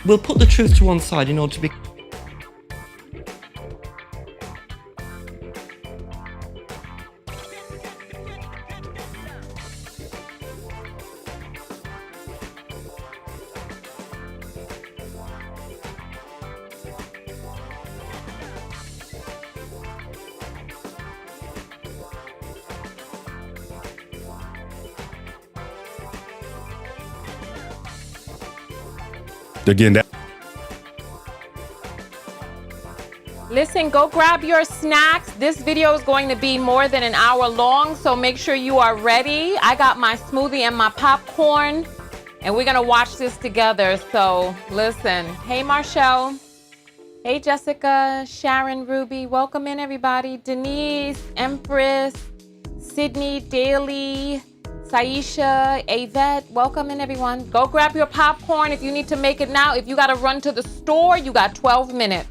we'll put the truth to one side in order to be. Again, that. Listen, go grab your snacks. This video is going to be more than an hour long, so make sure you are ready. I got my smoothie and my popcorn, and we're gonna watch this together. So listen. Hey, Marshall. Hey, Jessica, Sharon, Ruby. Welcome in, everybody. Denise, Empress, Sydney, Daly, Saisha, Avette, welcome in, everyone. Go grab your popcorn if you need to make it now. If you got to run to the store, you got 12 minutes.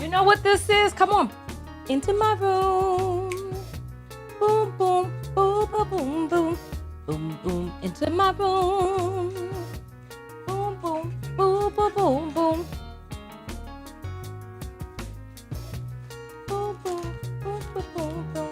You know what this is? Come on. Into my room. Boom, boom, boom, boom, boom, boom. Boom, boom, into my room. Boom, boom, boom, boom, boom, boom. Boom, boom, boom, boom, boom, boom.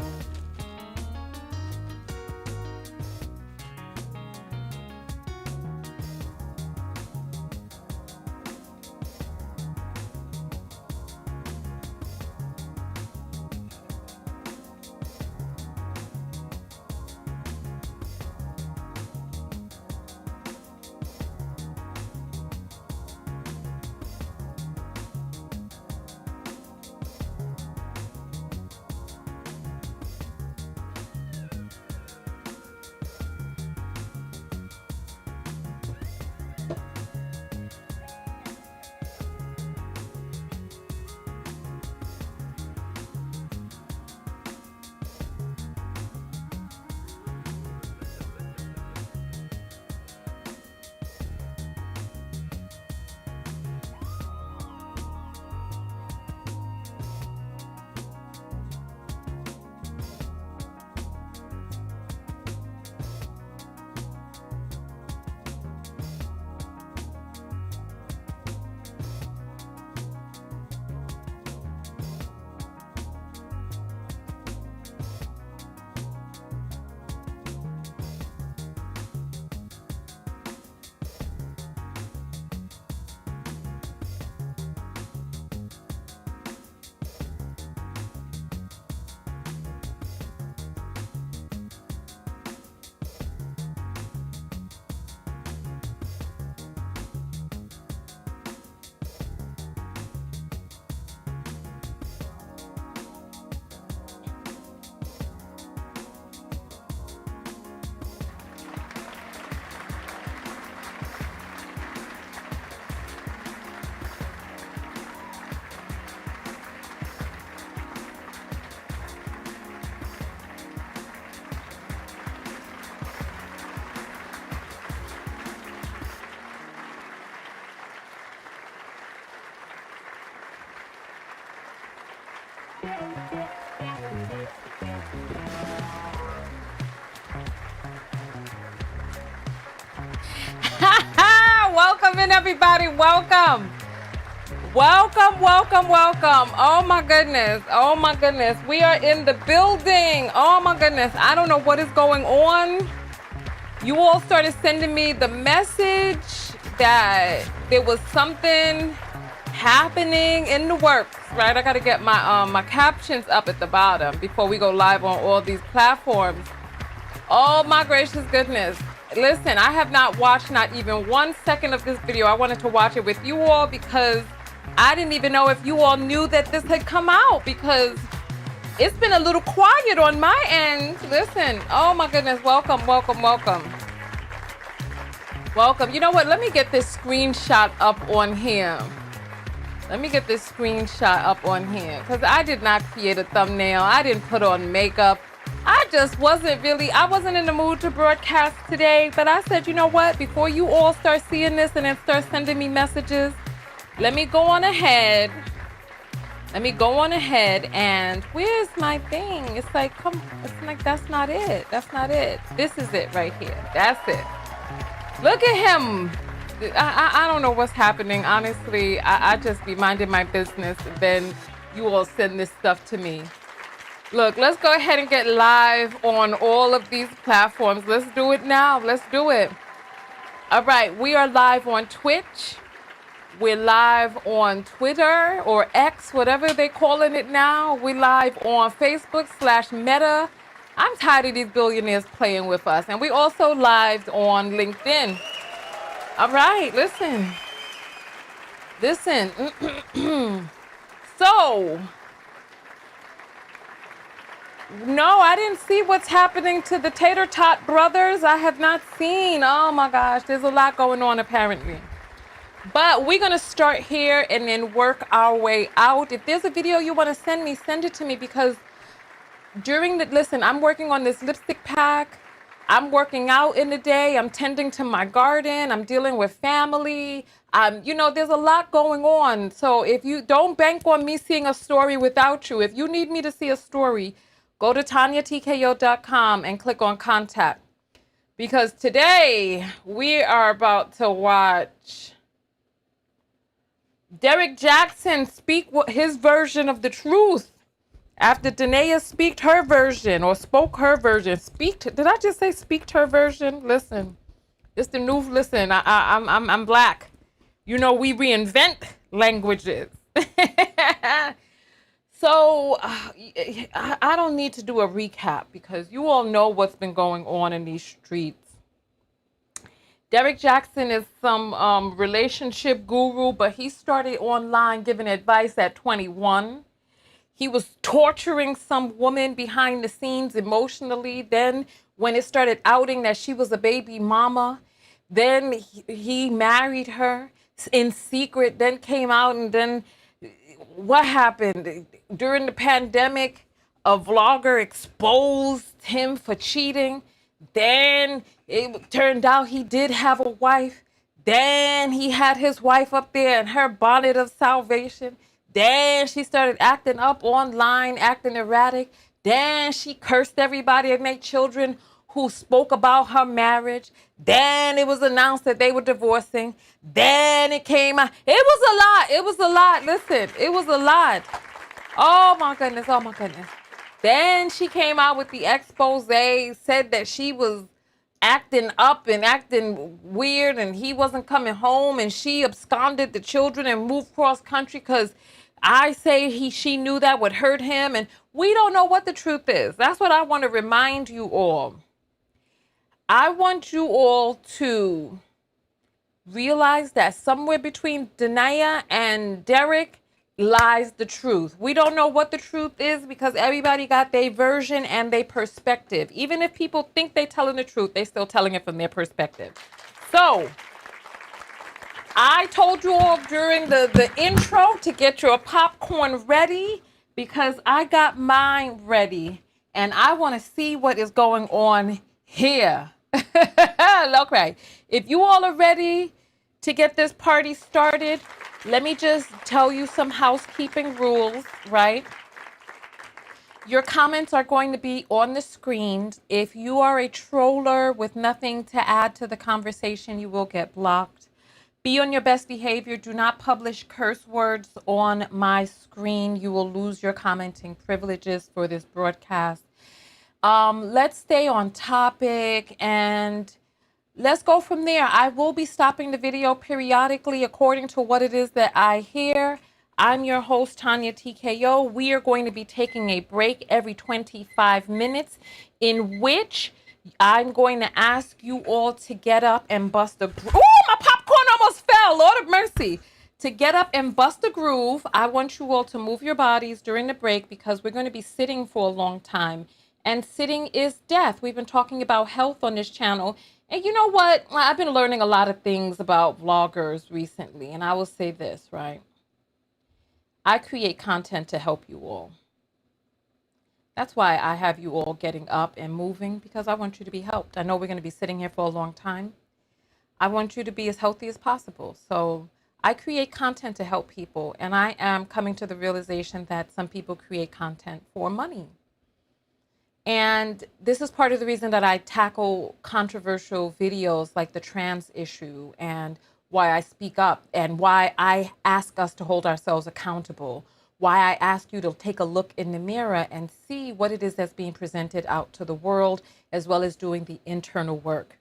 Welcome in, everybody. Welcome. Welcome, welcome, welcome. Oh my goodness. Oh my goodness. We are in the building. Oh my goodness. I don't know what is going on. You all started sending me the message that there was something happening in the works, right? I gotta get my captions up at the bottom before we go live on all these platforms. Oh my gracious goodness. Listen, I have not watched not even 1 second of this video. I wanted to watch it with you all because I didn't even know if you all knew that this had come out, because it's been a little quiet on my end. Listen, oh my goodness, welcome, welcome, welcome. Welcome. You know what? Let me get this screenshot up on here. Let me get this screenshot up on here, because I did not create a thumbnail. I didn't put on makeup. I wasn't in the mood to broadcast today, but I said, you know what? Before you all start seeing this and then start sending me messages, let me go on ahead. And where's my thing? It's like, that's not it. That's not it. This is it right here. That's it. Look at him. I don't know what's happening. Honestly, I just be minding my business, and then you all send this stuff to me. Look, let's go ahead and get live on all of these platforms. Let's do it now. Let's do it. All right, we are live on Twitch. We're live on Twitter or X, whatever they're calling it now. We're live on Facebook/Meta. I'm tired of these billionaires playing with us. And we also live on LinkedIn. All right, listen. So, no, I didn't see what's happening to the Tater Tot brothers. I have not seen. Oh my gosh, there's a lot going on apparently. But we're going to start here and then work our way out. If there's a video you want to send me, send it to me, because listen, I'm working on this lipstick pack. I'm working out in the day. I'm tending to my garden. I'm dealing with family. There's a lot going on. So if you don't bank on me seeing a story without you, if you need me to see a story, go to TonyaTKO.com and click on contact. Because today we are about to watch Derrick Jaxin speak his version of the truth after Tonya spoke her version. Did I just say speak her version? Listen, it's the new, listen, I'm black. We reinvent languages. So I don't need to do a recap, because you all know what's been going on in these streets. Derrick Jaxin is some relationship guru, but he started online giving advice at 21. He was torturing some woman behind the scenes emotionally. Then when it started outing that she was a baby mama, then he married her in secret, then came out, and then what happened? During the pandemic, a vlogger exposed him for cheating. Then it turned out he did have a wife. Then he had his wife up there in her bonnet of salvation. Then she started acting up online, acting erratic. Then she cursed everybody and their children who spoke about her marriage. Then it was announced that they were divorcing. Then it came out. It was a lot. Listen, it was a lot. Oh my goodness. Then she came out with the expose, said that she was acting up and acting weird and he wasn't coming home, and she absconded the children and moved cross country because she knew that would hurt him, and we don't know what the truth is. That's what I want to remind you all. I want you all to realize that somewhere between Tonya and Derrick lies the truth. We don't know what the truth is, because everybody got their version and their perspective. Even if people think they're telling the truth, they're still telling it from their perspective. So I told you all during the intro to get your popcorn ready, because I got mine ready and I want to see what is going on here. Okay, if you all are ready to get this party started, let me just tell you some housekeeping rules, right? Your comments are going to be on the screen. If you are a troller with nothing to add to the conversation, you will get blocked. Be on your best behavior. Do not publish curse words on my screen. You will lose your commenting privileges for this broadcast. Let's stay on topic and let's go from there. I will be stopping the video periodically according to what it is that I hear. I'm your host, Tonya TKO. We are going to be taking a break every 25 minutes in which I'm going to ask you all to get up and bust a groove. Oh, my popcorn almost fell. Lord of mercy. To get up and bust a groove, I want you all to move your bodies during the break because we're going to be sitting for a long time. And sitting is death. We've been talking about health on this channel. And you know what? I've been learning a lot of things about vloggers recently. And I will say this, right? I create content to help you all. That's why I have you all getting up and moving, because I want you to be helped. I know we're going to be sitting here for a long time. I want you to be as healthy as possible. So I create content to help people. And I am coming to the realization that some people create content for money. And this is part of the reason that I tackle controversial videos like the trans issue and why I speak up and why I ask us to hold ourselves accountable, why I ask you to take a look in the mirror and see what it is that's being presented out to the world, as well as doing the internal work.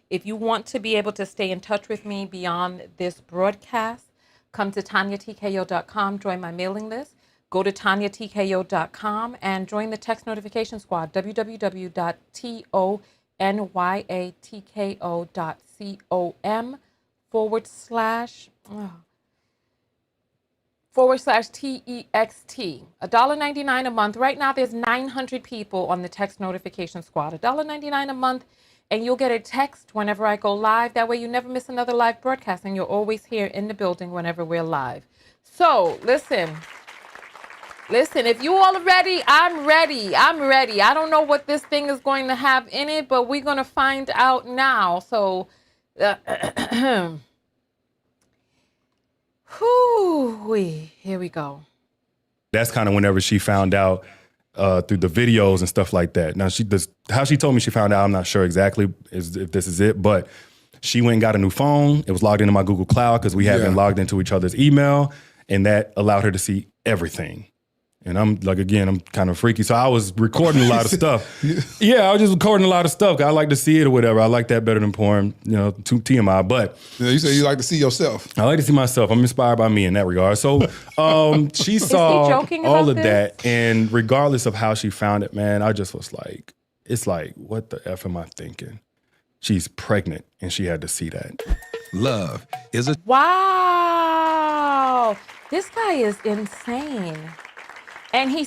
If you want to be able to stay in touch with me beyond this broadcast, come to TonyaTKO.com, join my mailing list. Go to TonyaTKO.com and join the text notification squad, www.tonyatko.com/TEXT. $1.99 a month. Right now, there's 900 people on the text notification squad. $1.99 a month, and you'll get a text whenever I go live. That way, you never miss another live broadcast, and you're always here in the building whenever we're live. So, listen, if you all are ready, I'm ready. I don't know what this thing is going to have in it, but we're going to find out now. So, here we go. That's kind of whenever she found out through the videos and stuff like that. Now, how she told me she found out, I'm not sure exactly if this is it, but she went and got a new phone. It was logged into my Google Cloud because we had been logged into each other's email, and that allowed her to see everything. And I'm like, again, I'm kind of freaky. So I was recording a lot of stuff. Yeah, I was just recording a lot of stuff. I like to see it or whatever. I like that better than porn, TMI. But yeah, you say you like to see yourself. I like to see myself. I'm inspired by me in that regard. So she saw all of that. And regardless of how she found it, man, I just was like, it's like, what the F am I thinking? She's pregnant and she had to see that. Love is a... Wow. This guy is insane. And he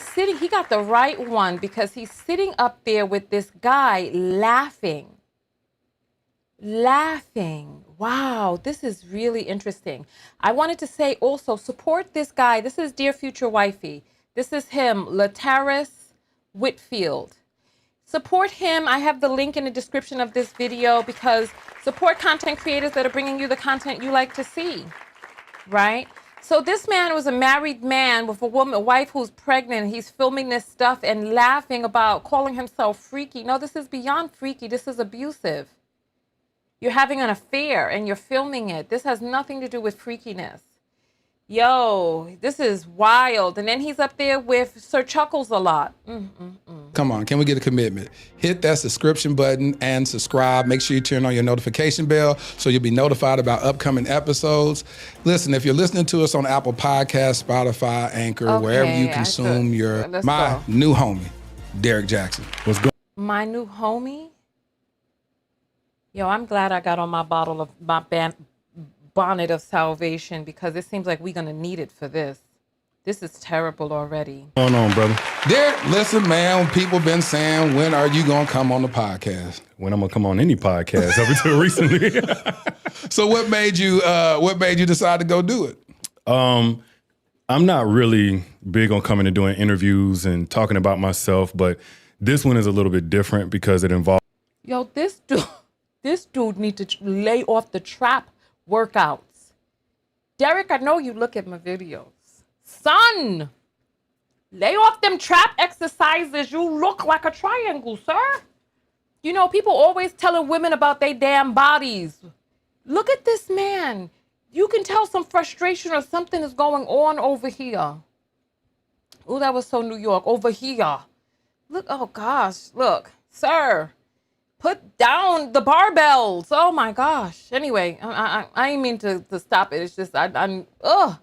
got the right one because he's sitting up there with this guy laughing. Wow, this is really interesting. I wanted to say also, support this guy. This is Dear Future Wifey. This is him, Lataris Whitfield. Support him. I have the link in the description of this video because support content creators that are bringing you the content you like to see, right? So this man was a married man with a wife who's pregnant. He's filming this stuff and laughing about calling himself freaky. No, this is beyond freaky. This is abusive. You're having an affair and you're filming it. This has nothing to do with freakiness. Yo, this is wild. And then he's up there with Sir Chuckles a lot. Come on, can we get a commitment? Hit that subscription button and subscribe. Make sure you turn on your notification bell so you'll be notified about upcoming episodes. Listen, if you're listening to us on Apple Podcasts, Spotify, Anchor, wherever you consume new homie, Derrick Jaxin. What's going on? My new homie? Yo, I'm glad I got on my bonnet of salvation because it seems like we're going to need it for this. This is terrible already. What's going on, brother? Derrick, listen, man, people been saying, when are you going to come on the podcast? When I'm going to come on any podcast up until recently. So what made you decide to go do it? I'm not really big on coming and doing interviews and talking about myself, but this one is a little bit different because it involves... Yo, this dude need to lay off the trap workouts. Derrick, I know you look at my videos. Son, lay off them trap exercises. You look like a triangle, sir. People always telling women about their damn bodies. Look at this man. you can tell some frustration or something is going on over here. Oh, that was so New York. Over here. Look, oh gosh, look, sir. Put down the barbells. Oh my gosh. Anyway, I ain't mean to stop it. It's just, I'm, ugh.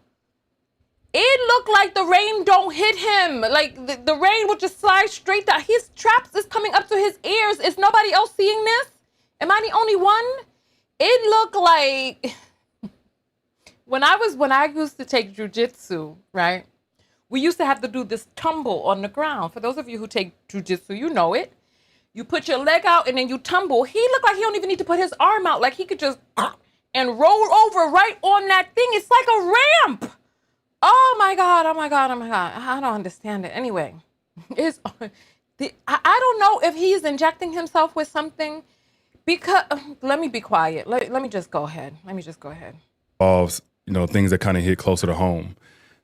It looked like the rain don't hit him. Like the rain would just slide straight down. His traps is coming up to his ears. Is nobody else seeing this? Am I the only one? It looked like, when I used to take jujitsu, right? We used to have to do this tumble on the ground. For those of you who take jujitsu, you know it. You put your leg out and then you tumble. He looked like he don't even need to put his arm out. Like he could just and roll over right on that thing. It's like a ramp. Oh my God, oh my God, oh my God. I don't understand it. Anyway, I don't know if he's injecting himself with something because, let me be quiet. Let me just go ahead. Involves, things that kind of hit closer to home.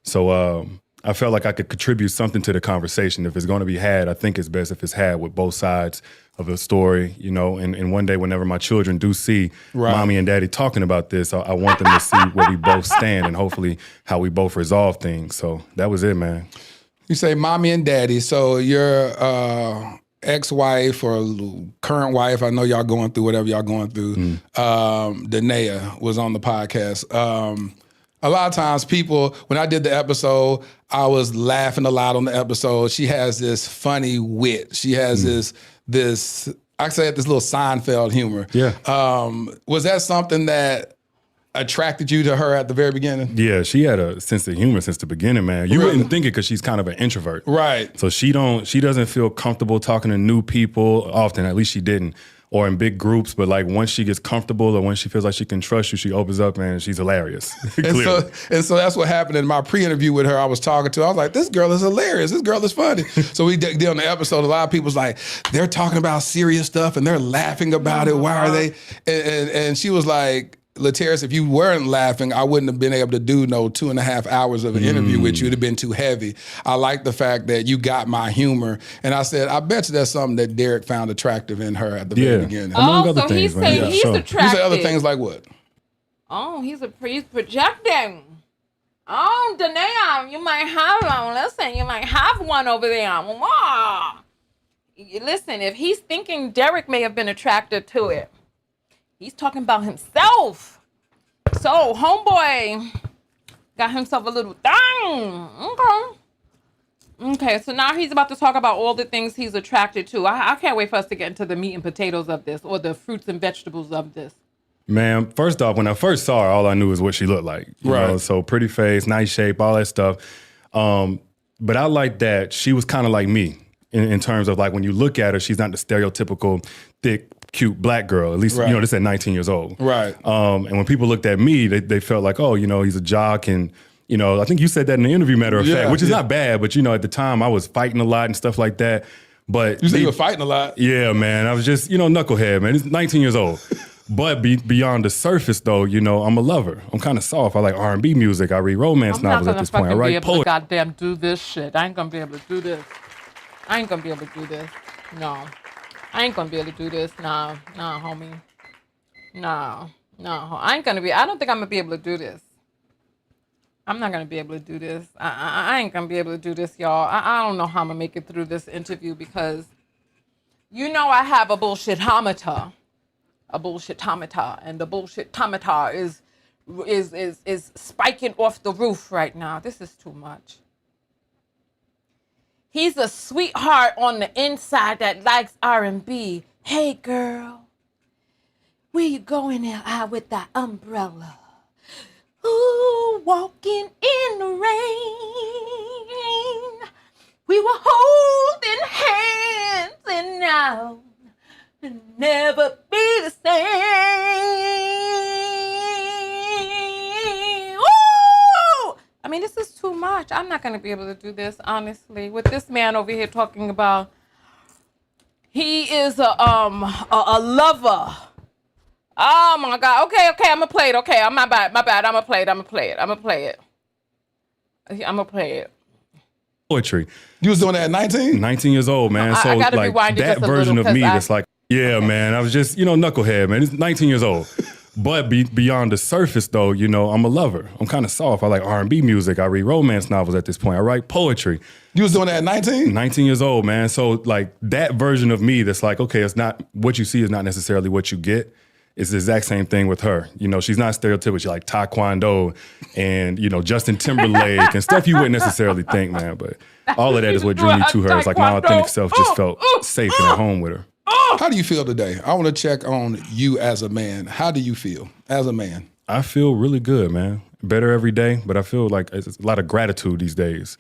So, I felt like I could contribute something to the conversation. If it's going to be had, I think it's best if it's had with both sides of the story, and one day whenever my children do see mommy and daddy talking about this, I want them to see where we both stand and hopefully how we both resolve things. So that was it, man. You say mommy and daddy. So your ex-wife or current wife, I know y'all going through whatever y'all going through, Danae was on the podcast. A lot of times people, when I did the episode, I was laughing a lot on the episode. She has this funny wit. She has this I said this little Seinfeld humor. Yeah. Was that something that attracted you to her at the very beginning? Yeah, she had a sense of humor since the beginning, man. You wouldn't think it because she's kind of an introvert. Right. So she doesn't feel comfortable talking to new people often, at least she didn't. Or in big groups, but like once she gets comfortable or when she feels like she can trust you, she opens up and she's hilarious. and so that's what happened in my pre-interview with her. I was talking to her. I was like, this girl is hilarious. This girl is funny. So we did on the episode, a lot of people's like, they're talking about serious stuff and they're laughing about it. Why are they? And she was like, Lateris, if you weren't laughing, I wouldn't have been able to do 2.5 hours of an interview with you. It'd have been too heavy. I like the fact that you got my humor. And I said, I bet you that's something that Derrick found attractive in her at the very beginning. Oh, so he's saying he's attractive. You say other things like what? Oh, he's projecting. Oh, Danae, you might have one. Listen, you might have one over there. Listen, if he's thinking Derrick may have been attracted to it, he's talking about himself. So, homeboy got himself a little thing. Okay, so now he's about to talk about all the things he's attracted to. I can't wait for us to get into the meat and potatoes of this or the fruits and vegetables of this. Man, first off, when I first saw her, all I knew is what she looked like. You know? So pretty face, nice shape, all that stuff. But I like that she was kind of like me in terms of like when you look at her, she's not the stereotypical thick, cute black girl. At least, this at 19 years old. Right. And when people looked at me, they felt like, oh, he's a jock. And, I think you said that in the interview, matter of fact, which is not bad. But, at the time I was fighting a lot and stuff like that. But you said you were fighting a lot? Yeah, man. I was just, knucklehead, man. It's 19 years old. But beyond the surface, though, I'm a lover. I'm kind of soft. I like R&B music. I read romance novels at this point. I write poetry. I'm not going to goddamn do this shit. I ain't going to be able to do this. No. I ain't gonna be able to do this. Nah, homie. No. I don't think I'm gonna be able to do this. I'm not gonna be able to do this. I ain't gonna be able to do this, y'all. I don't know how I'm gonna make it through this interview because I have a bullshit-tometer. And the bullshit-tometer is spiking off the roof right now. This is too much. He's a sweetheart on the inside that likes R&B. Hey, girl, where you going now out with that umbrella? Ooh, walking in the rain. We were holding hands and now it'll never be the same. Ooh! I mean, this is too much. I'm not going to be able to do this, honestly. With this man over here talking about he is a lover. Oh, my God. Okay, I'm going to play it. Okay, my bad. I'm going to play it. Poetry. You was doing that at 19? 19 years old, man. So I gotta like rewind it that just a version little, of me that's like, yeah, man, I was just, knucklehead, man. It's 19 years old. But beyond the surface, though, you know, I'm a lover. I'm kind of soft. I like R&B music. I read romance novels at this point. I write poetry. You was doing that at 19? 19 years old, man. So like that version of me that's like, okay, it's not what you see is not necessarily what you get. It's the exact same thing with her. You know, she's not stereotypical. She's like Taekwondo and, you know, Justin Timberlake and stuff you wouldn't necessarily think, man. But all of that is what drew me to her. It's like my authentic self just felt safe and at home with her. How do you feel today? I want to check on you as a man. How do you feel as a man? I feel really good, man. Better every day, but I feel like it's a lot of gratitude these days.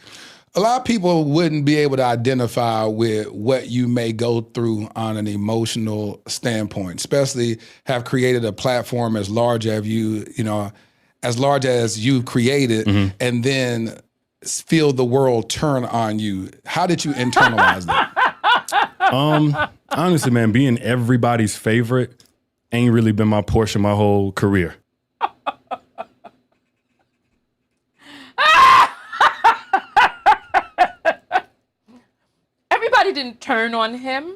A lot of people wouldn't be able to identify with what you may go through on an emotional standpoint, especially have created a platform as large as you created, and then feel the world turn on you. How did you internalize that? Honestly, man, being everybody's favorite ain't really been my portion my whole career. Everybody didn't turn on him.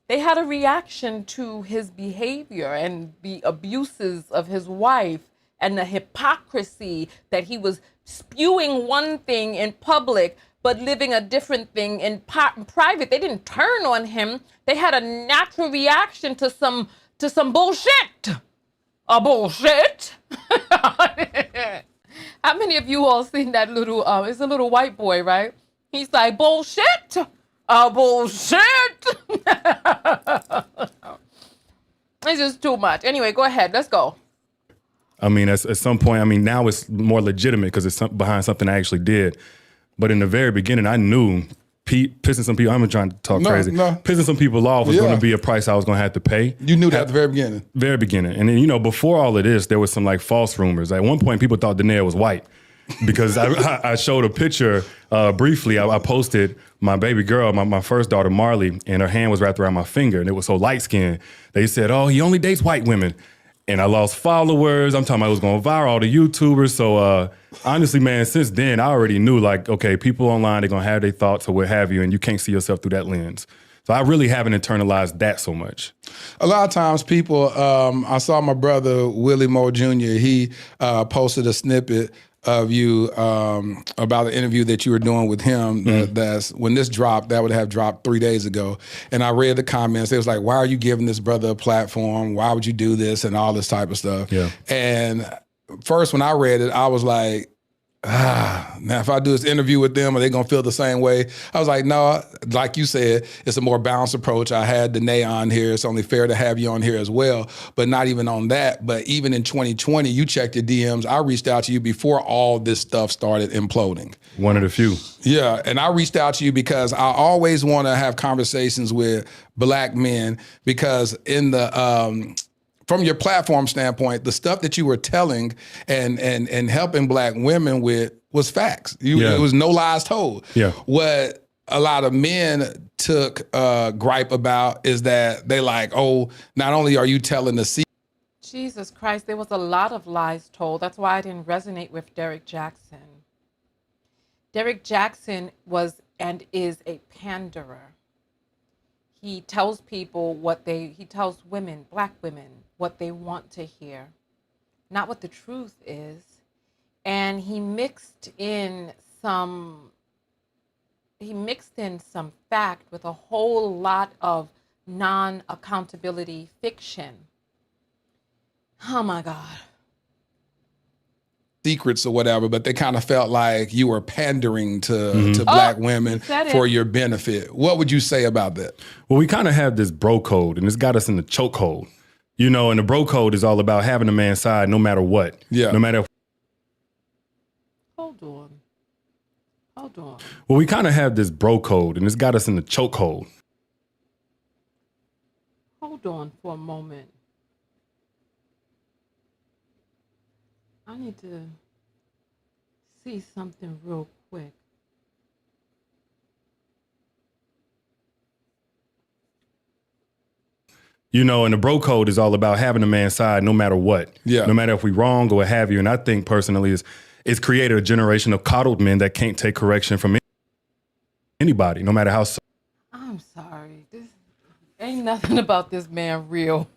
They had a reaction to his behavior and the abuses of his wife and the hypocrisy that he was spewing one thing in public but living a different thing in private. They didn't turn on him. They had a natural reaction to some bullshit. A bullshit. How many of you all seen that little, it's a little white boy, right? He's like, bullshit. A bullshit. It's just too much. Anyway, go ahead. Let's go. I mean, at some point, I mean, now it's more legitimate because it's behind something I actually did. But in the very beginning, I knew pissing some people, I'm trying to talk crazy. Pissing some people off was going to be a price I was going to have to pay. You knew that at the very beginning? Very beginning. And then, you know, before all of this, there was some like false rumors. At one point, people thought Danae was white because I showed a picture briefly. I posted my baby girl, my first daughter, Marley, and her hand was wrapped around my finger, and it was so light-skinned. They said, oh, he only dates white women. And I lost followers. I'm talking about it was going viral, all the YouTubers. So honestly, man, since then, I already knew like, okay, people online, they're going to have their thoughts or what have you, and you can't see yourself through that lens. So I really haven't internalized that so much. A lot of times people, I saw my brother, Willie Moore Jr., he posted a snippet of you about the interview that you were doing with him. That's when this dropped, that would have dropped 3 days ago. And I read the comments. It was like, why are you giving this brother a platform? Why would you do this? And all this type of stuff. Yeah. And first, when I read it, I was like, now if I do this interview with them, are they gonna feel the same way? I was like, no, like you said, it's a more balanced approach. I had Danae on here. It's only fair to have you on here as well. But not even on that, but even in 2020, you checked your DMs. I reached out to you before all this stuff started imploding. One of the few. Yeah, and I reached out to you because I always wanna have conversations with Black men because in the, from your platform standpoint, the stuff that you were telling and helping Black women with was facts. It was no lies told. Yeah. What a lot of men took gripe about is that they like, oh, not only are you telling the secret. Jesus Christ, there was a lot of lies told. That's why I didn't resonate with Derrick Jaxin. Derrick Jaxin was and is a panderer. He tells people he tells women, Black women, what they want to hear, not what the truth is. And he mixed in some fact with a whole lot of non-accountability fiction. Oh my God. Secrets or whatever, but they kind of felt like you were pandering to Black women for your benefit. What would you say about that? Well, we kind of have this bro code, and it's got us in the chokehold. You know, and the bro code is all about having a man's side no matter what. Yeah. No matter. Hold on. Well, we kind of have this bro code, and it's got us in the chokehold. Hold on for a moment. I need to see something real quick. You know, and the bro code is all about having a man's side no matter what. Yeah. No matter if we wrong or what have you. And I think personally it's created a generation of coddled men that can't take correction from anybody, no matter how. I'm sorry. This ain't nothing about this man real.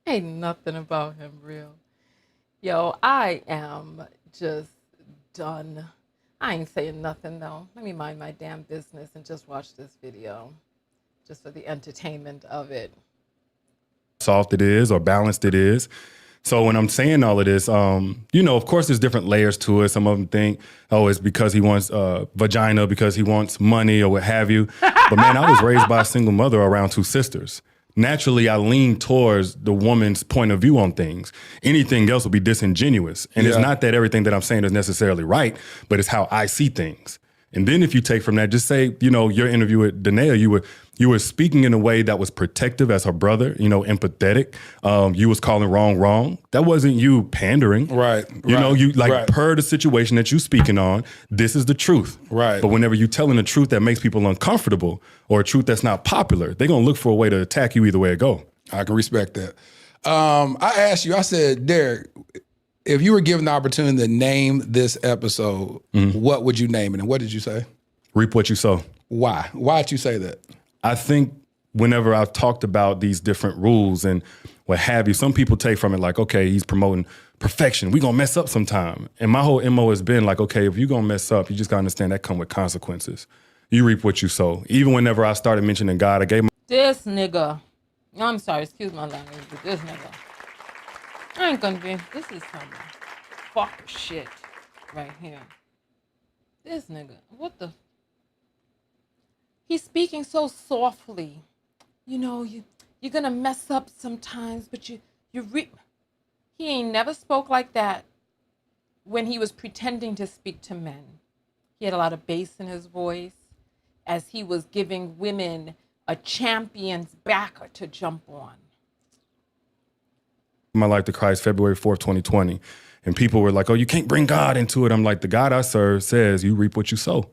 Ain't nothing about him real. Yo, I am just done. I ain't saying nothing though. Let me mind my damn business and just watch this video. Just for the entertainment of it. Soft it is or balanced it is. So when I'm saying all of this, you know, of course there's different layers to it. Some of them think, oh, it's because he wants vagina, because he wants money or what have you. But man, I was raised by a single mother around two sisters. Naturally, I lean towards the woman's point of view on things. Anything else would be disingenuous. And it's not that everything that I'm saying is necessarily right, but it's how I see things. And then if you take from that, just say, you know, your interview with Danae, you were speaking in a way that was protective as her brother, you know, empathetic. You was calling wrong. That wasn't you pandering. Right. You know, you like per the situation that you speaking on, this is the truth. Right. But whenever you telling a truth that makes people uncomfortable or a truth that's not popular, they're going to look for a way to attack you either way it go. I can respect that. I asked you, I said, Derrick, if you were given the opportunity to name this episode, what would you name it? And what did you say? Reap what you sow. Why? Why'd you say that? I think whenever I've talked about these different rules and what have you, some people take from it like, okay, he's promoting perfection. We're going to mess up sometime. And my whole MO has been like, okay, if you're going to mess up, you just got to understand that come with consequences. You reap what you sow. Even whenever I started mentioning God, I gave my... This nigga. I'm sorry, excuse my language, but this nigga. I ain't gonna be. This is some fuck shit right here. This nigga. What the? He's speaking so softly. You know, you're gonna mess up sometimes, but you He ain't never spoke like that when he was pretending to speak to men. He had a lot of bass in his voice as he was giving women a champion's backer to jump on. My life to Christ February 4th, 2020. And people were like, oh, you can't bring God into it. I'm like, the God I serve says you reap what you sow.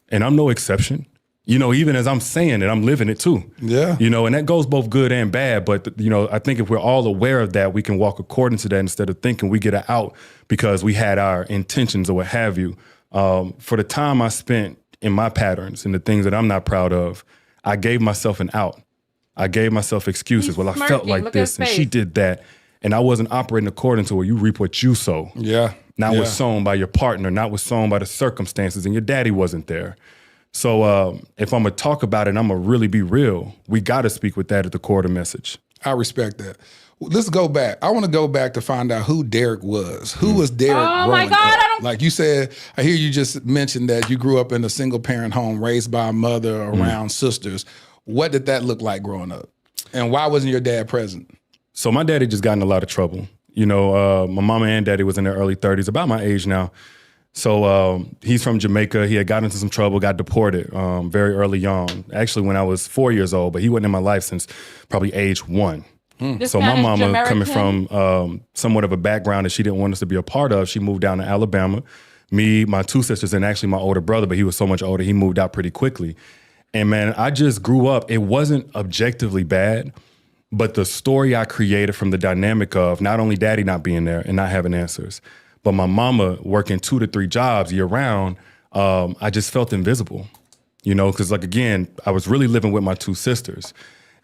And I'm no exception. You know, even as I'm saying it, I'm living it too. Yeah. You know, and that goes both good and bad. But, you know, I think if we're all aware of that, we can walk according to that instead of thinking we get it out because we had our intentions or what have you. For the time I spent in my patterns and the things that I'm not proud of, I gave myself an out. I gave myself excuses. He's well, I smirking. felt like Look this at his and she face. did that. And I wasn't operating according to it. You reap what you sow. Yeah. Not what's sown by your partner, not what's sown by the circumstances, and your daddy wasn't there. So if I'm going to talk about it, I'm going to really be real. We got to speak with that at the core of the message. I respect that. Let's go back. I want to go back to find out who Derrick was. Who was Derrick Oh my growing God, up? I don't- Like you said, I hear you just mentioned that you grew up in a single parent home raised by a mother around sisters. What did that look like growing up? And why wasn't your dad present? So my daddy just got in a lot of trouble. You know, my mama and daddy was in their early 30s, about my age now. So he's from Jamaica. He had got into some trouble, got deported very early on. Actually, when I was 4 years old, but he wasn't in my life since probably age 1. This So my man is mama, Jamaican? coming from somewhat of a background that she didn't want us to be a part of, she moved down to Alabama. Me, my two sisters, and actually my older brother, but he was so much older, he moved out pretty quickly. And man, I just grew up. It wasn't objectively bad, but the story I created from the dynamic of not only daddy not being there and not having answers, but my mama working 2 to 3 jobs year round, I just felt invisible, you know, because like, again, I was really living with my two sisters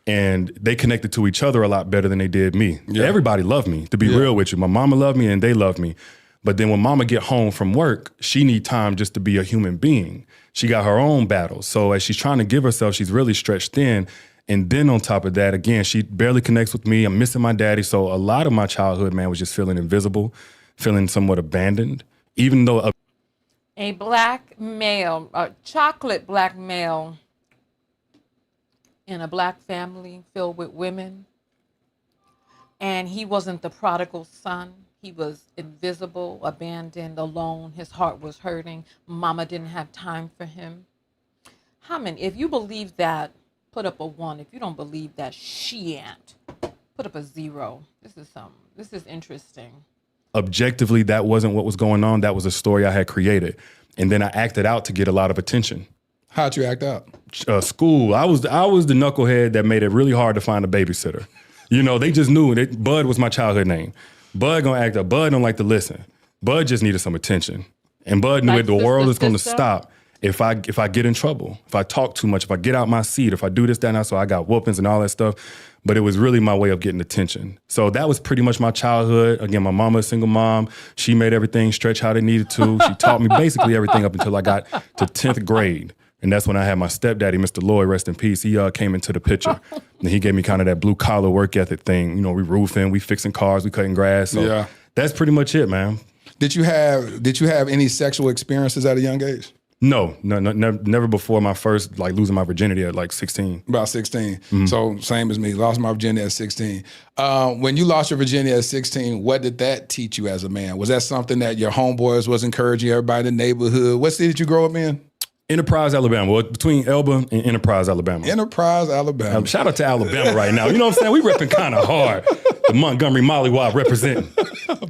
and they connected to each other a lot better than they did me. Yeah. Everybody loved me, to be real with you. My mama loved me and they loved me. But then when mama get home from work, she need time just to be a human being. She got her own battles. So as she's trying to give herself, she's really stretched thin. And then on top of that, again, she barely connects with me. I'm missing my daddy. So a lot of my childhood, man, was just feeling invisible, feeling somewhat abandoned, even though A black male, a chocolate black male in a black family filled with women. And he wasn't the prodigal son. He was invisible, abandoned, alone. His heart was hurting. Mama didn't have time for him. How many, if you believe that, put up a 1. If you don't believe that, she ain't. Put up a 0. This is interesting. objectively that wasn't what was going on. That was a story I had created. And then I acted out to get a lot of attention. How'd you act out? School. I was the knucklehead that made it really hard to find a babysitter. You know, they just knew that Bud was my childhood name. Bud gonna act up. Bud don't like to listen. Bud just needed some attention. And Bud knew Like that the world is gonna sister? stop if I get in trouble, if I talk too much, if I get out my seat, if I do this, that, and that. So I got whoopings and all that stuff. but it was really my way of getting attention. So that was pretty much my childhood. Again, my mama, a single mom. She made everything stretch how they needed to. She taught me basically everything up until I got to 10th grade. And that's when I had my stepdaddy, Mr. Lloyd, rest in peace. He came into the picture. And he gave me kind of that blue collar work ethic thing. You know, we roofing, we fixing cars, we cutting grass. So that's pretty much it, man. Did you have any sexual experiences at a young age? No, never before my first, like, losing my virginity at like 16. About 16. Mm-hmm. So same as me, lost my virginity at 16. When you lost your virginity at 16, what did that teach you as a man? Was that something that your homeboys was encouraging everybody in the neighborhood? What city did you grow up in? Enterprise, Alabama. Well, between Elba and Enterprise, Alabama. Enterprise, Alabama. Shout out to Alabama right now. You know what I'm saying? We repping kind of hard. The Montgomery Mollywop representing.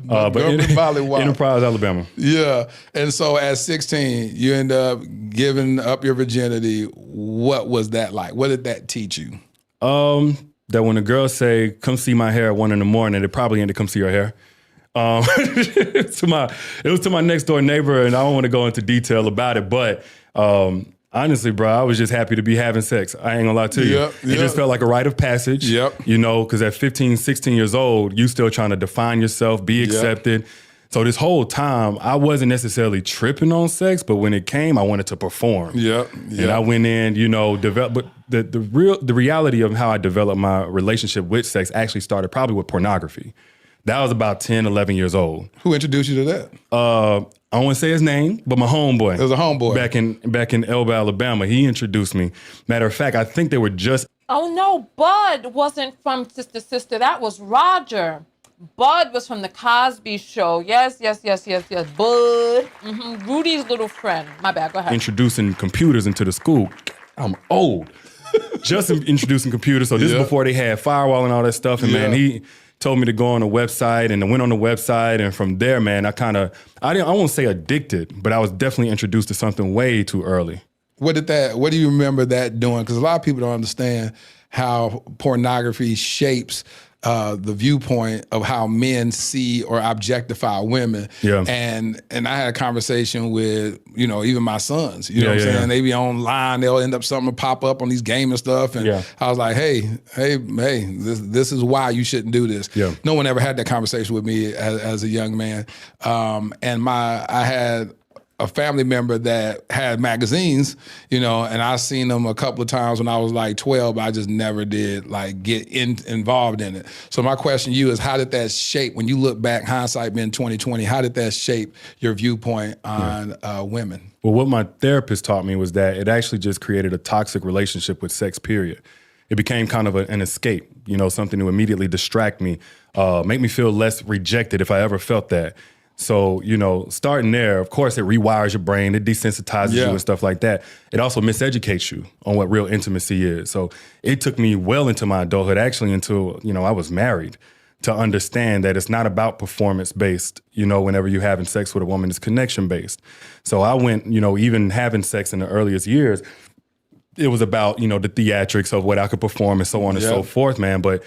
Enterprise, Alabama. Yeah. And so at 16, you end up giving up your virginity. What was that like? What did that teach you? That when a girl say, come see my hair at 1 a.m, it probably ended come see your hair. It was to my next door neighbor, and I don't want to go into detail about it, but honestly, bro, I was just happy to be having sex. I ain't gonna lie to you. It just felt like a rite of passage. You know, because at 15, 16 years old, you still trying to define yourself, be accepted. So this whole time, I wasn't necessarily tripping on sex, but when it came, I wanted to perform. And I went in, you know, but the reality of how I developed my relationship with sex actually started probably with pornography. That was about 10, 11 years old. Who introduced you to that? I don't want to say his name, but my homeboy. It was a homeboy. Back in Elba, Alabama. He introduced me. Matter of fact, I think they were just... Oh, no, Bud wasn't from Sister. That was Roger. Bud was from the Cosby Show. Yes. Bud. Mm-hmm. Rudy's little friend. My bad, go ahead. Introducing computers into the school. I'm old. Just introducing computers. So this is before they had firewall and all that stuff. And man, he told me to go on a website, and I went on the website, and from there, man, I won't say addicted, but I was definitely introduced to something way too early. What do you remember that doing? Because a lot of people don't understand how pornography shapes the viewpoint of how men see or objectify women. And I had a conversation with, you know, even my sons, you know what I'm saying? They be online, they'll end up something to pop up on these gaming stuff. And I was like, hey, this is why you shouldn't do this. No one ever had that conversation with me as a young man. And I had a family member that had magazines, you know, and I seen them a couple of times when I was like 12, but I just never did like get involved in it. So my question to you is, how did that shape, when you look back, hindsight being 2020, how did that shape your viewpoint on women? Well, what my therapist taught me was that it actually just created a toxic relationship with sex, period. It became kind of an escape, you know, something to immediately distract me, make me feel less rejected if I ever felt that. So, you know, starting there, of course, it rewires your brain, it desensitizes you and stuff like that. It also miseducates you on what real intimacy is. So it took me well into my adulthood, actually until, you know, I was married, to understand that it's not about performance-based, you know, whenever you're having sex with a woman, it's connection-based. So I went, you know, even having sex in the earliest years, it was about, you know, the theatrics of what I could perform and so on and so forth, man. But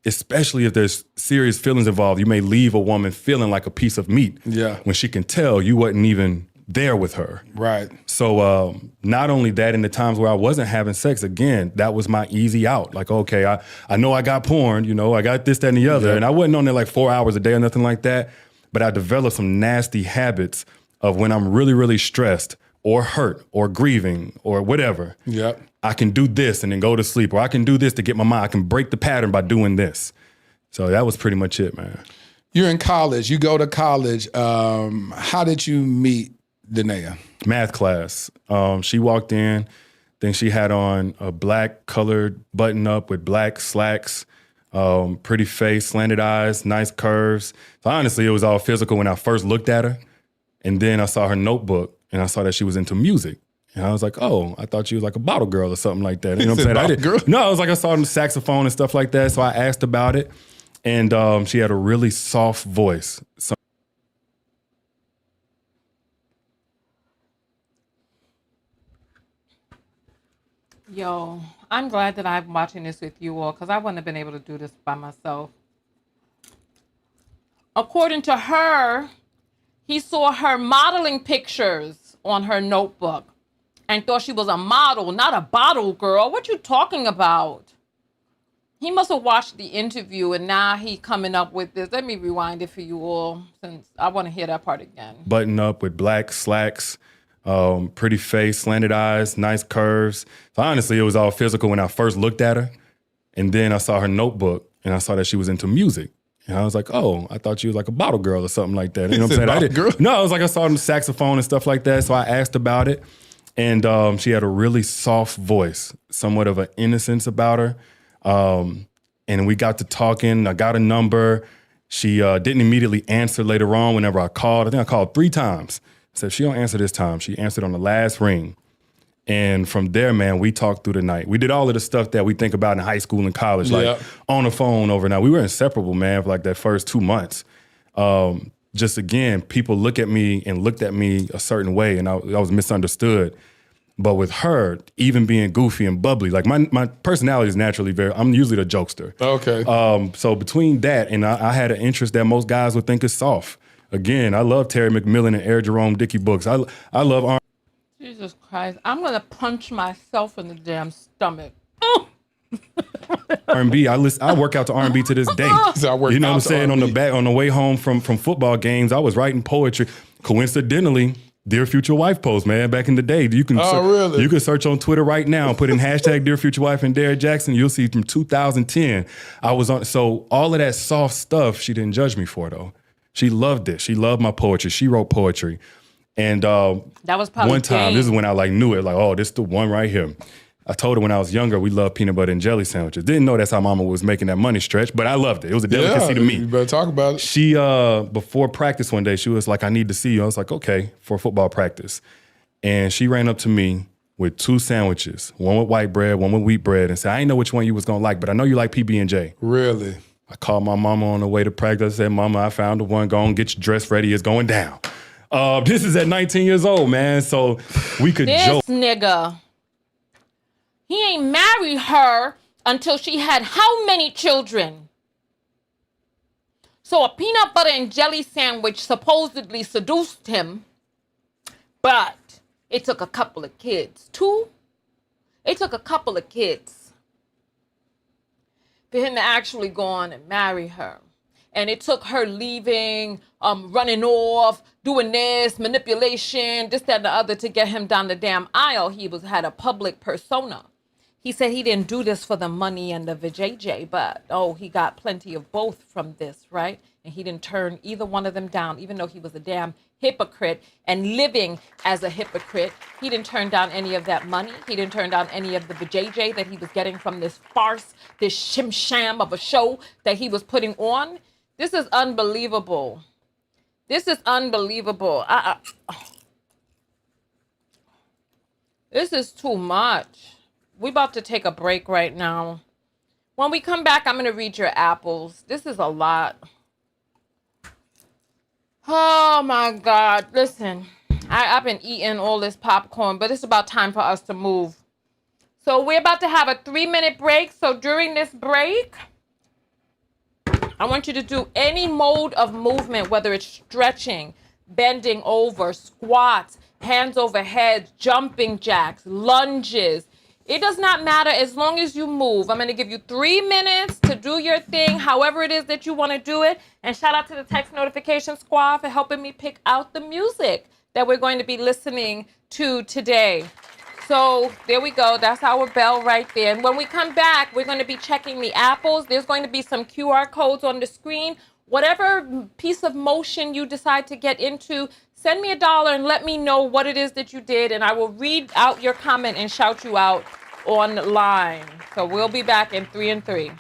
especially if there's serious feelings involved, you may leave a woman feeling like a piece of meat when she can tell you wasn't even there with her. Right. So not only that, in the times where I wasn't having sex, again, that was my easy out. Like, okay, I know I got porn, you know, I got this, that, and the other. And I wasn't on there like 4 hours a day or nothing like that. But I developed some nasty habits of when I'm really, really stressed or hurt or grieving or whatever. I can do this and then go to sleep, or I can do this to get my mind. I can break the pattern by doing this. So that was pretty much it, man. You're in college. You go to college. How did you meet Danae? Math class. She walked in. Then she had on a black colored button up with black slacks, pretty face, slanted eyes, nice curves. So honestly, it was all physical when I first looked at her. And then I saw her notebook and I saw that she was into music. And I was like, oh, I thought you was like a bottle girl or something like that. You know what I'm saying? No, I was like, I saw the saxophone and stuff like that. So I asked about it. And she had a really soft voice. So Yo, I'm glad that I'm watching this with you all, because I wouldn't have been able to do this by myself. According to her, he saw her modeling pictures on her notebook and thought she was a model, not a bottle girl. What you talking about? He must have watched the interview and now he coming up with this. Let me rewind it for you all since I want to hear that part again. Button up with black slacks, pretty face, slanted eyes, nice curves. So honestly, it was all physical when I first looked at her. And then I saw her notebook and I saw that she was into music. And I was like, oh, I thought she was like a bottle girl or something like that. You know what I'm saying? No, I was like, I saw the saxophone and stuff like that. So I asked about it. And she had a really soft voice, somewhat of an innocence about her. And we got to talking. I got a number. She didn't immediately answer later on whenever I called. I think I called 3 times. I said, she don't answer this time. She answered on the last ring. And from there, man, we talked through the night. We did all of the stuff that we think about in high school and college, like on the phone overnight. We were inseparable, man, for like that first 2 months. Just again, people looked at me a certain way, and I was misunderstood. But with her, even being goofy and bubbly, like my personality is naturally I'm usually the jokester. Okay. So between that and I had an interest that most guys would think is soft. Again, I love Terry McMillan and Air Jerome Dickey books. I love Jesus Christ. I'm going to punch myself in the damn stomach. R&B. I work out to R&B to this day. So you know what I'm saying? On the way home from football games, I was writing poetry. Coincidentally, Dear Future Wife post, man, back in the day. You can really? You can search on Twitter right now, put in hashtag Dear Future Wife and Derrick Jaxin. You'll see from 2010. I was on. So all of that soft stuff, she didn't judge me for though. She loved it. She loved my poetry. She wrote poetry. And that was probably one time, this is when I like knew it, like, oh, this is the one right here. I told her when I was younger, we loved peanut butter and jelly sandwiches. Didn't know that's how mama was making that money stretch, but I loved it. It was a delicacy to me. You better talk about it. She, before practice one day, she was like, I need to see you. I was like, okay, for football practice. And she ran up to me with 2 sandwiches, one with white bread, one with wheat bread, and said, I didn't know which one you was gonna like, but I know you like PB&J. Really? I called my mama on the way to practice. I said, Mama, I found the one. Go on, get your dress ready. It's going down. This is at 19 years old, man. So we could joke. This nigga, he ain't married her until she had how many children? So a peanut butter and jelly sandwich supposedly seduced him, but it took a couple of kids. 2? It took a couple of kids for him to actually go on and marry her. And it took her leaving, running off, doing this, manipulation, this, that, and the other to get him down the damn aisle. He had a public persona. He said he didn't do this for the money and the vajayjay, but, he got plenty of both from this, right? And he didn't turn either one of them down, even though he was a damn hypocrite and living as a hypocrite. He didn't turn down any of that money. He didn't turn down any of the vajayjay that he was getting from this farce, this shim-sham of a show that he was putting on. This is unbelievable. This is unbelievable. This is too much. We're about to take a break right now. When we come back, I'm going to read your apples. This is a lot. Oh, my God. Listen, I've been eating all this popcorn, but it's about time for us to move. So we're about to have a 3-minute break. So during this break, I want you to do any mode of movement, whether it's stretching, bending over, squats, hands over head, jumping jacks, lunges. It does not matter as long as you move. I'm going to give you 3 minutes to do your thing, however it is that you want to do it. And shout out to the text notification squad for helping me pick out the music that we're going to be listening to today. So there we go. That's our bell right there. And when we come back, we're going to be checking the apples. There's going to be some QR codes on the screen. Whatever piece of motion you decide to get into, send me $1 and let me know what it is that you did. And I will read out your comment and shout you out online. So we'll be back in 3 and 3.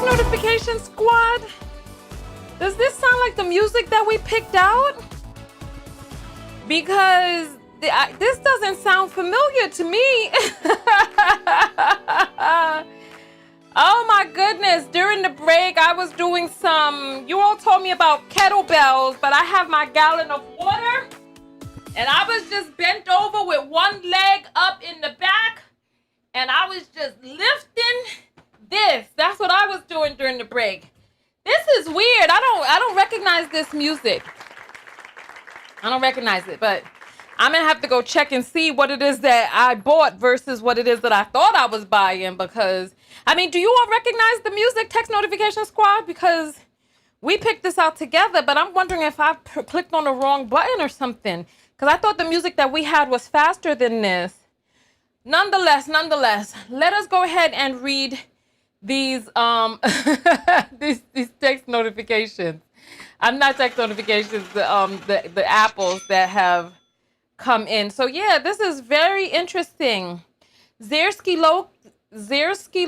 Notification Squad? Does this sound like the music that we picked out? Because this doesn't sound familiar to me. Oh my goodness, during the break I was doing you all told me about kettlebells, but I have my gallon of water and I was just bent over with one leg up in the back and I was just lifting this. That's what I was doing during the break. This is weird. I don't recognize this music. I don't recognize it, but I'm gonna have to go check and see what it is that I bought versus what it is that I thought I was buying, because I mean, do you all recognize the music, Text Notification Squad? Because we picked this out together, but I'm wondering if I clicked on the wrong button or something, because I thought the music that we had was faster than this. Nonetheless, let us go ahead and read these these text notifications. I'm not text notifications, the apples that have come in. So yeah, this is very interesting. Zersky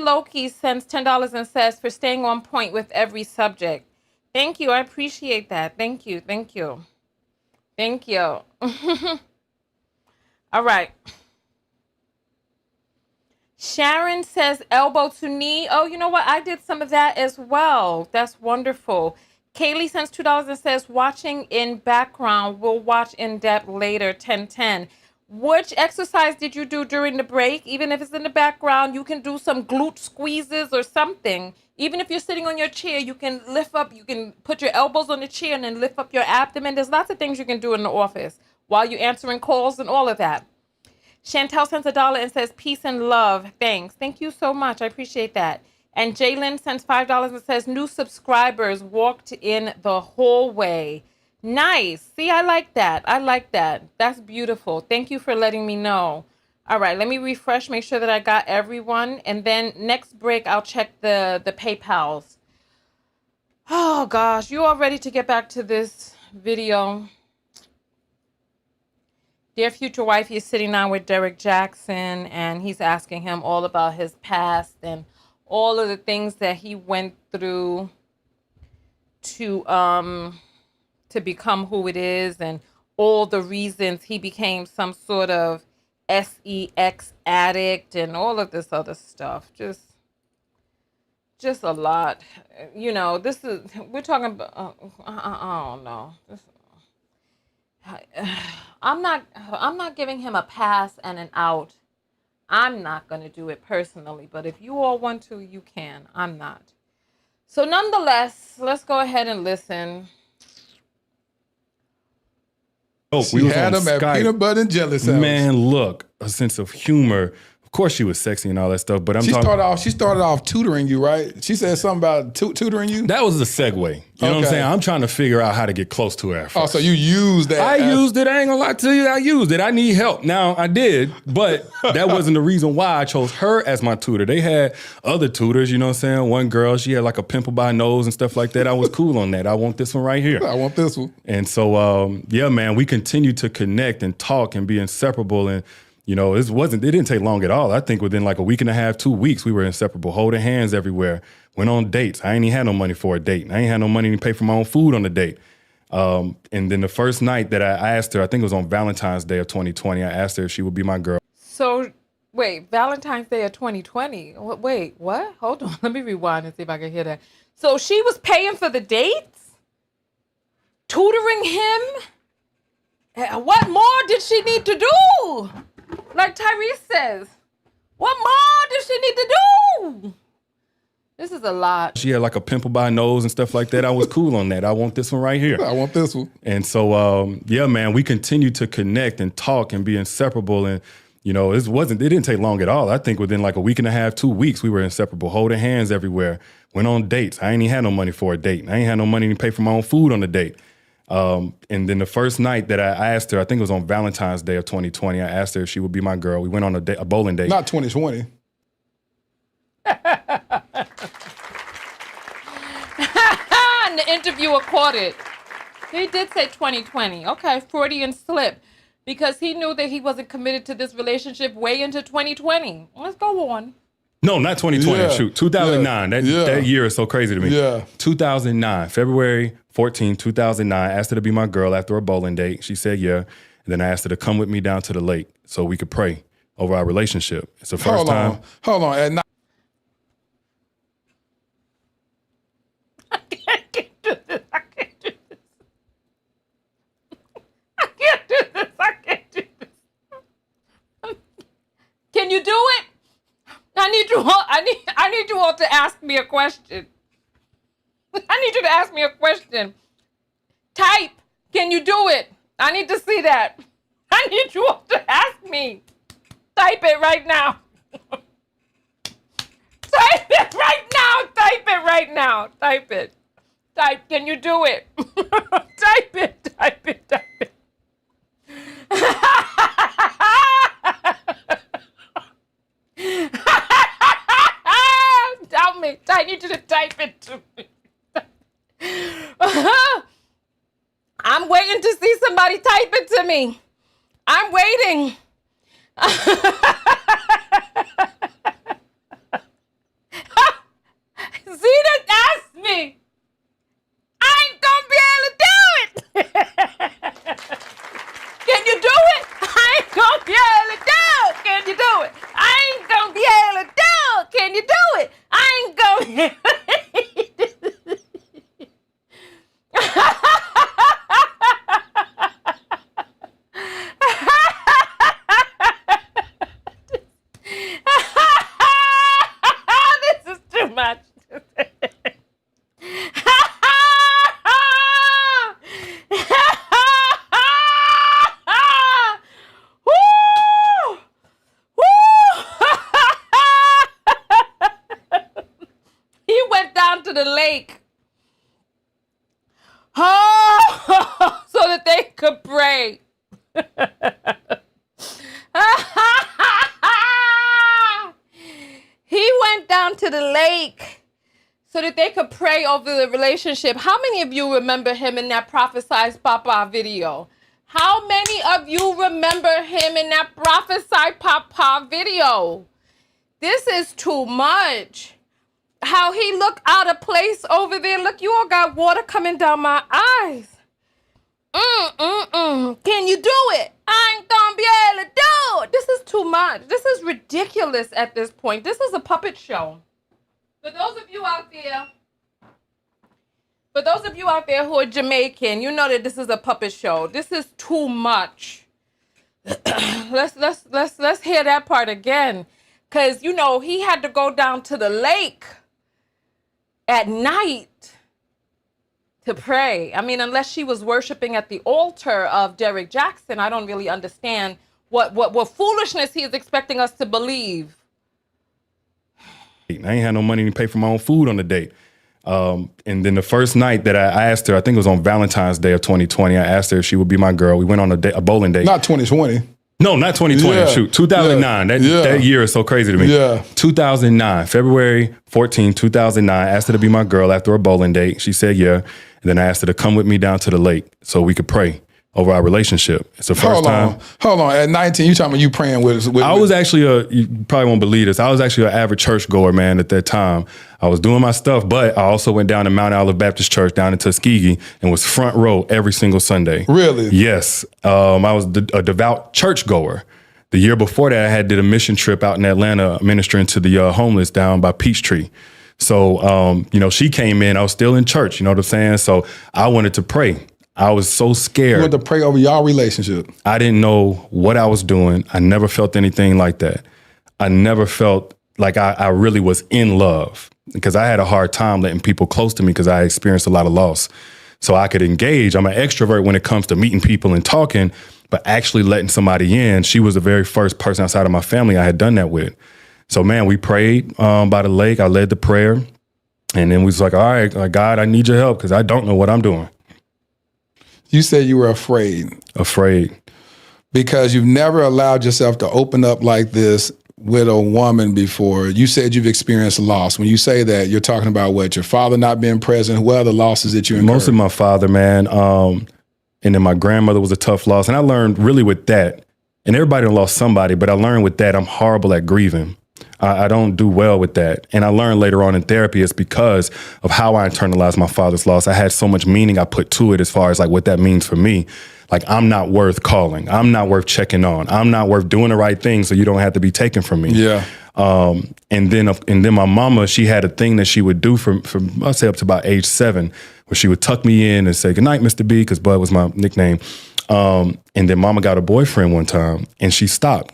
Loki sends $10 and says, for staying on point with every subject. Thank you. I appreciate that. Thank you. All right. Sharon says elbow to knee. Oh, you know what? I did some of that as well. That's wonderful. Kaylee sends $2 and says watching in background. We'll watch in depth later. 10:10. Which exercise did you do during the break? Even if it's in the background, you can do some glute squeezes or something. Even if you're sitting on your chair, you can lift up, you can put your elbows on the chair and then lift up your abdomen. There's lots of things you can do in the office while you're answering calls and all of that. Chantel sends $1 and says, peace and love. Thanks. Thank you so much. I appreciate that. And Jalen sends $5 and says, new subscribers walked in the hallway. Nice. See, I like that. That's beautiful. Thank you for letting me know. All right, let me refresh, make sure that I got everyone. And then next break, I'll check the PayPals. Oh, gosh. You all ready to get back to this video? Dear future wifey is sitting down with Derrick Jaxin, and he's asking him all about his past and all of the things that he went through to become who it is, and all the reasons he became some sort of sex addict and all of this other stuff. Just a lot. You know, we're talking about, I don't know. I'm not giving him a pass and an out. I'm not going to do it personally, but if you all want to, you can. I'm not. So nonetheless, let's go ahead and listen. Oh, we had him at peanut butter and jelly sandwich. Man, look, a sense of humor. Of course she was sexy and all that stuff, but She started off tutoring you, right? She said something about tutoring you? that was a segue. You know what I'm Okay. saying? I'm trying to figure out how to get close to her at first. Oh, so you used that. I used it. I ain't gonna lie to you. I used it. I need help. Now, I did, but that wasn't the reason why I chose her as my tutor. They had other tutors, you know what I'm saying? One girl, she had like a pimple by her nose and stuff like that. I was cool on that. I want this one right here. I want this one. And so, yeah, man, we continued to connect and talk and be inseparable. And, you know, it didn't take long at all. I think within like a week and a half, 2 weeks, we were inseparable, holding hands everywhere, went on dates. I ain't even had no money for a date. I ain't had no money to pay for my own food on the date. And then the first night that I asked her, I think it was on Valentine's Day of 2020, I asked her if she would be my girl. So, wait, Valentine's Day of 2020. Wait, what? Hold on. Let me rewind and see if I can hear that. So she was paying for the dates? Tutoring him? What more did she need to do? Like Tyrese says, what more does she need to do? This is a lot. She had like a pimple by her nose and stuff like that. I was cool on that. I want this one right here. I want this one. And so, yeah, man, we continued to connect and talk and be inseparable. And, you know, it didn't take long at all. I think within like a week and a half, 2 weeks, we were inseparable, holding hands everywhere, went on dates. I ain't even had no money for a date. I ain't had no money to pay for my own food on the date. And then the first night that I asked her, I think it was on Valentine's Day of 2020, I asked her if she would be my girl. We went on a bowling date. Not 2020. And the interviewer caught it. He did say 2020. Okay, Freudian slip. Because he knew that he wasn't committed to this relationship way into 2020. Let's go on. No, not 2020. Yeah. Shoot, 2009. That year is so crazy to me. Yeah. 2009, February 14, 2009. Asked her to be my girl after a bowling date. She said yeah. And then I asked her to come with me down to the lake so we could pray over our relationship. It's the first time. Hold on. At night. I can't do this. I can't do this. I can't do this. I can't do this. Can you do it? I need you all to ask me a question. I need you to ask me a question. Type, can you do it? I need to see that. I need you all to ask me. Type it right now. Type it right now. Type it right now. Type it. Type, can you do it? Type it. Type it. Type it. Tell me. I need you to type it to me. I'm waiting to see somebody type it to me. I'm waiting. Zena asked me. I ain't gonna be able to do it. Can you do it? I ain't gonna be able to do it. Can you do it? I ain't gonna be able to do it. Can you do it? I ain't gonna be able to This is too much. Woo! Woo! He went down to the lake. Oh, so that they could pray. He went down to the lake so that they could pray over the relationship. How many of you remember him in that Prophesize Papa video? How many of you remember him in that Prophesy Papa video? This is too much. How he looked out of place over there. Look, you all got water coming down my eyes. Can you do it? I ain't gonna be able to do it. This is too much. This is ridiculous at this point. This is a puppet show. For those of you out there who are Jamaican, you know that this is a puppet show. This is too much. Let's hear that part again. Cause you know he had to go down to the lake at night to pray. I mean, unless she was worshiping at the altar of Derrick Jaxin, I don't really understand what foolishness he is expecting us to believe. I ain't had no money to pay for my own food on the date. And then the first night that I asked her, I think it was on Valentine's Day of 2020, I asked her if she would be my girl. We went on a bowling date. Not 2020. No, not 2020. Yeah. Shoot, 2009. That year is so crazy to me. Yeah. 2009, February 14, 2009. I asked her to be my girl after a bowling date. She said yeah. And then I asked her to come with me down to the lake so we could pray over our relationship. It's the first time. Hold on. At 19, you talking about you praying with I was actually you probably won't believe this. I was actually an average church goer, man, at that time. I was doing my stuff, but I also went down to Mount Olive Baptist Church down in Tuskegee and was front row every single Sunday. Really? Yes. I was a devout church goer. The year before that, I did a mission trip out in Atlanta ministering to the homeless down by Peachtree. So, she came in, I was still in church, you know what I'm saying? So I wanted to pray. I was so scared. You wanted to pray over y'all relationship. I didn't know what I was doing. I never felt anything like that. I never felt like I really was in love because I had a hard time letting people close to me because I experienced a lot of loss. So I could engage. I'm an extrovert when it comes to meeting people and talking, but actually letting somebody in, she was the very first person outside of my family I had done that with. So, man, we prayed by the lake. I led the prayer. And then we was like, all right, God, I need your help because I don't know what I'm doing. You said you were afraid. Afraid. Because you've never allowed yourself to open up like this with a woman before. You said you've experienced loss. When you say that, you're talking about what? Your father not being present? What are the losses that you incurred? Mostly my father, man. And then my grandmother was a tough loss. And I learned really with that, and everybody lost somebody, but I learned with that, I'm horrible at grieving. I don't do well with that. And I learned later on in therapy it's because of how I internalized my father's loss. I had so much meaning I put to it as far as like what that means for me. Like, I'm not worth calling. I'm not worth checking on. I'm not worth doing the right thing so you don't have to be taken from me. Yeah. And then my mama, she had a thing that she would do from I'd say up to about age 7, where she would tuck me in and say, "Good night, Mr. B," because Bud was my nickname. And then mama got a boyfriend one time and she stopped.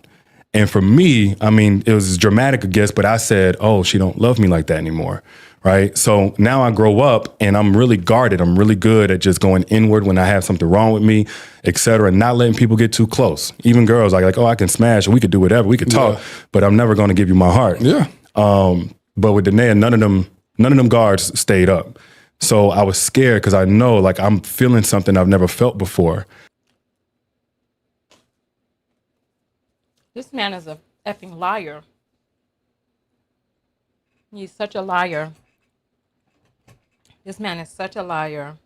And for me, I mean, it was dramatic, I guess, but I said, oh, she don't love me like that anymore, right? So now I grow up and I'm really guarded. I'm really good at just going inward when I have something wrong with me, et cetera, and not letting people get too close. Even girls like, oh, I can smash, or we could do whatever, we could talk, but I'm never going to give you my heart. Yeah. But with Danae, none of them guards stayed up. So I was scared because I know, like, I'm feeling something I've never felt before. This man is a effing liar. He's such a liar. This man is such a liar.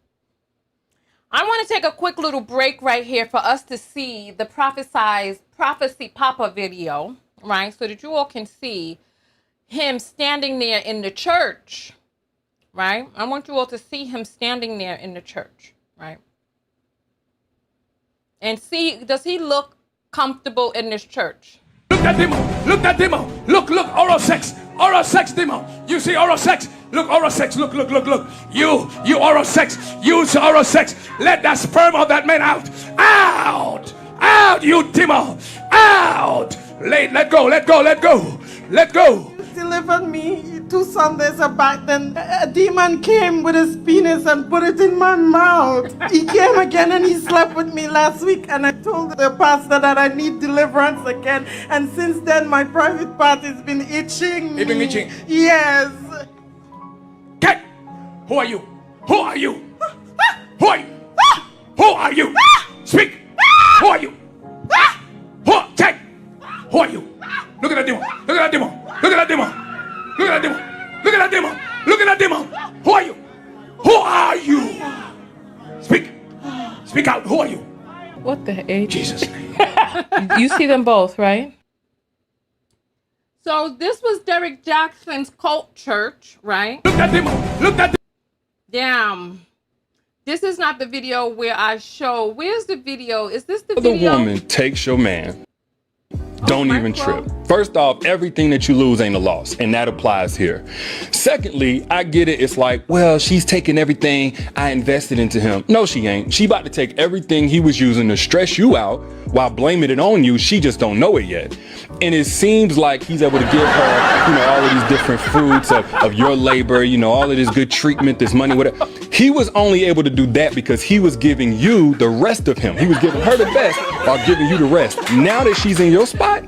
I want to take a quick little break right here for us to see the Prophecy Papa video, right? So that you all can see him standing there in the church, right? I want you all to see him standing there in the church, right? And see, does he look comfortable in this church? Look that demon. Look that demon. Look, oral sex. Oral sex demon. You see oral sex? Look, oral sex. Look. You oral sex. Use oral sex. Let that sperm of that man out. Out, you demon. Out. Let go. Delivered me 2 Sundays back. Then a demon came with his penis and put it in my mouth. He came again and he slept with me last week, and I told the pastor that I need deliverance again. And since then, my private part has been itching. It's been itching? Yes. Okay. Who are you? Who are you? Who are you? Who are you? Speak. Who are you? Check. Who are you? Look at that demon. Look at that demon. Look at that demon. Look at that demon. Look at that demon. Look at that demon. Who are you? Who are you? Speak. Speak out. Who are you? What the heck? Jesus' name. You see them both, right? So this was Derrick Jaxin's cult church, right? Look at demon. Look at. Damn. This is not the video where I show. Where's the video? Is this the video? The woman takes your man. Don't even Micro. trip. First off, everything that you lose ain't a loss, and that applies here. Secondly, I get it. It's like, well, she's taking everything I invested into him. No, she ain't. She about to take everything he was using to stress you out while blaming it on you. She just don't know it yet. And it seems like he's able to give her, all of these different fruits of your labor, all of this good treatment, this money, whatever. He was only able to do that because he was giving you the rest of him. He was giving her the best while giving you the rest. Now that she's in your spot,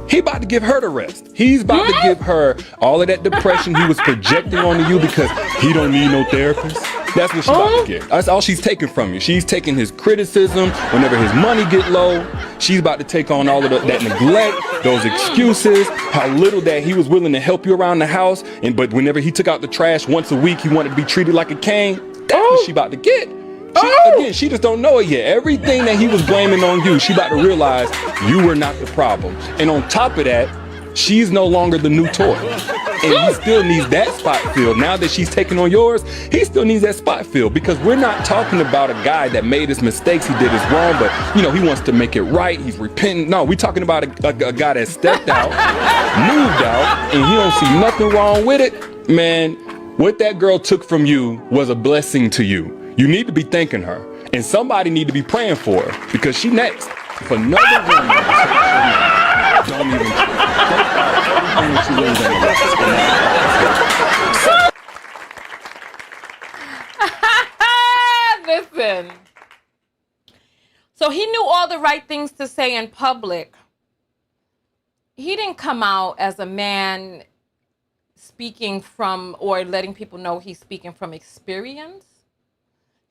he about to give her the rest. He's about to give her all of that depression he was projecting onto you because he don't need no therapist. That's what she's about to get. That's all she's taking from you. She's taking his criticism whenever his money get low. She's about to take on all of that neglect, those excuses, how little that he was willing to help you around the house. But whenever he took out the trash once a week, he wanted to be treated like a king. That's what she about to get. Again, she just don't know it yet. Everything that he was blaming on you, she about to realize you were not the problem. And on top of that, she's no longer the new toy. And he still needs that spot filled. Now that she's taking on yours, he still needs that spot filled because we're not talking about a guy that made his mistakes, he did his wrong, but he wants to make it right, he's repentant. No, we're talking about a guy that stepped out, moved out, and he don't see nothing wrong with it. Man, what that girl took from you was a blessing to you. You need to be thanking her. And somebody need to be praying for her because she next. For another woman, don't even Listen. So he knew all the right things to say in public. He didn't come out as a man speaking from or letting people know he's speaking from experience.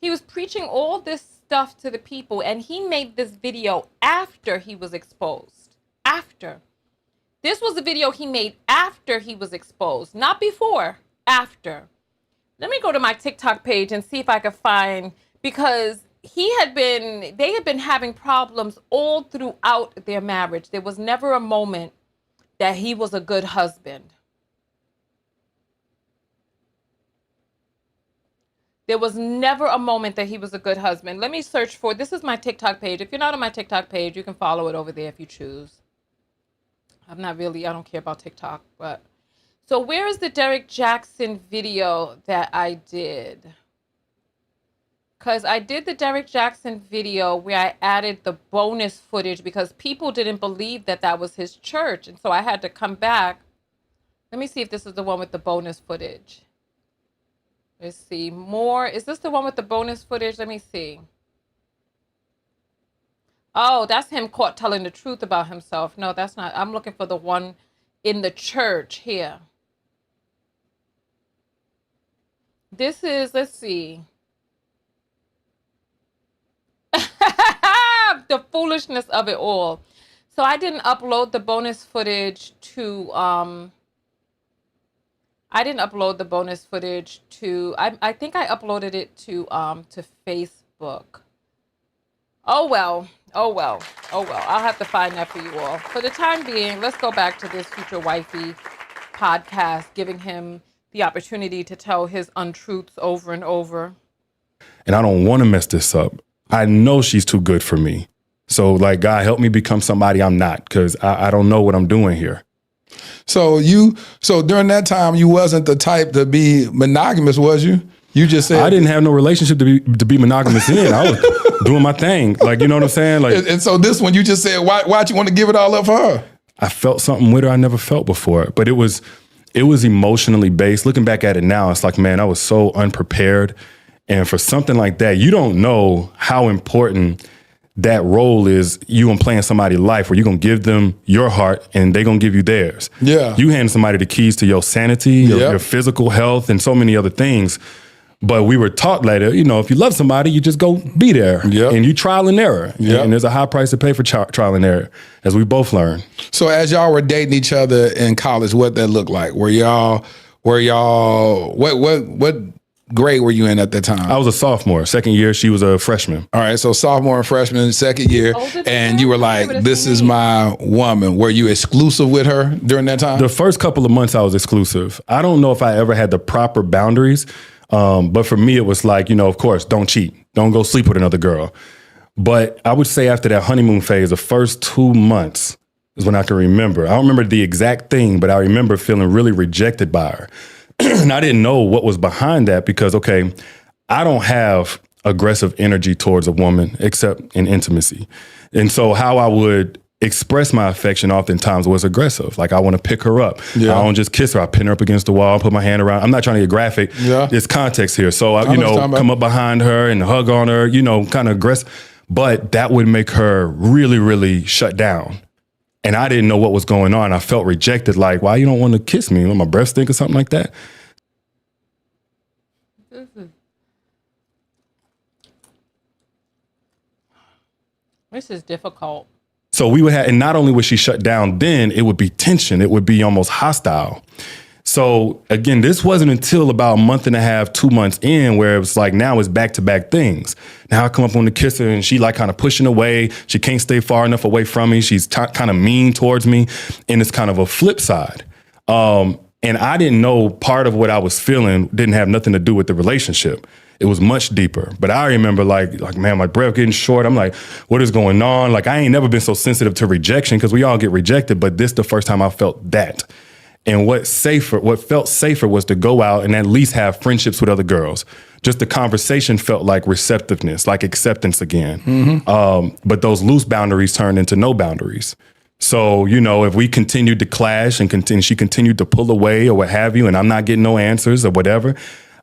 He was preaching all this stuff to the people, and he made this video after he was exposed. After. This was a video he made after he was exposed, not before, after. Let me go to my TikTok page and see if I can find, because they had been having problems all throughout their marriage. There was never a moment that he was a good husband. There was never a moment that he was a good husband. Let me search for, this is my TikTok page. If you're not on my TikTok page, you can follow it over there if you choose. I don't care about TikTok, but. So where is the Derrick Jaxin video that I did? Because I did the Derrick Jaxin video where I added the bonus footage because people didn't believe that that was his church. And so I had to come back. Let me see if this is the one with the bonus footage. Let's see more. Is this the one with the bonus footage? Let me see. Oh, that's him caught telling the truth about himself. No, that's not. I'm looking for the one in the church here. This is, let's see. The foolishness of it all. So I didn't upload the bonus footage to, I think I uploaded it to Facebook. Oh well. I'll have to find that for you all. For the time being, let's go back to this Future Wifey podcast, giving him the opportunity to tell his untruths over and over. And I don't want to mess this up. I know she's too good for me. So like, God, help me become somebody I'm not, because I don't know what I'm doing here. So during that time, you wasn't the type to be monogamous, was you? You just said I didn't have no relationship to be monogamous in. I was doing my thing, like, you know what I'm saying? Like, and so this one, you just said, why'd you want to give it all up for her? I felt something with her I never felt before, but it was emotionally based. Looking back at it now, it's like, man, I was so unprepared, and for something like that, you don't know how important that role is. You gonna play in somebody's life where you gonna give them your heart and they gonna give you theirs. Yeah, you hand somebody the keys to your sanity, your physical health, and so many other things. But we were taught later, if you love somebody, you just go be there. Yep. And you trial and error. Yep. And there's a high price to pay for trial and error, as we both learned. So as y'all were dating each other in college, what that looked like? What grade were you in at that time? I was a sophomore. Second year, she was a freshman. All right, so sophomore and freshman, second year. And you were like, this is my woman. Were you exclusive with her during that time? The first couple of months, I was exclusive. I don't know if I ever had the proper boundaries. But for me, it was like, of course, don't cheat. Don't go sleep with another girl. But I would say after that honeymoon phase, the first 2 months is when I can remember. I don't remember the exact thing, but I remember feeling really rejected by her. And I didn't know what was behind that because, okay, I don't have aggressive energy towards a woman except in intimacy. And so how I would express my affection oftentimes was aggressive. Like I want to pick her up. Yeah. I don't just kiss her. I pin her up against the wall, put my hand around. I'm not trying to get graphic. Yeah. There's context here. So I know what you're talking about. come up behind her and hug on her, kind of aggressive. But that would make her really, really shut down. And I didn't know what was going on. I felt rejected. Like, why you don't want to kiss me? Will my breath stink or something like that? This is difficult. So we would have, and not only was she shut down, then it would be tension. It would be almost hostile. So again, this wasn't until about a month and a half, 2 months in, where it was like, now it's back-to-back things. Now I come up on the kiss her and she like kind of pushing away. She can't stay far enough away from me. She's kind of mean towards me. And it's kind of a flip side. And I didn't know part of what I was feeling didn't have nothing to do with the relationship. It was much deeper. But I remember like, man, my breath getting short. I'm like, what is going on? Like, I ain't never been so sensitive to rejection, because we all get rejected. But this the first time I felt that. And what felt safer was to go out and at least have friendships with other girls. Just the conversation felt like receptiveness, like acceptance again. But those loose boundaries turned into no boundaries. So, if we continued to clash and she continued to pull away or what have you, and I'm not getting no answers or whatever,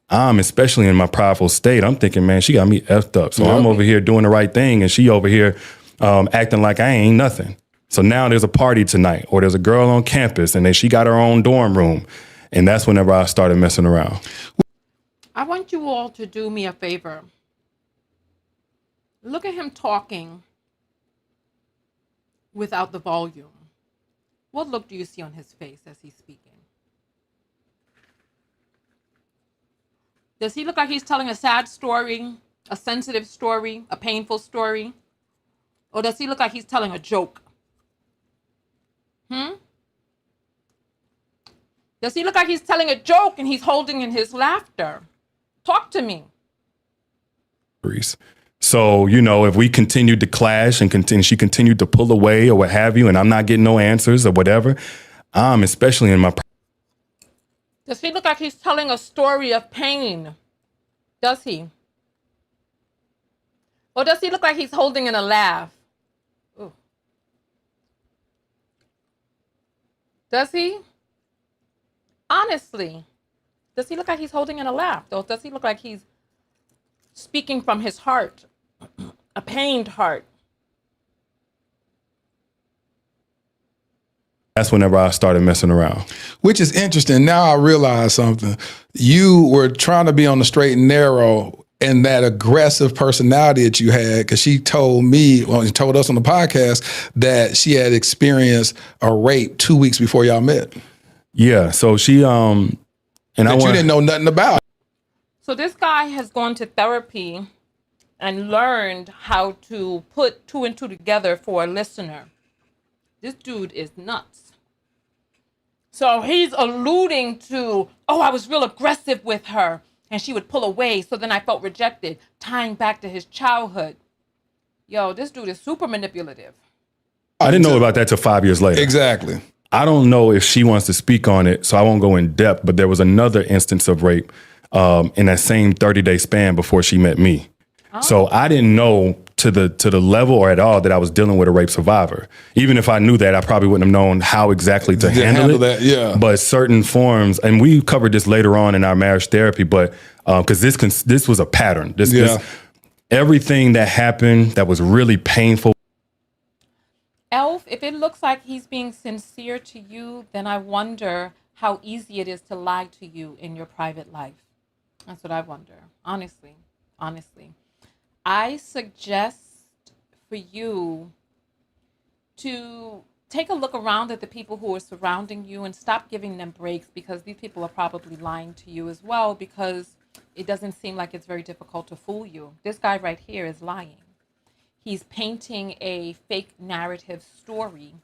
especially in my prideful state, I'm thinking, man, she got me effed up. So I'm over here doing the right thing and she over here acting like I ain't nothing. So now there's a party tonight, or there's a girl on campus and then she got her own dorm room. And that's whenever I started messing around. I want you all to do me a favor. Look at him talking without the volume. What look do you see on his face as he's speaking? Does he look like he's telling a sad story, a sensitive story, a painful story? Or does he look like he's telling a joke? Does he look like he's telling a joke and he's holding in his laughter? Talk to me. So, if we continued to clash and she continued to pull away or what have you, and I'm not getting no answers or whatever, especially in my... Does he look like he's telling a story of pain? Does he? Or does he look like he's holding in a laugh? Ooh. Does he? Honestly, does he look like he's holding in a laugh? Or does he look like he's speaking from his heart, a pained heart? That's whenever I started messing around. Which is interesting. Now I realize something. You were trying to be on the straight and narrow, and that aggressive personality that you had, because she told me, she told us on the podcast that she had experienced a rape 2 weeks before y'all met. Yeah, so she, you didn't know nothing about. So this guy has gone to therapy and learned how to put two and two together for a listener. This dude is nuts. So he's alluding to, I was real aggressive with her and she would pull away. So then I felt rejected, tying back to his childhood. Yo, this dude is super manipulative. I didn't know about that till 5 years later. Exactly. I don't know if she wants to speak on it, so I won't go in depth, but there was another instance of rape in that same 30-day span before she met me. So I didn't know to the level or at all that I was dealing with a rape survivor. Even if I knew that, I probably wouldn't have known how exactly to handle it. That, yeah. But certain forms, and we covered this later on in our marriage therapy, but because this was a pattern. This everything that happened that was really painful. Elf, if it looks like he's being sincere to you, then I wonder how easy it is to lie to you in your private life. That's what I wonder. Honestly. I suggest for you to take a look around at the people who are surrounding you and stop giving them breaks, because these people are probably lying to you as well, because it doesn't seem like it's very difficult to fool you. This guy right here is lying. He's painting a fake narrative story.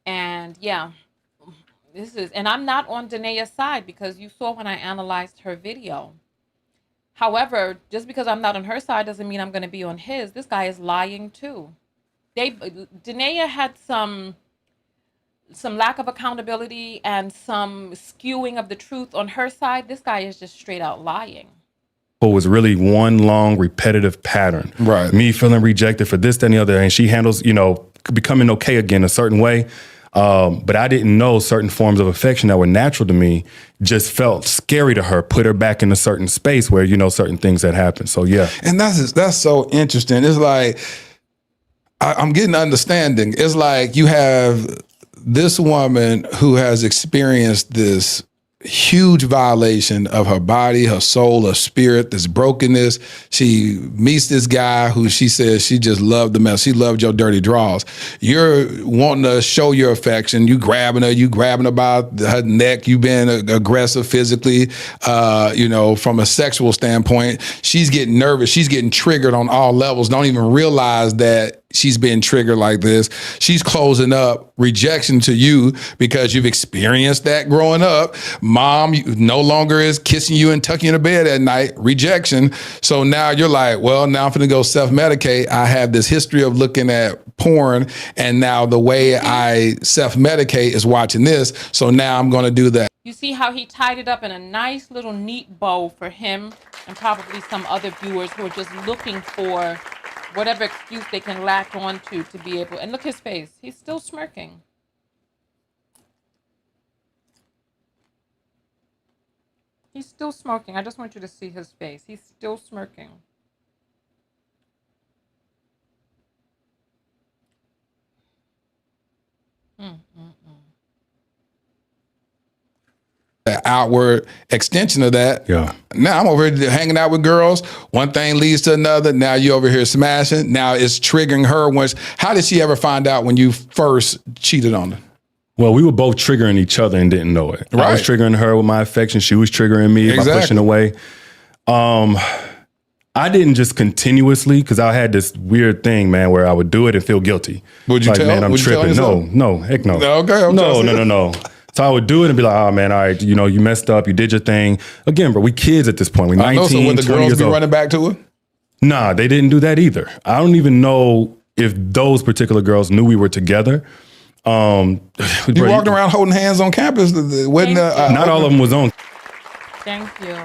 And and I'm not on Danae's side, because you saw when I analyzed her video. However, just because I'm not on her side doesn't mean I'm going to be on his. This guy is lying too. Danae had some lack of accountability and some skewing of the truth on her side. This guy is just straight out lying. It was really one long repetitive pattern. Right. Me feeling rejected for this, that, and the other. And she handles, becoming okay again a certain way. But I didn't know certain forms of affection that were natural to me just felt scary to her, put her back in a certain space where, certain things had happened. So, yeah. And that's so interesting. It's like, I'm getting understanding. It's like you have this woman who has experienced this huge violation of her body, her soul, her spirit, this brokenness. She meets this guy who she says she just loved the mess. She loved your dirty draws. You're wanting to show your affection. You grabbing her by her neck. You being aggressive physically, from a sexual standpoint. She's getting nervous. She's getting triggered on all levels. Don't even realize that she's being triggered like this. She's closing up rejection to you because you've experienced that growing up. Mom no longer is kissing you and tucking you in bed at night. Rejection. So now you're like, well, now I'm going to go self-medicate. I have this history of looking at porn, and now the way I self-medicate is watching this. So now I'm going to do that. You see how he tied it up in a nice little neat bow for him and probably some other viewers who are just looking for whatever excuse they can latch on to be able. And look his face. He's still smirking. He's still smirking. I just want you to see his face. He's still smirking. The outward extension of that. Yeah. Now I'm over here hanging out with girls. One thing leads to another. Now you over here smashing. Now it's triggering her. How did she ever find out when you first cheated on her? Well, we were both triggering each other and didn't know it. Right. I was triggering her with my affection. She was triggering me by pushing away. I didn't just continuously, because I had this weird thing, man, where I would do it and feel guilty. Would you tell? Man, I'm Would you tell tripping. yourself? No, heck no. Okay. No. So I would do it and be like, oh, man, all right, you messed up. You did your thing. Again, bro, we kids at this point. We 19, I know, so would the 20 girls years be old. running back to her? Nah, they didn't do that either. I don't even know if those particular girls knew we were together. You walked around holding hands on campus. Not all of them was on. Thank you.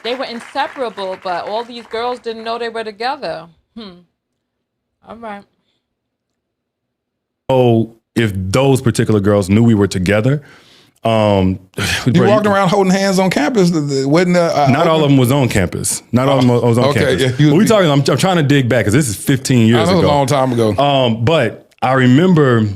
They were inseparable, but all these girls didn't know they were together. All right. Oh, if those particular girls knew we were together. You walked around holding hands on campus. Not all of them was on campus. Not all of them was on campus. Yeah, I'm trying to dig back because this is 15 years ago. I know, a long time ago. But I remember,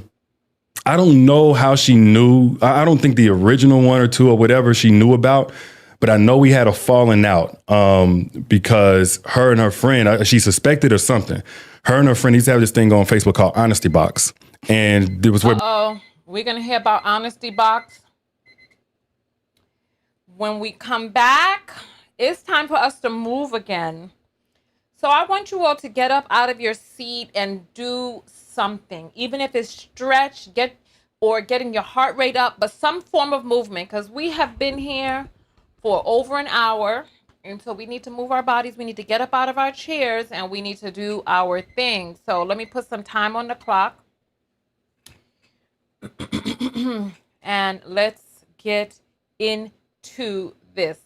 I don't know how she knew. I don't think the original one or two or whatever she knew about, but I know we had a falling out because her and her friend, she suspected or something. Her and her friend used to have this thing on Facebook called Honesty Box. And it was where... We're going to hear about Honesty Box. When we come back, it's time for us to move again. So I want you all to get up out of your seat and do something, even if it's stretch, getting your heart rate up, but some form of movement, because we have been here for over an hour, and so we need to move our bodies. We need to get up out of our chairs, and we need to do our thing. So let me put some time on the clock. And let's get into this.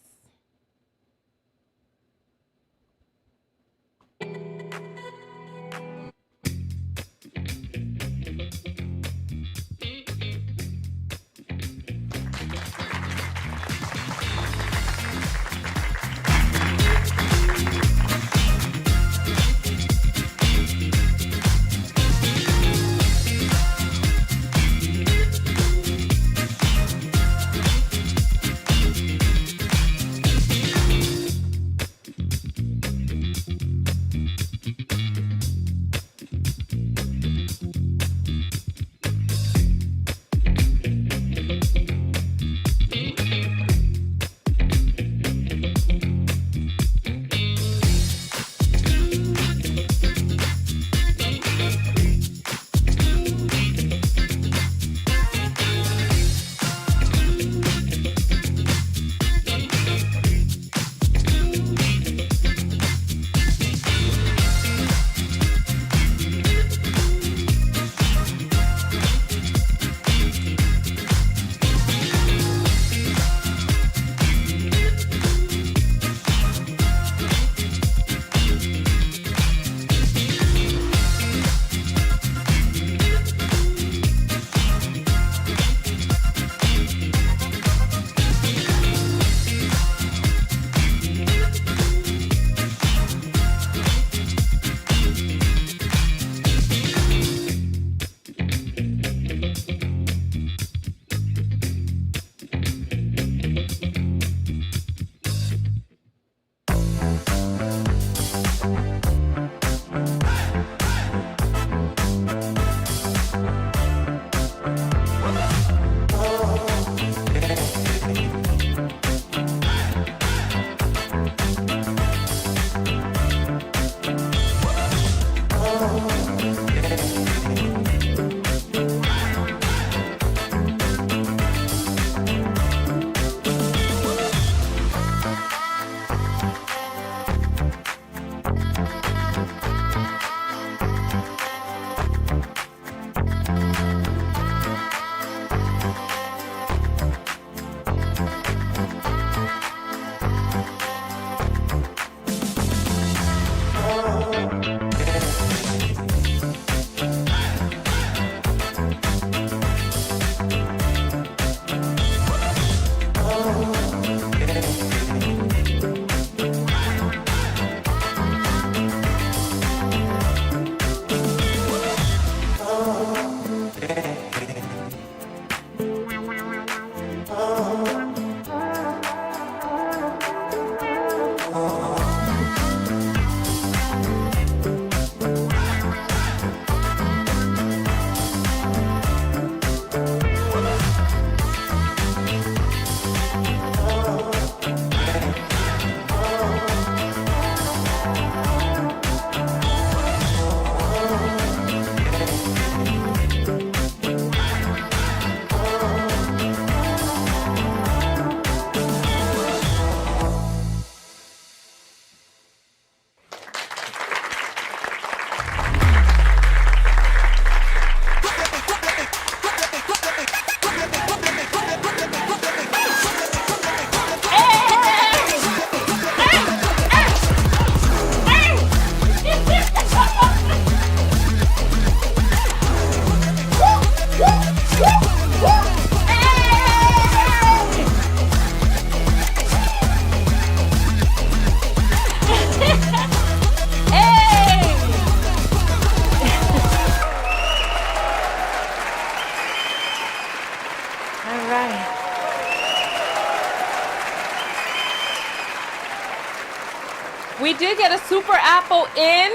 We did get a super apple in,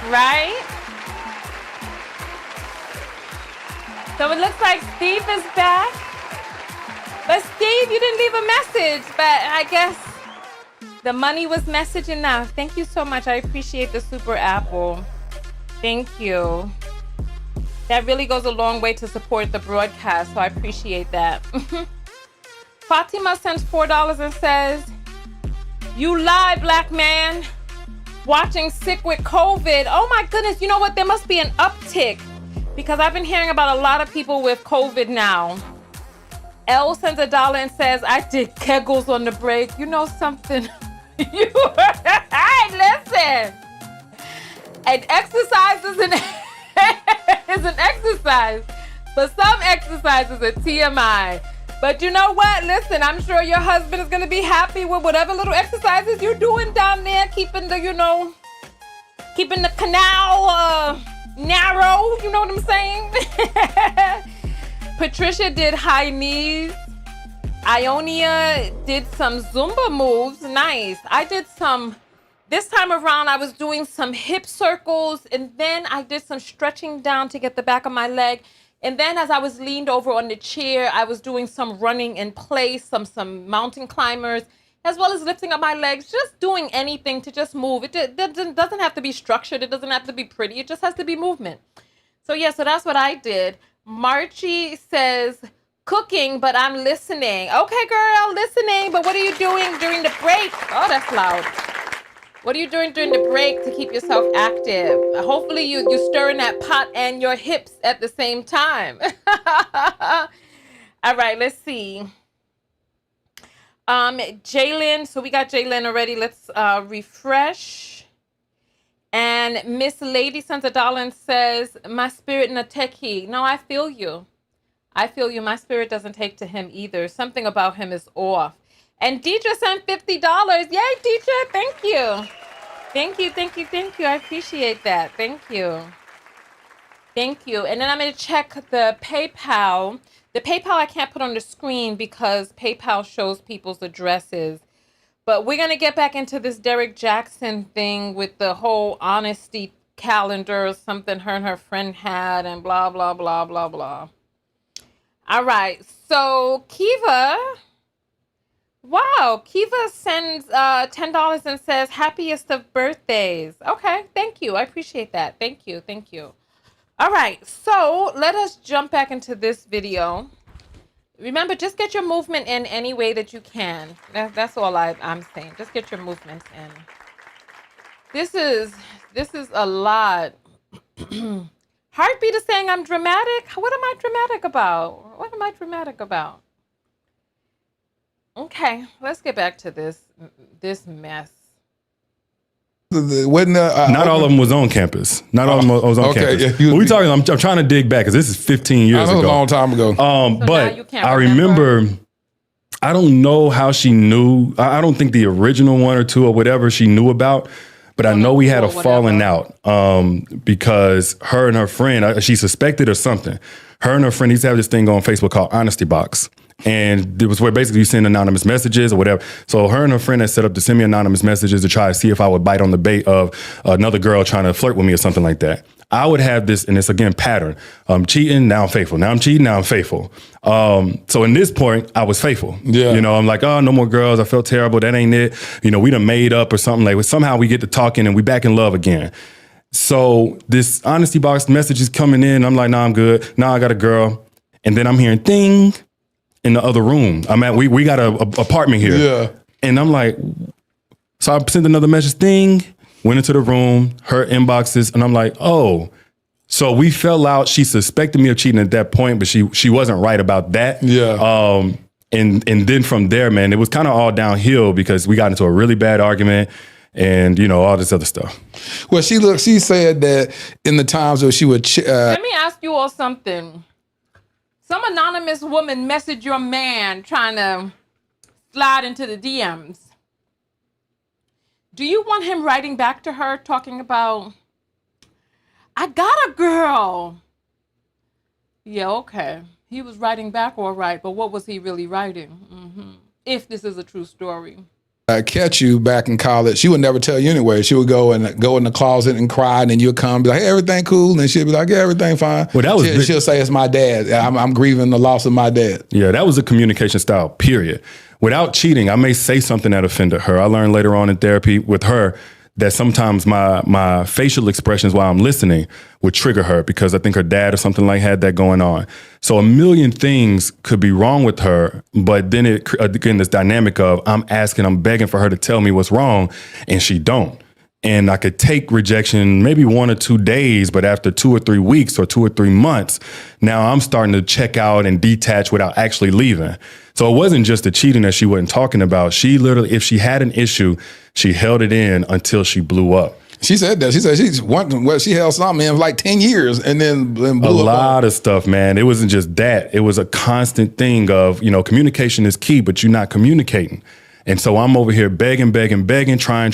right? So it looks like Steve is back. But Steve, you didn't leave a message, but I guess the money was message enough. Thank you so much. I appreciate the super apple. Thank you. That really goes a long way to support the broadcast, so I appreciate that. Fatima sends $4 and says, "You lie, black man. Watching sick with COVID." Oh my goodness, you know what? There must be an uptick because I've been hearing about a lot of people with COVID now. L sends $1 and says, "I did kegels on the break." You know something? Hey, listen. And exercise is an exercise, but some exercise is a TMI. But you know what? Listen, I'm sure your husband is going to be happy with whatever little exercises you're doing down there, keeping the canal narrow. You know what I'm saying? Patricia did high knees. Ionia did some Zumba moves. Nice. I did some, this time around, I was doing some hip circles, and then I did some stretching down to get the back of my leg. And then as I was leaned over on the chair, I was doing some running in place, some mountain climbers, as well as lifting up my legs, just doing anything to just move. It doesn't have to be structured. It doesn't have to be pretty. It just has to be movement. So yeah, so that's what I did. Marchie says, "Cooking, but I'm listening." Okay, girl, listening, but what are you doing during the break? Oh, that's loud. What are you doing during the break to keep yourself active? Hopefully you're stirring that pot and your hips at the same time. All right, let's see. Jalen, so we got Jalen already. Let's refresh. And Miss Lady sends $1 and says, "My spirit in a techie." No, I feel you. I feel you. My spirit doesn't take to him either. Something about him is off. And Deidre sent $50. Yay, Deidre. Thank you. Thank you, thank you, thank you. I appreciate that. Thank you. Thank you. And then I'm going to check the PayPal. The PayPal I can't put on the screen because PayPal shows people's addresses. But we're going to get back into this Derrick Jaxin thing with the whole honesty calendar or something her and her friend had and blah, blah, blah, blah, blah. All right. So Kiva... Wow, Kiva sends $10 and says, "Happiest of birthdays." Okay, thank you. I appreciate that. Thank you. Thank you. All right, so let us jump back into this video. Remember, just get your movement in any way that you can. That's all I'm saying. Just get your movements in. This is a lot. Heartbeat is saying I'm dramatic. What am I dramatic about? What am I dramatic about? Okay, let's get back to this mess. Not all of them was on campus. Not all of them was on campus. Yeah, we talking. I'm trying to dig back because this is 15 years ago. A long time ago. But I remember. I don't know how she knew. I don't think the original one or two or whatever she knew about. But I know we had a falling out because her and her friend, she suspected or something. Her and her friend used to have this thing on Facebook called Honesty Box. And it was where basically you send anonymous messages or whatever. So her and her friend had set up to send me anonymous messages to try to see if I would bite on the bait of another girl trying to flirt with me or something like that. I would have this, and it's again pattern. I'm cheating, now I'm faithful. Now I'm cheating, now I'm faithful. So in this point, I was faithful. Yeah. You know, I'm like, oh, no more girls. I felt terrible. That ain't it. You know, we done made up or something like. Somehow we get to talking and we back in love again. So this Honesty Box message is coming in. I'm like, nah, I'm good. Nah, I got a girl. And then I'm hearing ding in the other room. I'm at, we got a apartment here. Yeah. And I'm like, so I sent another message, ding, went into the room, her inboxes, and I'm like, oh. So we fell out. She suspected me of cheating at that point, but she wasn't right about that. Yeah. And then from there, man, it was kind of all downhill because we got into a really bad argument and, you know, all this other stuff. Well, she said that in the times where she would... Let me ask you all something. Some anonymous woman messaged your man trying to slide into the DMs. Do you want him writing back to her talking about, I got a girl? Yeah, okay. He was writing back all right, but what was he really writing? Mm-hmm. If this is a true story. catch you back in college, she would never tell you anyway. She would go in the closet and cry, and then you'd come and be like, hey, everything cool? And she'd be like, yeah, everything fine. Well, that was she'll say, it's my dad. I'm grieving the loss of my dad. Yeah, that was a communication style, period. Without cheating, I may say something that offended her. I learned later on in therapy with her that sometimes my facial expressions while I'm listening would trigger her because I think her dad or something like had that going on. So a million things could be wrong with her, but then again, this dynamic of I'm begging for her to tell me what's wrong, and she don't. And I could take rejection maybe 1 or 2 days, but after 2 or 3 weeks or 2 or 3 months, now I'm starting to check out and detach without actually leaving. So it wasn't just the cheating that she wasn't talking about. She literally, if she had an issue, she held it in until she blew up. She said that. She said she held something in for like 10 years and then blew up. A lot of stuff, man. It wasn't just that. It was a constant thing of, communication is key, but you're not communicating. And so I'm over here begging, trying.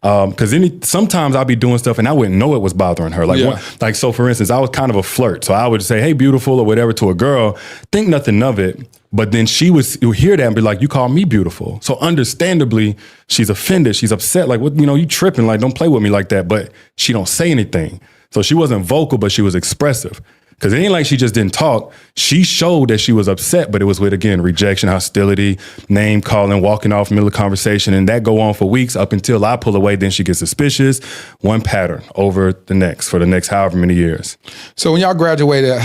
Because sometimes I'll be doing stuff and I wouldn't know it was bothering her. So for instance, I was kind of a flirt. So I would say, hey, beautiful or whatever to a girl, think nothing of it. But then she would hear that and be like, you call me beautiful. So understandably, she's offended. She's upset. Like, what, you tripping. Like, don't play with me like that. But she don't say anything. So she wasn't vocal, but she was expressive. Because it ain't like she just didn't talk. She showed that she was upset, but it was with, again, rejection, hostility, name calling, walking off middle of conversation. And that go on for weeks up until I pull away. Then she gets suspicious. One pattern over the next for the next however many years. So when y'all graduated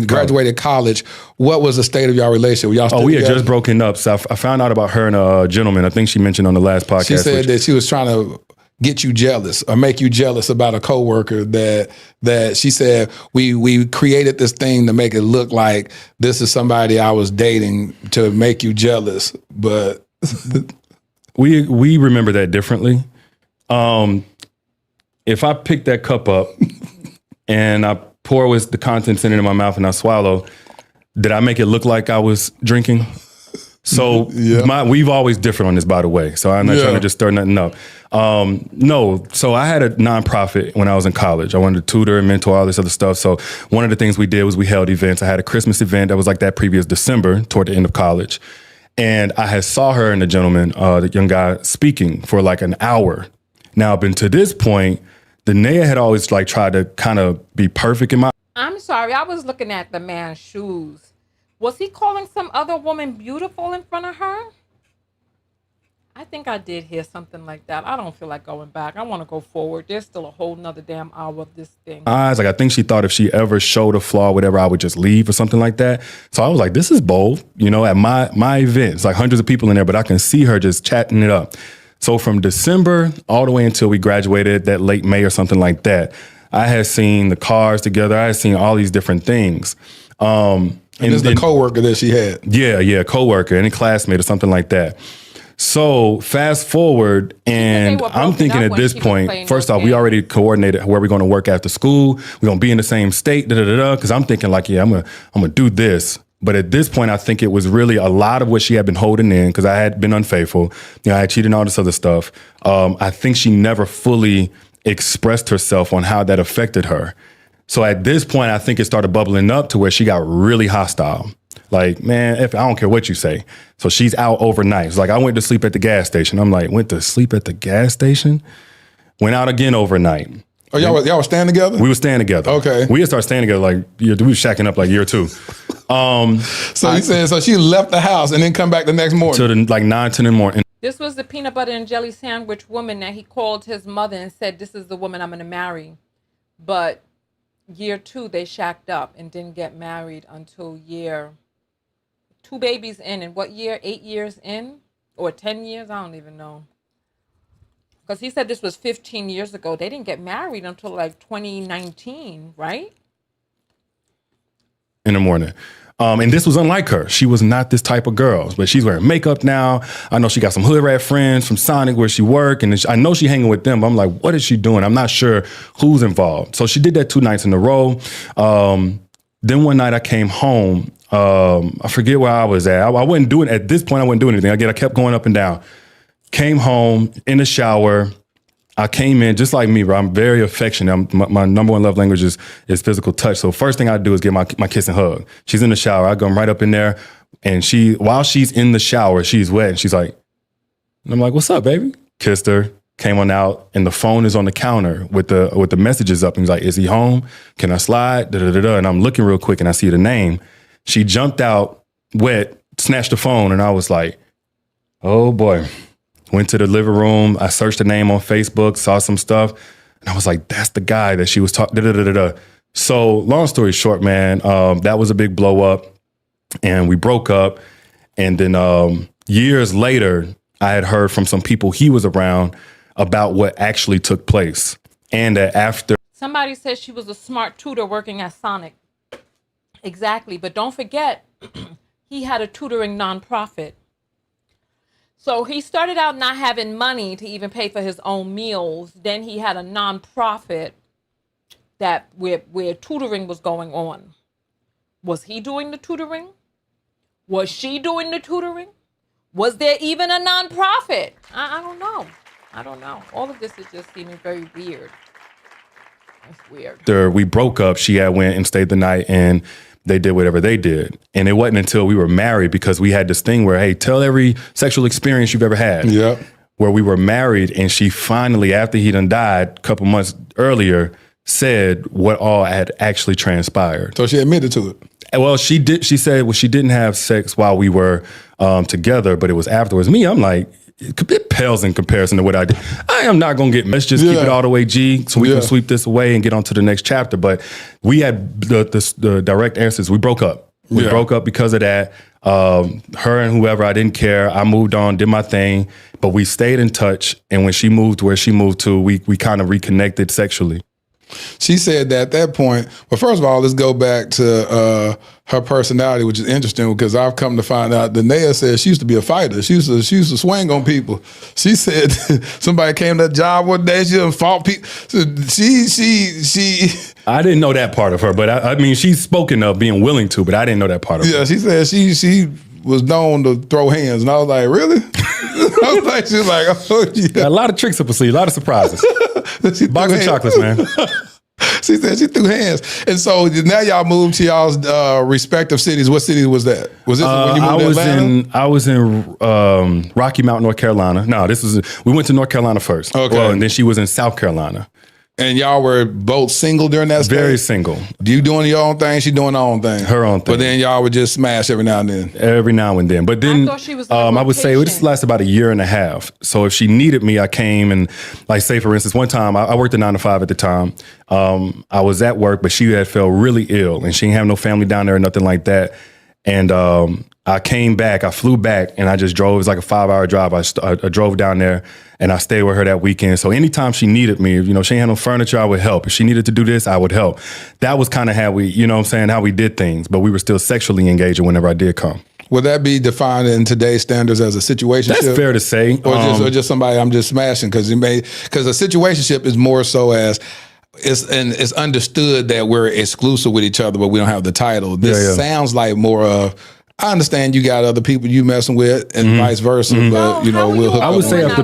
graduated college, what was the state of y'all relationship? Y'all still we had together? just broken up. So I found out about her and a gentleman. I think she mentioned on the last podcast. She said that she was trying to get you jealous or make you jealous about a coworker that she said we created this thing to make it look like this is somebody I was dating to make you jealous, but we remember that differently. If I pick that cup up and I pour the contents in my mouth and I swallow, did I make it look like I was drinking? So we've always differed on this, by the way. So I'm not trying to just stir nothing up. No. So I had a nonprofit when I was in college. I wanted to tutor and mentor all this other stuff. So one of the things we did was we held events. I had a Christmas event that was like that previous December toward the end of college. And I had saw her and the gentleman, the young guy, speaking for like an hour. Now, up until this point, Danae had always tried to kind of be perfect in my... I'm sorry. I was looking at the man's shoes. Was he calling some other woman beautiful in front of her? I think I did hear something like that. I don't feel like going back. I want to go forward. There's still a whole nother damn hour of this thing. I think she thought if she ever showed a flaw, whatever, I would just leave or something like that. So I was like, this is bold, at my event. It's like hundreds of people in there, but I can see her just chatting it up. So from December all the way until we graduated that late May or something like that, I had seen the cars together. I had seen all these different things. And this is the coworker that she had. Yeah, coworker, any classmate or something like that. So fast forward, and I'm thinking at this point, first off, we already coordinated where we're going to work after school. We're going to be in the same state, because I'm thinking I'm gonna do this. But at this point, I think it was really a lot of what she had been holding in because I had been unfaithful. I had cheated and all this other stuff. I think she never fully expressed herself on how that affected her. So at this point, I think it started bubbling up to where she got really hostile. Like, man, I don't care what you say. So she's out overnight. It's like, I went to sleep at the gas station. I'm like, went to sleep at the gas station? Went out again overnight. Oh, y'all were staying together? We were staying together. Okay. We had started staying together we were shacking up year 2. So you said, so she left the house and then come back the next morning? To 9, 10 in the morning. This was the peanut butter and jelly sandwich woman that he called his mother and said, this is the woman I'm going to marry. But year 2, they shacked up and didn't get married until year 2 babies in. And what year? 8 years in? Or 10 years? I don't even know. Because he said this was 15 years ago. They didn't get married until 2019, right? In the morning. And this was unlike her. She was not this type of girl, but she's wearing makeup now. I know she got some hood rat friends from Sonic where she work, and I know she hanging with them. But I'm like, what is she doing? I'm not sure who's involved. So she did that 2 nights in a row. Then one night I came home. I forget where I was at. I wasn't doing, at this point, I wasn't doing anything. I kept going up and down. Came home in the shower. I came in just like me, bro. I'm very affectionate. My number one love language is physical touch. So first thing I do is get my kiss and hug. She's in the shower. I go right up in there, and while she's in the shower, she's wet, and she's like, And I'm like, what's up, baby? Kissed her, came on out, and the phone is on the counter with the messages up. And he's like, is he home? Can I slide? Da, da, da, da. And I'm looking real quick and I see the name. She jumped out wet, snatched the phone, and I was like, oh boy. Went to the living room. I searched the name on Facebook, saw some stuff, and I was like, that's the guy that she was talking, da, da, da, da, da. So long story short, man, that was a big blow up and we broke up. And then years later, I had heard from some people he was around about what actually took place. And that after. Somebody said she was a smart tutor working at Sonic. Exactly. But don't forget, he had a tutoring nonprofit. So he started out not having money to even pay for his own meals. Then he had a nonprofit that where tutoring was going on. Was he doing the tutoring? Was she doing the tutoring? Was there even a nonprofit? I don't know. I don't know. All of this is just seeming very weird. That's weird. After we broke up, she had went and stayed the night and they did whatever they did. And it wasn't until we were married, because we had this thing where, hey, tell every sexual experience you've ever had. Yeah. Where we were married, and she finally, after he done died a couple months earlier, said what all had actually transpired. So she admitted to it. Well, she did. She said, well, she didn't have sex while we were together, but it was afterwards. Me, I'm like, it pales in comparison to what I did. I am not going to let's just keep it all the way G so we can sweep this away and get on to the next chapter. But we had the direct answers. We broke up. We broke up because of that. Her and whoever, I didn't care. I moved on, did my thing, but we stayed in touch. And when she moved where she moved to, we kind of reconnected sexually. She said that at that point, well, first of all, let's go back to her personality, which is interesting because I've come to find out that Naya said she used to be a fighter. She used to swing on people. She said somebody came to that job one day, she done fought people. She. I didn't know that part of her, but I mean, she's spoken of being willing to, but I didn't know that part of her. Yeah, she said she was known to throw hands, and I was like, really? I was like, she's like, oh yeah. Got a lot of tricks up her sleeve, a lot of surprises. Box of chocolates, man. She said she threw hands. And so now y'all moved to y'all's respective cities. What city was that? Was this when you moved to Atlanta? I was in Rocky Mount, North Carolina. No, we went to North Carolina first. Okay. Well, and then she was in South Carolina. And y'all were both single during that stage? Very single. You doing your own thing, she doing her own thing? Her own thing. But then y'all would just smash every now and then? Every now and then. But then, I thought she was on I would say this lasted about a year and a half. So if she needed me, I came and, like, say, for instance, one time, I worked a 9 to 5 at the time. I was at work, but she had felt really ill and she didn't have no family down there or nothing like that. And I came back, I flew back and I just drove. It was like a 5-hour drive. I drove down there and I stayed with her that weekend. So anytime she needed me, she ain't had no furniture, I would help. If she needed to do this, I would help. That was kind of how we, how we did things. But we were still sexually engaging whenever I did come. Would that be defined in today's standards as a situationship? That's fair to say. Or just somebody I'm just smashing? Because a situationship is more so as, it's understood that we're exclusive with each other, but we don't have the title. This sounds like more of, I understand you got other people you messing with and vice versa, but we'll hook up. I would say after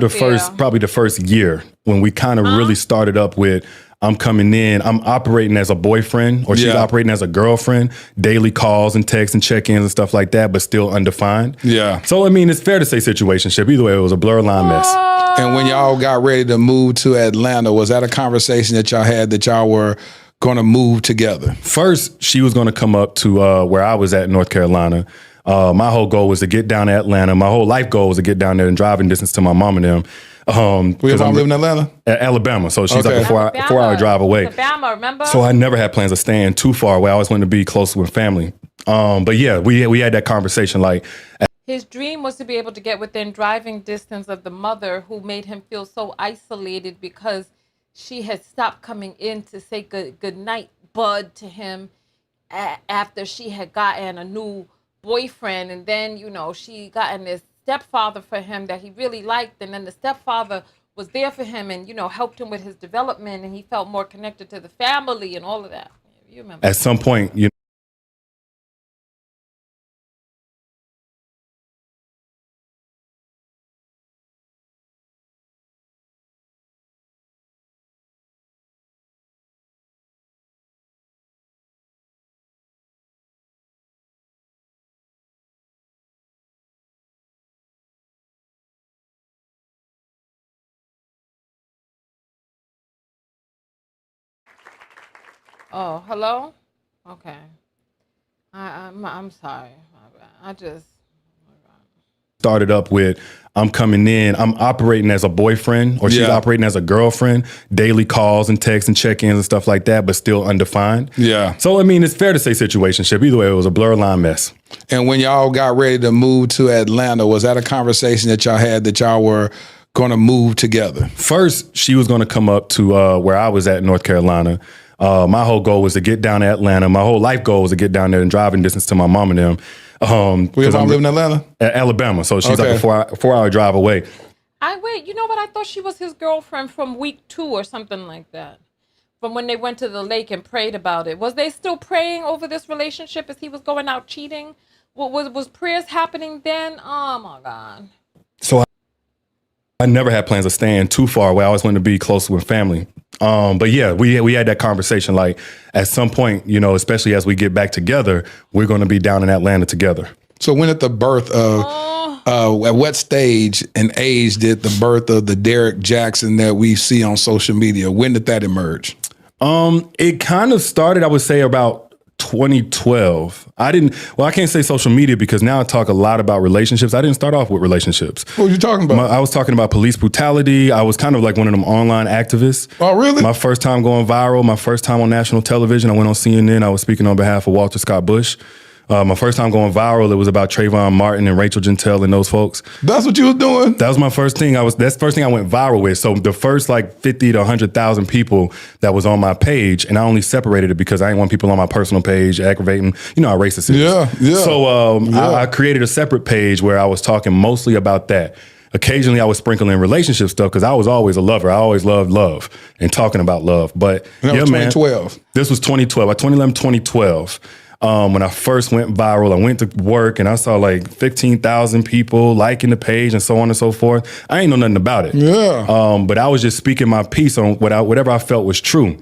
probably the first year, when we kind of really started up with, I'm coming in, I'm operating as a boyfriend or she's operating as a girlfriend, daily calls and texts and check-ins and stuff like that, but still undefined. Yeah. So, I mean, it's fair to say situationship. Either way, it was a blur line mess. And when y'all got ready to move to Atlanta, was that a conversation that y'all had that y'all were going to move together? First, she was going to come up to where I was at in North Carolina. My whole goal was to get down to Atlanta. My whole life goal was to get down there and driving distance to my mom and them. Where your mom live in Atlanta? Alabama. So she's like a 4-hour drive away. Alabama, remember? So I never had plans of staying too far away. I always wanted to be close with family. But yeah, we had that conversation. Like, his dream was to be able to get within driving distance of the mother who made him feel so isolated because she had stopped coming in to say good night, bud, to him after she had gotten a new boyfriend. And then, she gotten this stepfather for him that he really liked. And then the stepfather was there for him and, helped him with his development. And he felt more connected to the family and all of that. You remember? At some point, Oh, hello? Okay. I'm sorry. I just... Started up with, I'm coming in, I'm operating as a boyfriend, or she's Yeah. operating as a girlfriend, daily calls and texts and check-ins and stuff like that, but still undefined. Yeah. So, I mean, it's fair to say situationship. Either way, it was a blur line mess. And when y'all got ready to move to Atlanta, was that a conversation that y'all had that y'all were going to move together? First, she was going to come up to where I was at in North Carolina. My whole goal was to get down to Atlanta. My whole life goal was to get down there in driving distance to my mom and them. Where your mom live in Atlanta? Alabama. So she's Okay. like a four-hour drive away. Wait, you know what? I thought she was his girlfriend from week 2 or something like that. From when they went to the lake and prayed about it. Was they still praying over this relationship as he was going out cheating? Was prayers happening then? Oh my God. So I never had plans of staying too far away. I always wanted to be close with family. But yeah, we had that conversation. Like at some point, you know, especially as we get back together, we're going to be down in Atlanta together. So when at the birth of, at what stage and age did the birth of the Derrick Jaxin that we see on social media, when did that emerge? It kind of started, I would say, about 2012. I can't say social media because now I talk a lot about relationships. I didn't start off with relationships. What were you talking about? I was talking about police brutality. I was kind of like one of them online activists. Oh, really? My first time going viral, my first time on national television, I went on CNN. I was speaking on behalf of Walter Scott Bush. My first time going viral, it was about Trayvon Martin and Rachel Gentile and those folks. That's what you was doing? That was my first thing. That's the first thing I went viral with. So the first like 50 to 100,000 people that was on my page, and I only separated it because I didn't want people on my personal page aggravating, you know how racist it is. Yeah. So I created a separate page where I was talking mostly about that. Occasionally I was sprinkling in relationship stuff because I was always a lover. I always loved love and talking about love. But And that was 2012. This was 2012, 2011, 2012. When I first went viral, I went to work and I saw like 15,000 people liking the page and so on and so forth. I ain't know nothing about it. Yeah. But I was just speaking my piece on whatever I felt was true.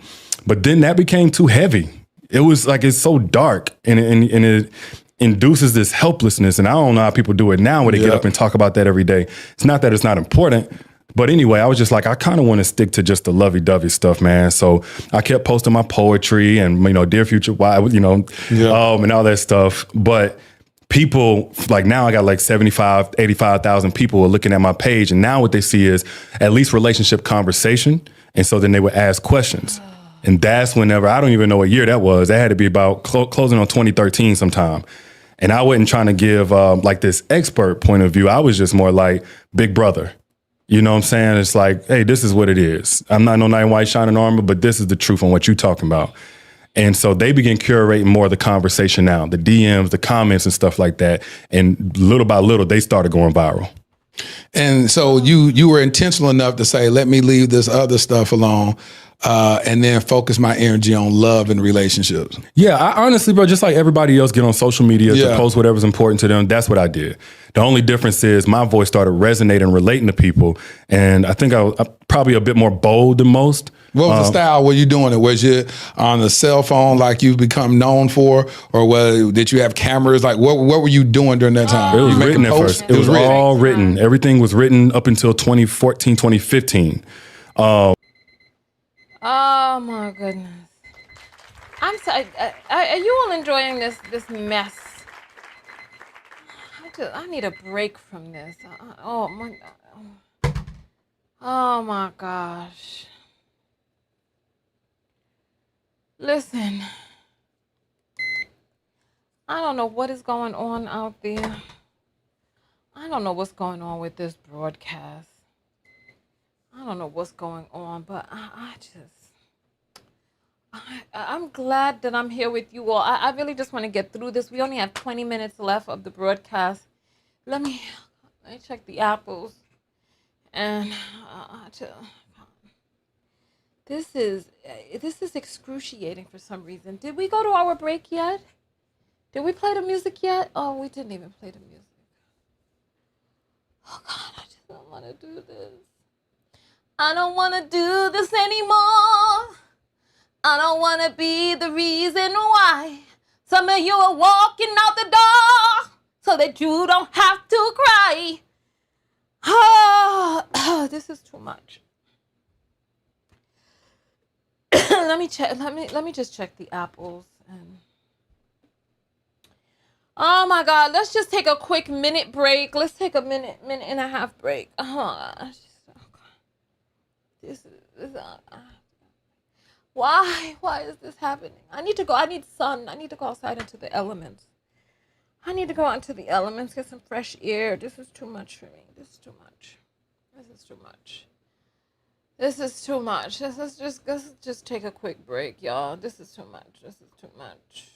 But then that became too heavy. It was like, it's so dark and it induces this helplessness. And I don't know how people do it now where they get up and talk about that every day. It's not that it's not important. But anyway, I was just like, I kind of want to stick to just the lovey-dovey stuff, man. So I kept posting my poetry and, you know, Dear Future, why, you know, and all that stuff. But people, like now I got like 75, 85,000 people are looking at my page. And now what they see is at least relationship conversation. And so then they would ask questions. And that's whenever, I don't even know what year that was. That had to be about closing on 2013 sometime. And I wasn't trying to give like this expert point of view. I was just more like big brother. You know what I'm saying? It's like, hey, this is what it is. I'm not no knight in white shining armor, but this is the truth on what you're talking about. And so they begin curating more of the conversation now, the DMs, the comments and stuff like that. And little by little, they started going viral. And so you were intentional enough to say, let me leave this other stuff alone and then focus my energy on love and relationships. Yeah, I honestly, bro, just like everybody else get on social media to post whatever's important to them, that's what I did. The only difference is my voice started resonating, relating to people. And I think I was probably a bit more bold than most. What was the style? Were you doing it? Was you on the cell phone like you've become known for? Or did you have cameras? Like what were you doing during that time? It was you written at first. It was all written. Everything was written up until 2014, 2015. Oh my goodness. I'm sorry. Are you all enjoying this mess? I need a break from this. Oh my gosh. Listen. I don't know what is going on out there. I don't know what's going on with this broadcast. I don't know what's going on, but I'm glad that I'm here with you all. I really just want to get through this. We only have 20 minutes left of the broadcast. Let me check the apples. And this is excruciating for some reason. Did we go to our break yet? Did we play the music yet? Oh, we didn't even play the music. Oh God, I just don't want to do this. I don't want to do this anymore. I don't want to be the reason why some of you are walking out the door so that you don't have to cry. Oh, this is too much. Let me check. Let me just check the apples. Oh my God! Let's just take a quick minute break. Let's take a minute and a half break. This is why? Why is this happening? I need to go. I need sun. I need to go outside into the elements. I need to go out into the elements, get some fresh air. This is too much for me. This is too much. This is too much. This is too much. Let's just take a quick break, y'all. This is too much. This is too much.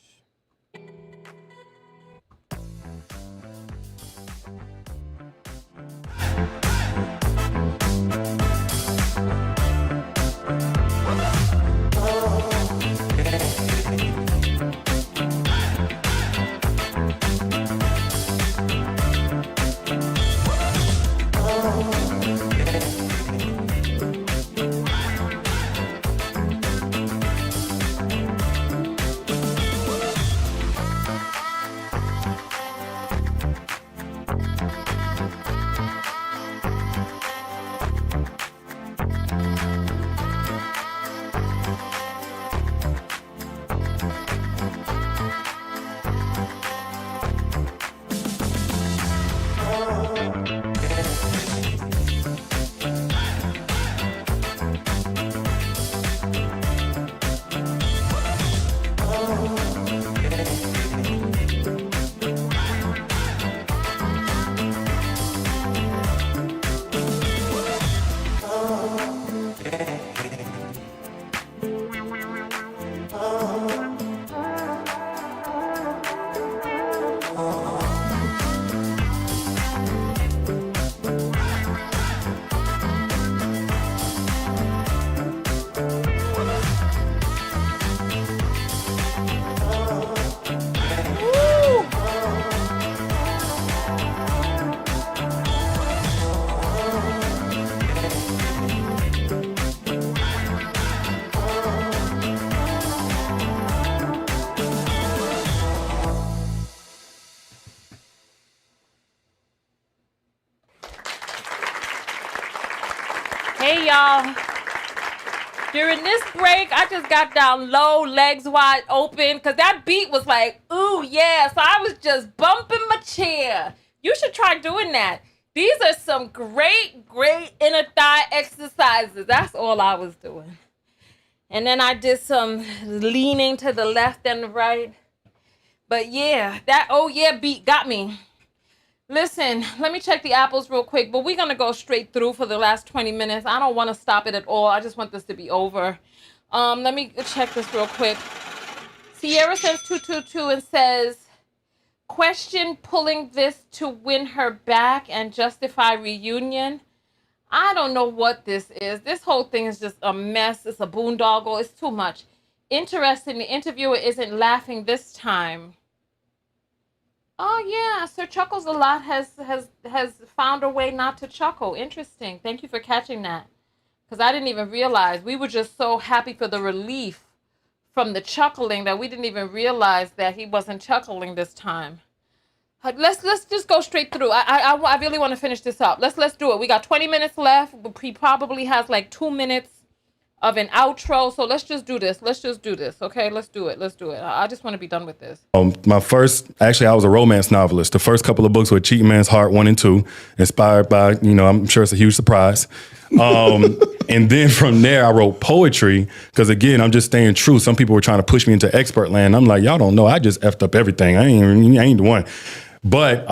Hey y'all, during this break, I just got down low, legs wide open, because that beat was like, ooh, yeah. So I was just bumping my chair. You should try doing that. These are some great inner thigh exercises. That's all I was doing. And then I did some leaning to the left and the right. But yeah, that oh yeah beat got me. Listen, let me check the apples real quick, but we're going to go straight through for the last 20 minutes. I don't want to stop it at all. I just want this to be over. Let me check this real quick. Sierra sends 222 and says, question pulling this to win her back and justify reunion. I don't know what this is. This whole thing is just a mess. It's a boondoggle. It's too much. Interesting, the interviewer isn't laughing this time. Oh yeah, Sir Chuckles a lot has found a way not to chuckle. Interesting. Thank you for catching that. Because I didn't even realize. We were just so happy for the relief from the chuckling that we didn't even realize that he wasn't chuckling this time. Let's just go straight through. I really want to finish this up. Let's do it. We got 20 minutes left. He probably has like 2 minutes of an outro. So let's just do this. Okay, let's do it. I just want to be done with this. I was a romance novelist. The first couple of books were Cheating Man's Heart 1 and 2, inspired by, I'm sure it's a huge surprise. And then from there, I wrote poetry because, again, I'm just staying true. Some people were trying to push me into expert land. I'm like, y'all don't know. I just effed up everything. I ain't the one. But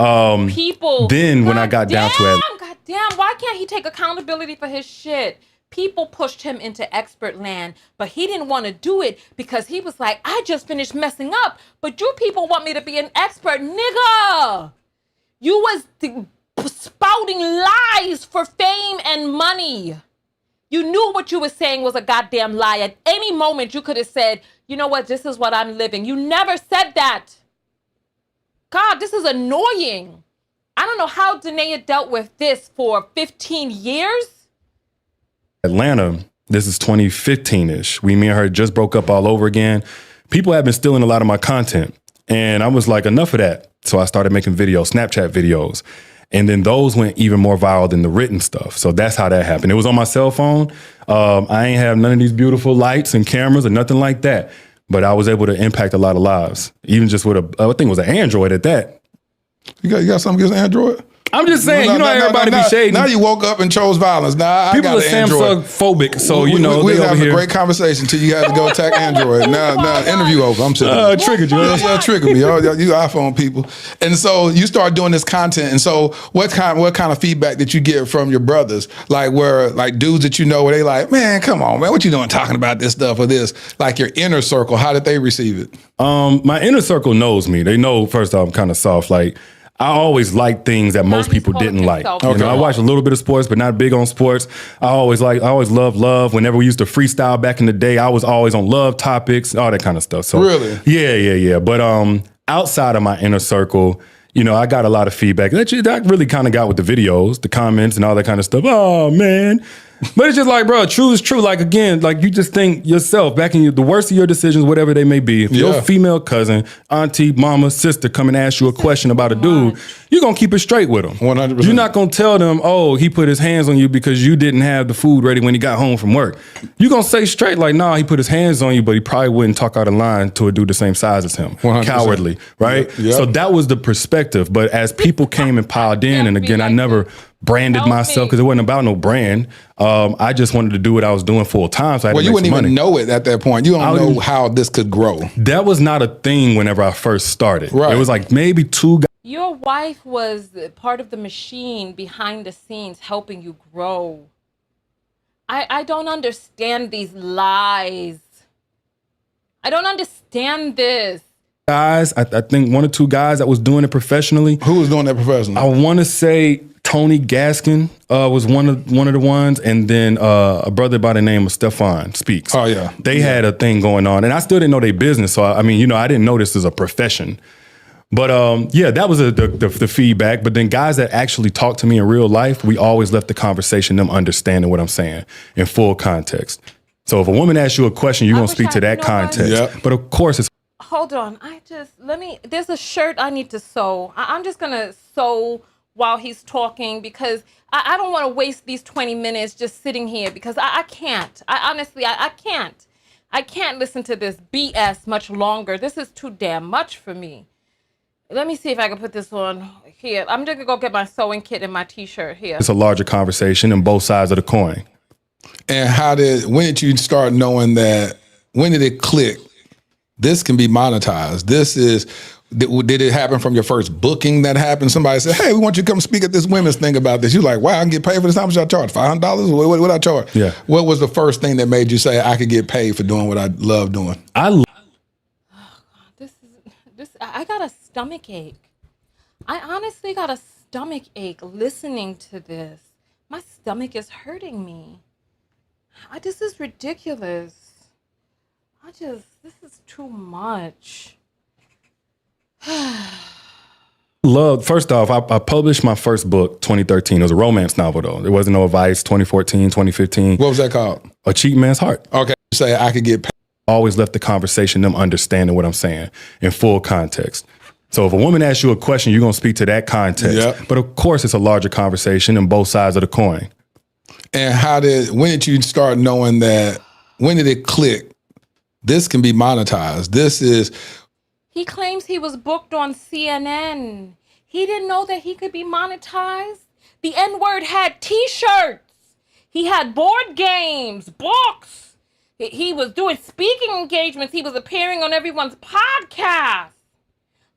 people. Then when I got down to it. God damn, why can't he take accountability for his shit? People pushed him into expert land, but he didn't want to do it because he was like, I just finished messing up, but you people want me to be an expert. Nigga, you was spouting lies for fame and money. You knew what you were saying was a goddamn lie. At any moment, you could have said, you know what, this is what I'm living. You never said that. God, this is annoying. I don't know how Danae dealt with this for 15 years. Atlanta, this is 2015-ish. Me and her just broke up all over again. People have been stealing a lot of my content. And I was like, enough of that. So I started making videos, Snapchat videos. And then those went even more viral than the written stuff. So that's how that happened. It was on my cell phone. I ain't have none of these beautiful lights and cameras or nothing like that. But I was able to impact a lot of lives, even just with I think it was an Android at that. You got something against Android? I'm just saying, you know how everybody be shading. Now you woke up and chose violence. Now I People got are an Android. Samsung-phobic, so you know we they having over a here. great conversation until you had to go attack Android. Now interview over. I'm sitting. Triggered you. Yeah, triggered me. You iPhone people. And so you start doing this content. And so what kind of feedback did you get from your brothers? Like dudes that you know where they like, man, come on, man, what you doing talking about this stuff or this? Like your inner circle, how did they receive it? My inner circle knows me. They know, first off, I'm kind of soft. Like, I always liked things that most people didn't like. Okay. You know, I watched a little bit of sports, but not big on sports. I always loved love. Whenever we used to freestyle back in the day, I was always on love topics, all that kind of stuff. So really? Yeah. But outside of my inner circle, you know, I got a lot of feedback that I really kind of got with the videos, the comments and all that kind of stuff. Oh, man. But it's just like, bro, true is true. Like, again, like you just think yourself, back in the worst of your decisions, whatever they may be, if your female cousin, auntie, mama, sister come and ask you a question about a dude, you're going to keep it straight with them. 100%. You're not going to tell them, oh, he put his hands on you because you didn't have the food ready when he got home from work. You're going to say straight like, nah, he put his hands on you, but he probably wouldn't talk out of line to a dude the same size as him. 100%. Cowardly, right? Yep. So that was the perspective. But as people came and piled in, and again, I never branded myself because it wasn't about no brand. I just wanted to do what I was doing full time. So I had to you make wouldn't some even money. know it at that point. You don't know how this could grow. That was not a thing whenever I first started. Right. It was like maybe two guys. Your wife was part of the machine behind the scenes helping you grow. I don't understand these lies. I don't understand this. Guys, I think one or two guys that was doing it professionally. Who was doing that professionally? I want to say Tony Gaskin was one of the ones, and then a brother by the name of Stefan Speaks. Oh yeah, they had a thing going on, and I still didn't know their business. So I mean, you know, I didn't know this as a profession. But yeah, that was the feedback. But then guys that actually talked to me in real life, we always left the conversation them understanding what I'm saying in full context. So if a woman asks you a question, you're gonna speak to that context. Yep. But of course, it's Hold on. There's a shirt I need to sew. I'm just going to sew while he's talking because I don't want to waste these 20 minutes just sitting here because I can't. I can't. I can't listen to this BS much longer. This is too damn much for me. Let me see if I can put this on here. I'm just going to go get my sewing kit and my T-shirt here. a larger conversation and both sides of the coin. And when did you start knowing that? When did it click? This can be monetized. Did it happen from your first booking that happened? Somebody said, hey, we want you to come speak at this women's thing about this. You're like, wow, I can get paid for this. How much I charge? $500? What I charge? Yeah. What was the first thing that made you say I could get paid for doing what I love doing? I got a stomach ache. I honestly got a stomach ache listening to this. My stomach is hurting me. This is ridiculous. This is too much. First off, I published my first book, 2013. It was a romance novel, though. There wasn't no advice, 2014, 2015. What was that called? A Cheat Man's Heart. Okay. You say I could get paid. Always left the conversation them understanding what I'm saying in full context. So if a woman asks you a question, you're going to speak to that context. Yep. But of course, it's a larger conversation and both sides of the coin. And when did you start knowing that? When did it click? This can be monetized. He claims he was booked on CNN. He didn't know that he could be monetized. The N-word had T-shirts. He had board games, books. He was doing speaking engagements. He was appearing on everyone's podcast.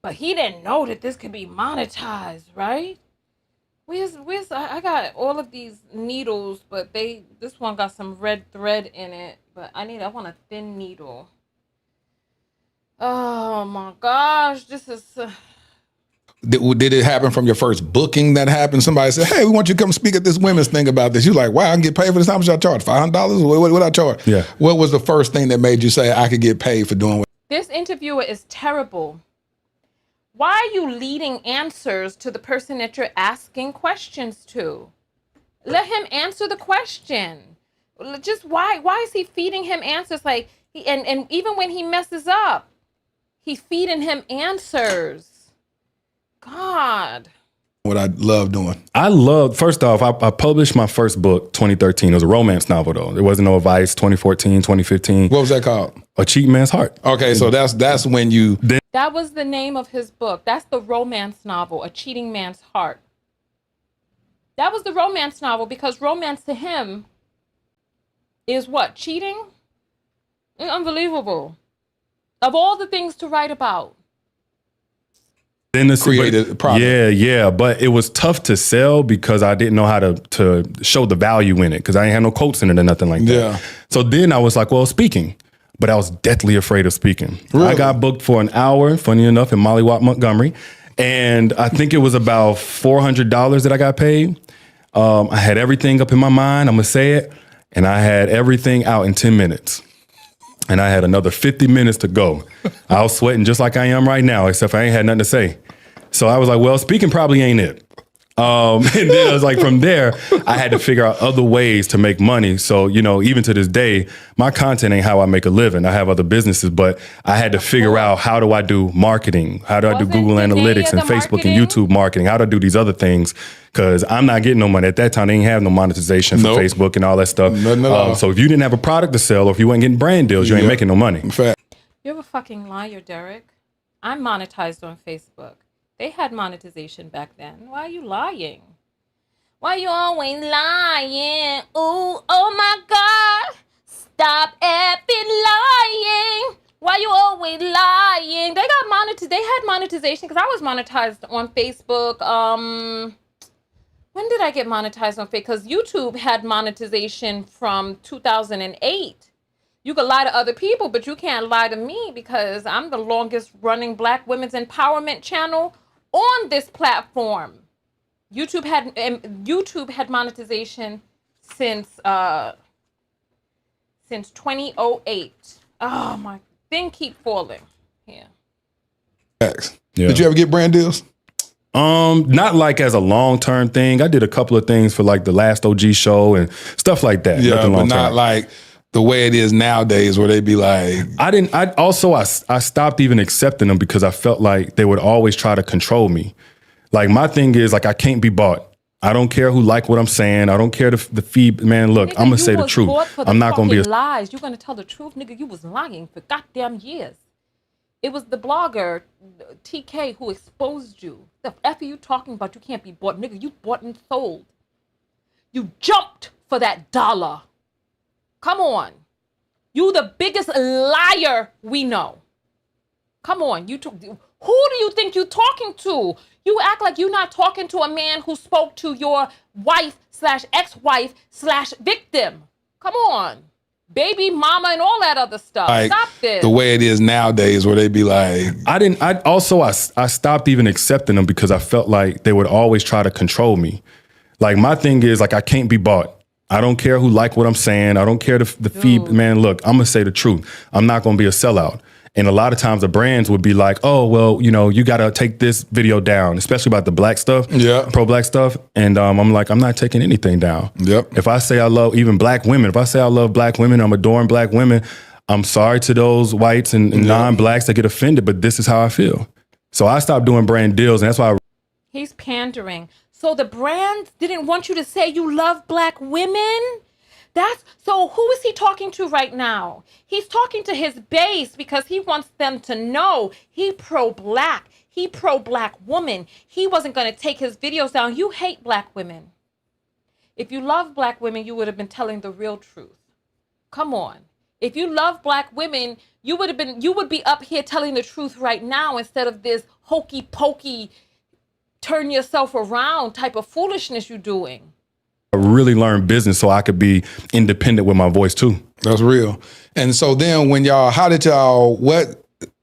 But he didn't know that this could be monetized, right? I got all of these needles, but this one got some red thread in it. But I want a thin needle. Oh my gosh, this is... Did it happen from your first booking that happened? Somebody said, hey, we want you to come speak at this women's thing about this. You're like, wow, I can get paid for this. How much I charge? $500? What I charge? Yeah. What was the first thing that made you say I could get paid for doing what? This interviewer is terrible. Why are you leading answers to the person that you're asking questions to? Let him answer the question. Just why is he feeding him answers? Like and even when he messes up, he's feeding him answers. God. what I love doing. First off, I published my first book, 2013. It was a romance novel, though. There wasn't no advice, 2014, 2015. What was that called? A Cheating Man's Heart. Okay, so that's when you... That was the name of his book. That's the romance novel, A Cheating Man's Heart. That was the romance novel because romance to him is what? Cheating? Unbelievable. Of all the things to write about. Then the created product. Yeah, but it was tough to sell because I didn't know how to show the value in it because I ain't had no quotes in it or nothing like that. Yeah. So then I was like, well, speaking. But I was deathly afraid of speaking. Really? I got booked for an hour, funny enough, in Mollywop, Montgomery. And I think it was about $400 that I got paid. I had everything up in my mind, I'm going to say it. And I had everything out in 10 minutes. And I had another 50 minutes to go. I was sweating just like I am right now, except I ain't had nothing to say. So I was like, well, speaking probably ain't it. And then I was like, from there, I had to figure out other ways to make money. So, even to this day, my content ain't how I make a living. I have other businesses, but I had to figure out how do I do marketing? How do I do Google Analytics and Facebook and YouTube marketing? How do I do these other things? Because I'm not getting no money. At that time, they didn't have no monetization for Facebook and all that stuff. So if you didn't have a product to sell or if you weren't getting brand deals, you ain't making no money. In fact, You're a fucking liar, Derrick. I'm monetized on Facebook. They had monetization back then. Why are you lying? Why you always lying? Ooh, oh my God. Stop effing lying. Why you always lying? They got monetization. They had monetization because I was monetized on Facebook. When did I get monetized on Facebook? Because YouTube had monetization from 2008. You can lie to other people, but you can't lie to me because I'm the longest running Black women's empowerment channel on this platform. YouTube had monetization since 2008. Oh my, thing keep falling. Yeah. facts. Yeah. Did you ever get brand deals? Not like as a long-term thing. I did a couple of things for like the last OG show and stuff like that. Yeah, but not like the way it is nowadays where they be like... I stopped even accepting them because I felt like they would always try to control me. Like my thing is like, I can't be bought. I don't care who like what I'm saying. I don't care the feed. Man, look, I'm going to say the truth. I'm not going to be lies. You're going to tell the truth, nigga. You was lying for goddamn years. It was the blogger, TK, who exposed you. The F are you talking about? You can't be bought. Nigga, you bought and sold. You jumped for that dollar. Come on. You the biggest liar we know. Come on. Who do you think you're talking to? You act like you're not talking to a man who spoke to your wife/ex-wife/victim. Come on. Baby mama and all that other stuff. Like, stop this. The way it is nowadays where they be like... I stopped even accepting them because I felt like they would always try to control me. Like my thing is like, I can't be bought. I don't care who like what I'm saying. I don't care the feed. Man, look, I'm going to say the truth. I'm not going to be a sellout. And a lot of times the brands would be like, oh, well, you got to take this video down, especially about the black stuff, pro-black stuff. And I'm like, I'm not taking anything down. Yep. If I say I love even black women, if I say I love black women, I'm adoring black women, I'm sorry to those whites and non-blacks that get offended, but this is how I feel. So I stopped doing brand deals, and that's why He's pandering. So the brands didn't want you to say you love black women? So who is he talking to right now? He's talking to his base because he wants them to know he pro-black. He pro-black woman. He wasn't going to take his videos down. You hate black women. If you love black women, you would have been telling the real truth. Come on. If you love black women, you would be up here telling the truth right now instead of this hokey pokey, turn yourself around type of foolishness you're doing. I really learned business so I could be independent with my voice too. That's real. And so then what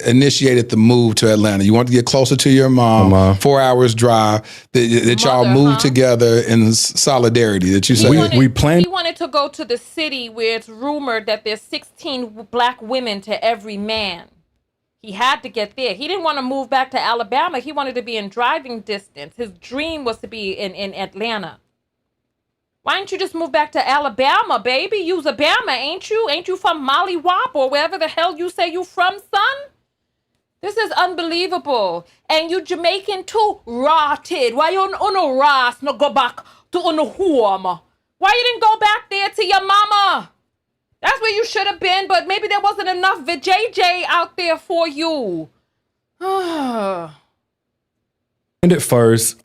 initiated the move to Atlanta? You wanted to get closer to your mom, 4 hours drive, that y'all moved together in solidarity, that you said. We planned. He wanted to go to the city where it's rumored that there's 16 black women to every man. He had to get there. He didn't want to move back to Alabama. He wanted to be in driving distance. His dream was to be in Atlanta. Why didn't you just move back to Alabama, baby? You's Alabama, ain't you? Ain't you from Mollywop or wherever the hell you say you from, son? This is unbelievable. And you Jamaican too, rotted. Why you no ras no go back to home? Why you didn't go back there to your mama? That's where you should have been, but maybe there wasn't enough JJ out there for you. Planned it first.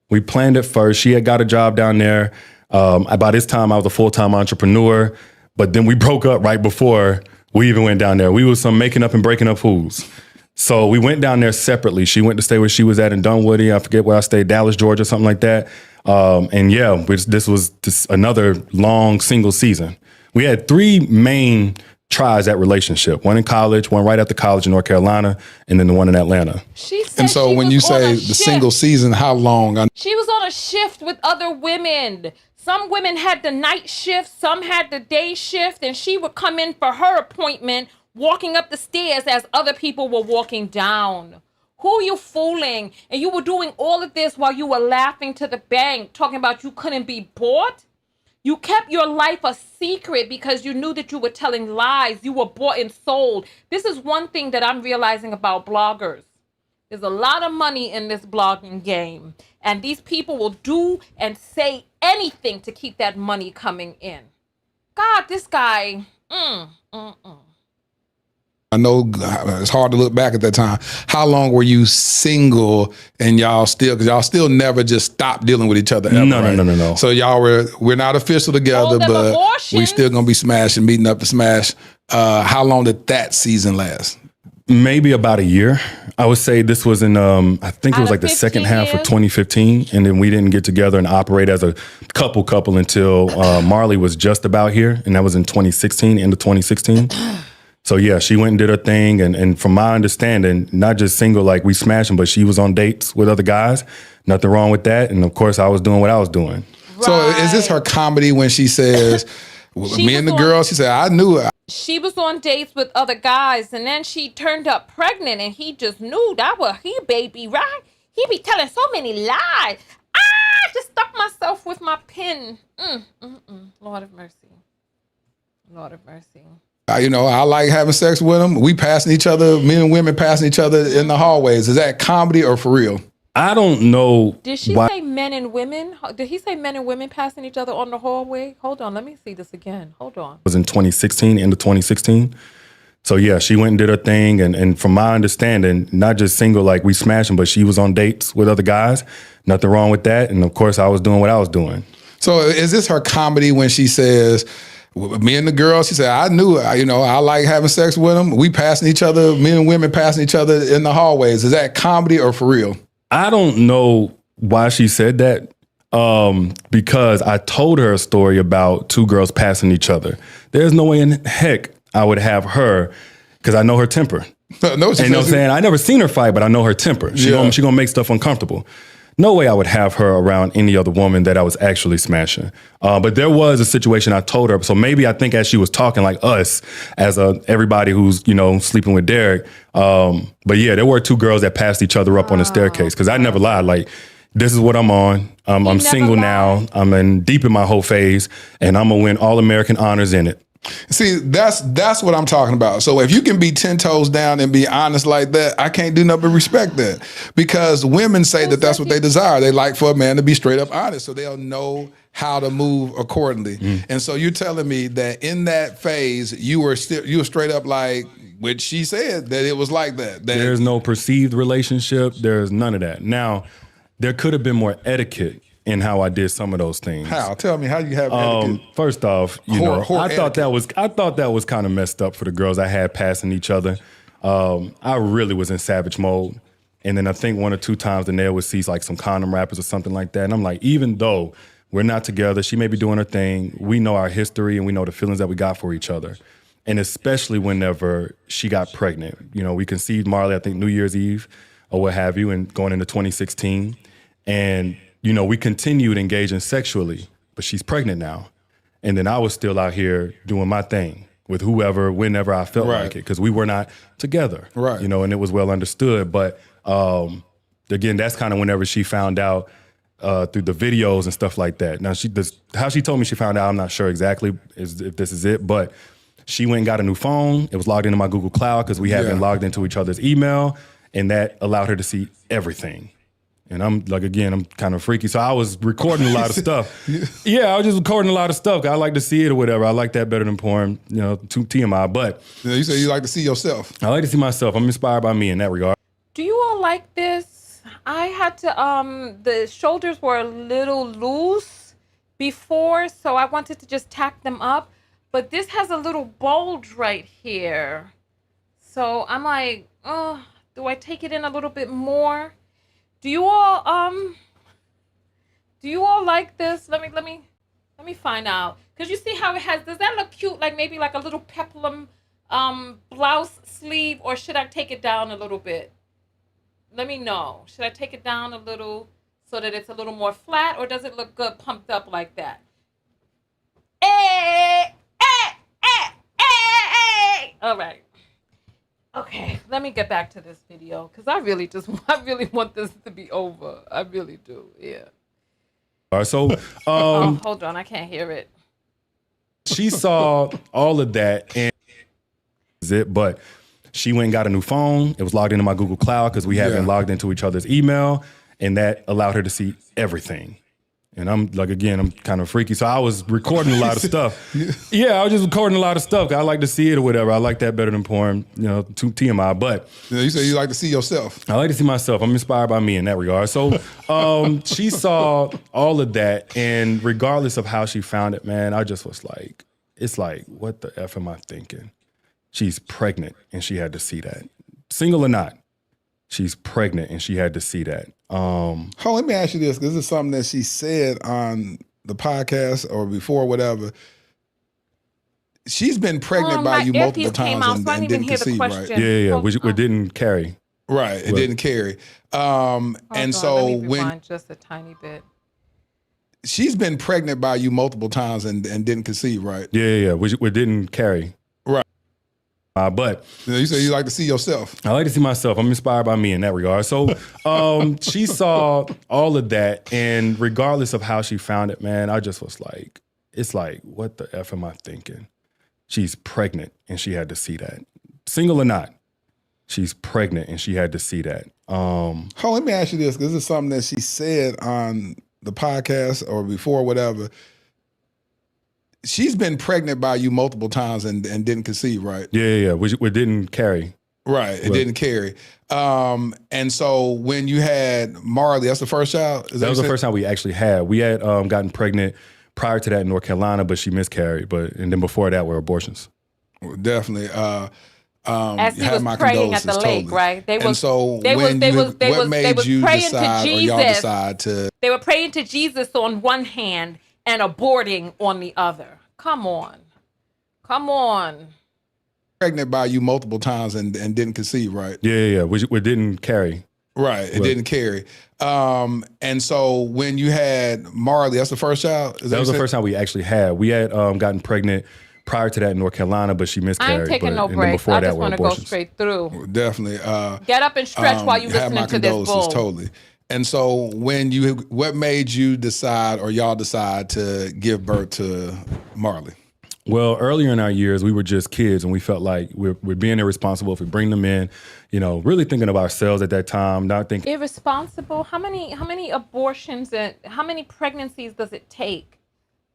We planned it first. She had got a job down there. By this time, I was a full-time entrepreneur, but then we broke up right before we even went down there. We was some making up and breaking up fools. So we went down there separately. She went to stay where she was at in Dunwoody. I forget where I stayed, Dallas, Georgia, something like that. And yeah, this was just another long single season. We had 3 main tries that relationship. One in college, one right after college in North Carolina, and then the one in Atlanta. She said And so she when was you on say a the shift. single season, how long? She was on a shift with other women. Some women had the night shift, some had the day shift, and she would come in for her appointment walking up the stairs as other people were walking down. Who are you fooling? And you were doing all of this while you were laughing to the bank, talking about you couldn't be bought? You kept your life a secret because you knew that you were telling lies. You were bought and sold. This is one thing that I'm realizing about bloggers. There's a lot of money in this blogging game. And these people will do and say anything to keep that money coming in. God, this guy. I know it's hard to look back at that time. How long were you single and because y'all still never just stopped dealing with each other ever, No. So we're not official together, them but abortions. we still gonna be smashing, meeting up to smash. How long did that season last? Maybe about a year. I would say this was in, I think it was Out like of the second 15 half of years? 2015. And then we didn't get together and operate as a couple until Marley was just about here. And that was in 2016, end of 2016. So yeah, she went and did her thing. And from my understanding, not just single, like we smashing, but she was on dates with other guys. Nothing wrong with that. And of course, I was doing what I was doing. So is this her comedy when she says, me and the girl, she said, I knew it. She was on dates with other guys, and then she turned up pregnant, and he just knew that was he baby, right? He be telling so many lies. I just stuck myself with my pen. Lord of mercy. Lord of mercy. I like having sex with them. We passing each other, men and women passing each other in the hallways. Is that comedy or for real? I don't know. Did she say men and women? Did he say men and women passing each other on the hallway? Hold on, let me see this again. Hold on. It was in 2016, end of 2016. So yeah, she went and did her thing. And from my understanding, not just single, like we smashing, but she was on dates with other guys. Nothing wrong with that. And of course, I was doing what I was doing. So is this her comedy when she says, me and the girl, she said, I knew it. I like having sex with them. We passing each other, men and women passing each other in the hallways. Is that comedy or for real? I don't know why she said that, because I told her a story about 2 girls passing each other. There's no way in heck I would have her, because I know her temper. No, And you know what I'm saying? I never seen her fight, but I know her temper. She gonna make stuff uncomfortable. No way I would have her around any other woman that I was actually smashing. But there was a situation I told her. So maybe I think as she was talking like us, as everybody who's, sleeping with Derrick. But yeah, there were 2 girls that passed each other up on the staircase. Cause I never lied. Like, this is what I'm on. I'm single now. I'm deep in my whole phase, and I'm gonna win all American honors in it. See, that's what I'm talking about. So if you can be 10 toes down and be honest like that, I can't do nothing but respect that. Because women say that that's what they desire. They like for a man to be straight up honest, so they'll know how to move accordingly. And so you're telling me that in that phase, you were straight up like, which she said that it was like that. There's no perceived relationship. There's none of that. Now, there could have been more etiquette in how I did some of those things. How? Tell me how you have etiquette. First off, I thought that was kind of messed up for the girls I had passing each other. I really was in savage mode. And then I think 1 or 2 times the nail would see like some condom wrappers or something like that. And I'm like, even though we're not together, she may be doing her thing. We know our history and we know the feelings that we got for each other. And especially whenever she got pregnant. We conceived Marley, I think New Year's Eve or what have you, and going into 2016. And we continued engaging sexually, but she's pregnant now. And then I was still out here doing my thing with whoever, whenever I felt like it, because we were not together. Right. And it was well understood. But again, that's kind of whenever she found out through the videos and stuff like that. Now, how she told me she found out, I'm not sure exactly if this is it, but she went and got a new phone. It was logged into my Google Cloud because we had been logged into each other's email, and that allowed her to see everything. And I'm like, again, I'm kind of freaky. So I was recording a lot of stuff. Yeah, I was just recording a lot of stuff. I like to see it or whatever. I like that better than porn, you know, TMI. But you say you like to see yourself. I like to see myself. I'm inspired by me in that regard. Do you all like this? I had to, the shoulders were a little loose before, so I wanted to just tack them up. But this has a little bulge right here. So I'm like, oh, do I take it in a little bit more? Do you all like this? Let me find out. Cause you see how it has, does that look cute? Like maybe like a little peplum blouse sleeve, or should I take it down a little bit? Let me know. Should I take it down a little so that it's a little more flat, or does it look good pumped up like that? All right. Okay, let me get back to this video because I really want this to be over. I really do. Yeah. All right, so hold on, I can't hear it. She saw all of that and but she went and got a new phone. It was logged into my Google Cloud because we had been logged into each other's email, and that allowed her to see everything. And I'm like, again, I'm kind of freaky. So I was recording a lot of stuff. Yeah, I was just recording a lot of stuff. I like to see it or whatever. I like that better than porn, you know, TMI. But you say you like to see yourself. I like to see myself. I'm inspired by me in that regard. So she saw all of that. And regardless of how she found it, man, I just was like, it's like, what the F am I thinking? She's pregnant and she had to see that. Single or not, she's pregnant and she had to see that. Let me ask you this, because this is something that she said on the podcast or before, whatever. She's been pregnant by you multiple times and didn't conceive, right? Yeah. We didn't carry. Right, it didn't carry. And so let me rewind just a tiny bit. She's been pregnant by you multiple times and didn't conceive, right? Yeah. We didn't carry. But you say you like to see yourself. I like to see myself. I'm inspired by me in that regard. So she saw all of that, and regardless of how she found it, man, I just was like, it's like, what the F am I thinking? She's pregnant and she had to see that. Single or not, she's pregnant and she had to see that. Let me ask you this, because this is something that she said on the podcast or before, whatever. She's been pregnant by you multiple times and didn't conceive, right? Yeah. We didn't carry. Right, it didn't carry. And so when you had Marley, that's the first child? That was the first time we actually had. We had gotten pregnant prior to that in North Carolina, but she miscarried. And then before that were abortions. Definitely. As he was praying at the lake, right? They were praying to Jesus on one hand and aborting on the other. Come on. Pregnant by you multiple times and didn't conceive, right? Yeah. We didn't carry. Right, it didn't carry. And so when you had Marley, that's the first child? That was the first time we actually had. We had gotten pregnant prior to that in North Carolina, but she miscarried. I ain't taking no breaks. I just want to go straight through. Definitely. Get up and stretch while you listening to this bull. Totally. And so what made you decide, or y'all decide, to give birth to Marley? Well, earlier in our years, we were just kids, and we felt like we're being irresponsible if we bring them in, you know, really thinking of ourselves at that time, not thinking. Irresponsible? How many abortions and how many pregnancies does it take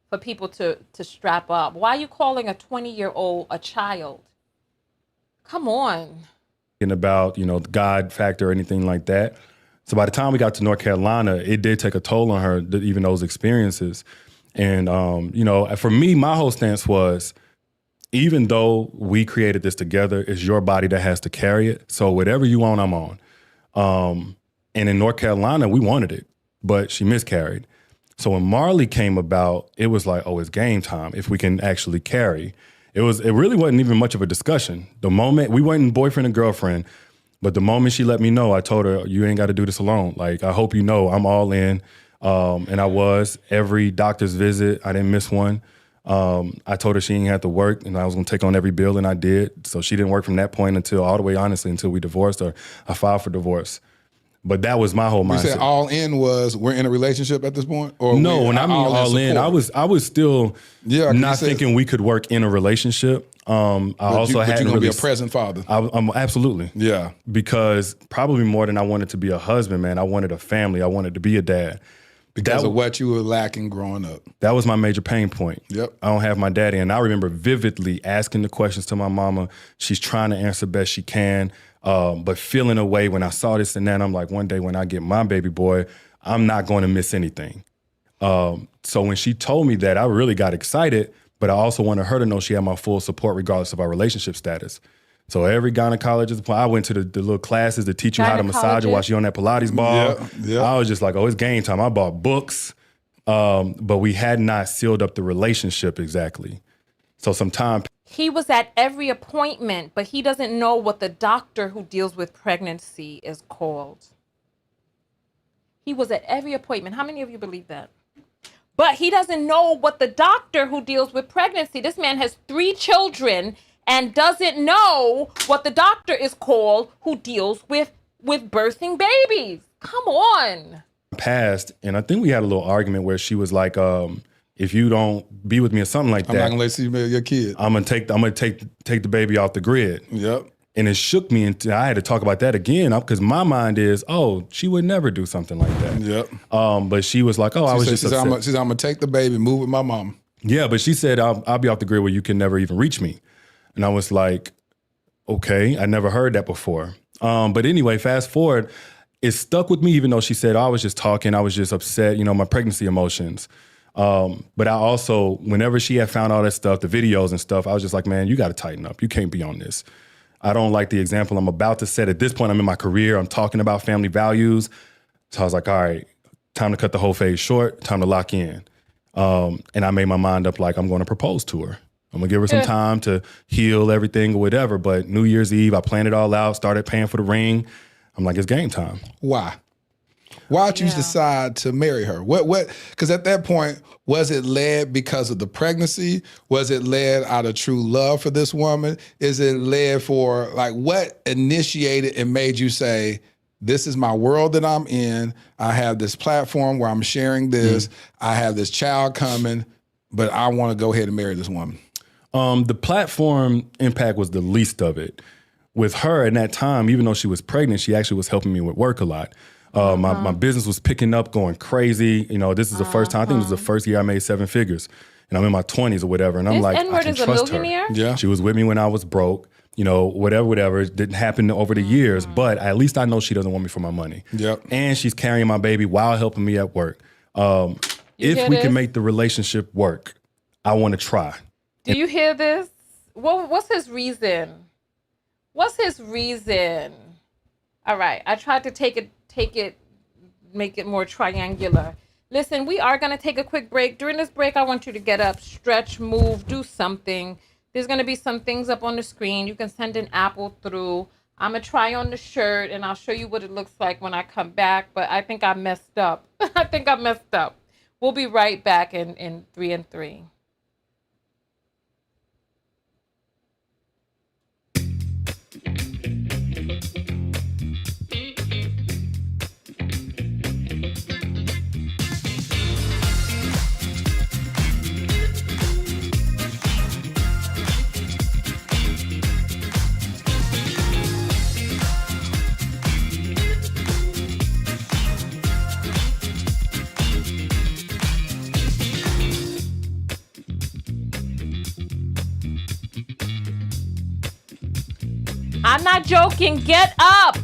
for people to strap up? Why are you calling a 20-year-old a child? Come on. About, you know, the God factor or anything like that. So by the time we got to North Carolina, it did take a toll on her, even those experiences. And, you know, for me, my whole stance was, even though we created this together, it's your body that has to carry it. So whatever you want, I'm on. And in North Carolina, we wanted it, but she miscarried. So when Marley came about, it was like, oh, it's game time if we can actually carry. It really wasn't even much of a discussion. The moment, we weren't boyfriend and girlfriend, but the moment she let me know, I told her, you ain't got to do this alone. Like, I hope you know I'm all in. And I was. Every doctor's visit, I didn't miss one. I told her she didn't have to work and I was going to take on every bill, and I did. So she didn't work from that point until we divorced, or I filed for divorce. But that was my whole mindset. You said all in was, we're in a relationship at this point? Or no, when I mean all in, I was still not thinking we could work in a relationship. I also but had you're to gonna be really a present father. I'm absolutely. Yeah. Because probably more than I wanted to be a husband, man. I wanted a family. I wanted to be a dad. Because of what you were lacking growing up. That was my major pain point. Yep. I don't have my daddy. And I remember vividly asking the questions to my mama. She's trying to answer best she can, but feeling away when I saw this and that. I'm like, one day when I get my baby boy, I'm not going to miss anything. So when she told me that, I really got excited, but I also wanted her to know she had my full support regardless of our relationship status. So every gynecologist, I went to the little classes to teach you how to massage her while she on that Pilates ball. Yeah. I was just like, oh, it's game time. I bought books, but we had not sealed up the relationship exactly. So some time. He was at every appointment, but he doesn't know what the doctor who deals with pregnancy is called. He was at every appointment. How many of you believe that? But he doesn't know what the doctor who deals with pregnancy. This man has 3 children and doesn't know what the doctor is called who deals with birthing babies. Come on. Passed, and I think we had a little argument where she was like, if you don't be with me or something like I'm that, not gonna let you marry your kid. I'm gonna take the baby off the grid. Yep. And it shook me, and I had to talk about that again because my mind is, oh, she would never do something like that. Yep. But she was like, oh, I was just upset. She said, I'm gonna take the baby, move with my mom. Yeah, but she said, I'll be off the grid where you can never even reach me. And I was like, okay, I never heard that before. But anyway, fast forward, it stuck with me even though she said, oh, I was just talking, I was just upset, my pregnancy emotions. But I also, whenever she had found all that stuff, the videos and stuff, I was just like, man, you got to tighten up. You can't be on this. I don't like the example I'm about to set. At this point, I'm in my career. I'm talking about family values. So I was like, all right, time to cut the whole phase short, time to lock in. And I made my mind up like I'm going to propose to her. I'm going to give her some time to heal everything or whatever. But New Year's Eve, I planned it all out, started paying for the ring. I'm like, it's game time. Why? Why'd you decide to marry her? What? Because at that point, was it led because of the pregnancy? Was it led out of true love for this woman? Is it led for, like, what initiated and made you say, this is my world that I'm in. I have this platform where I'm sharing this. I have this child coming, but I want to go ahead and marry this woman. The platform impact was the least of it. With her in that time, even though she was pregnant, she actually was helping me with work a lot. My business was picking up, going crazy. This is the first time, I think it was the first year I made 7 figures. And I'm in my 20s or whatever. And I'm This like, I N-word can is a trust her. millionaire? Yeah. She was with me when I was broke. Whatever. It didn't happen over the years, but at least I know she doesn't want me for my money. Yep. And she's carrying my baby while helping me at work. If we can make the relationship work, I want to try. Do you hear this? What's his reason? What's his reason? All right, I tried to make it more triangular. Listen, we are going to take a quick break. During this break, I want you to get up, stretch, move, do something. There's going to be some things up on the screen. You can send an Apple through. I'm going to try on the shirt, and I'll show you what it looks like when I come back. But I think I messed up. We'll be right back in 3 and 3. I'm not joking. Get up.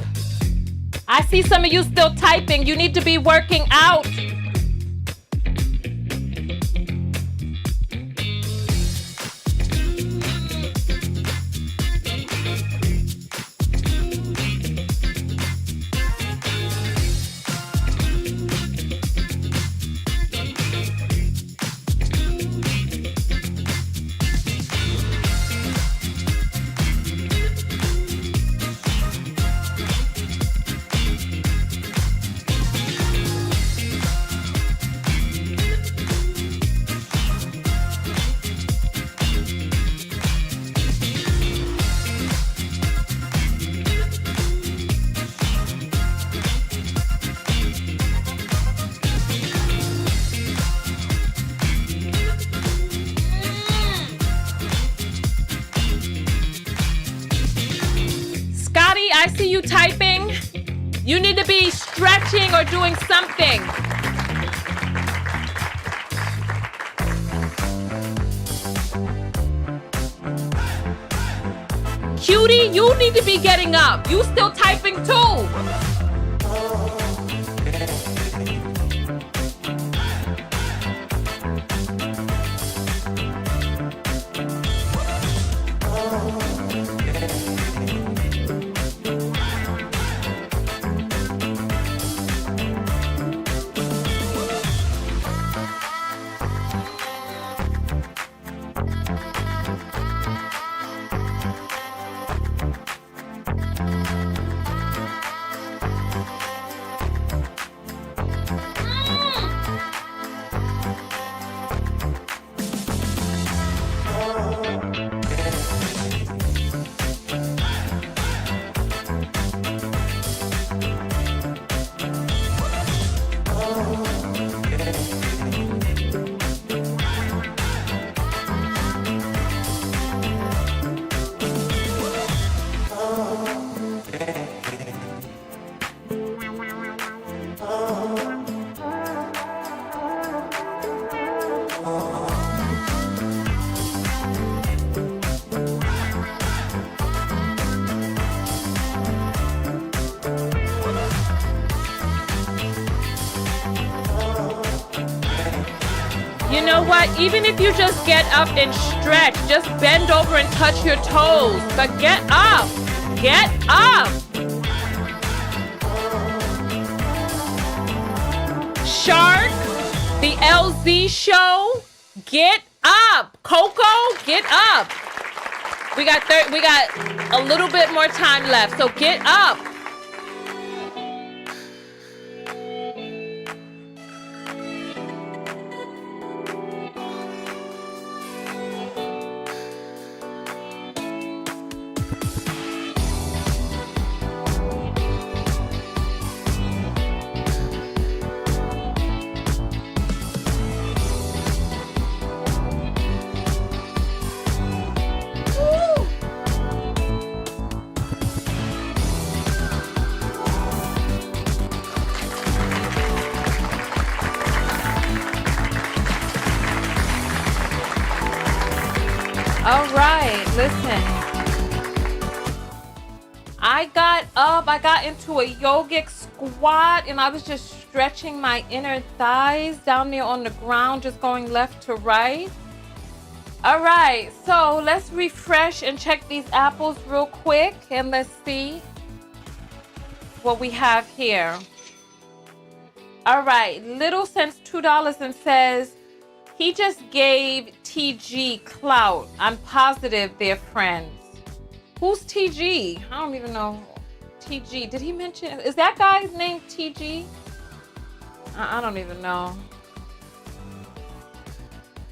I see some of you still typing. You need to be working out. see you typing. You need to be stretching or doing something. Cutie, you need to be getting up. You still typing too. You know what? Even if you just get up and stretch, just bend over and touch your toes. But get up. Get up. Shark, the LZ show, get up. Coco, get up. We got a little bit more time left, so get up. All right, listen. I got up, I got into a yogic squat, and I was just stretching my inner thighs down there on the ground, just going left to right. All right, so let's refresh and check these apples real quick, and let's see what we have here. All right, Little Sense $2 and says, he just gave TG clout. I'm positive they're friends. Who's TG? I don't even know. TG, did he mention, is that guy's name TG? I don't even know.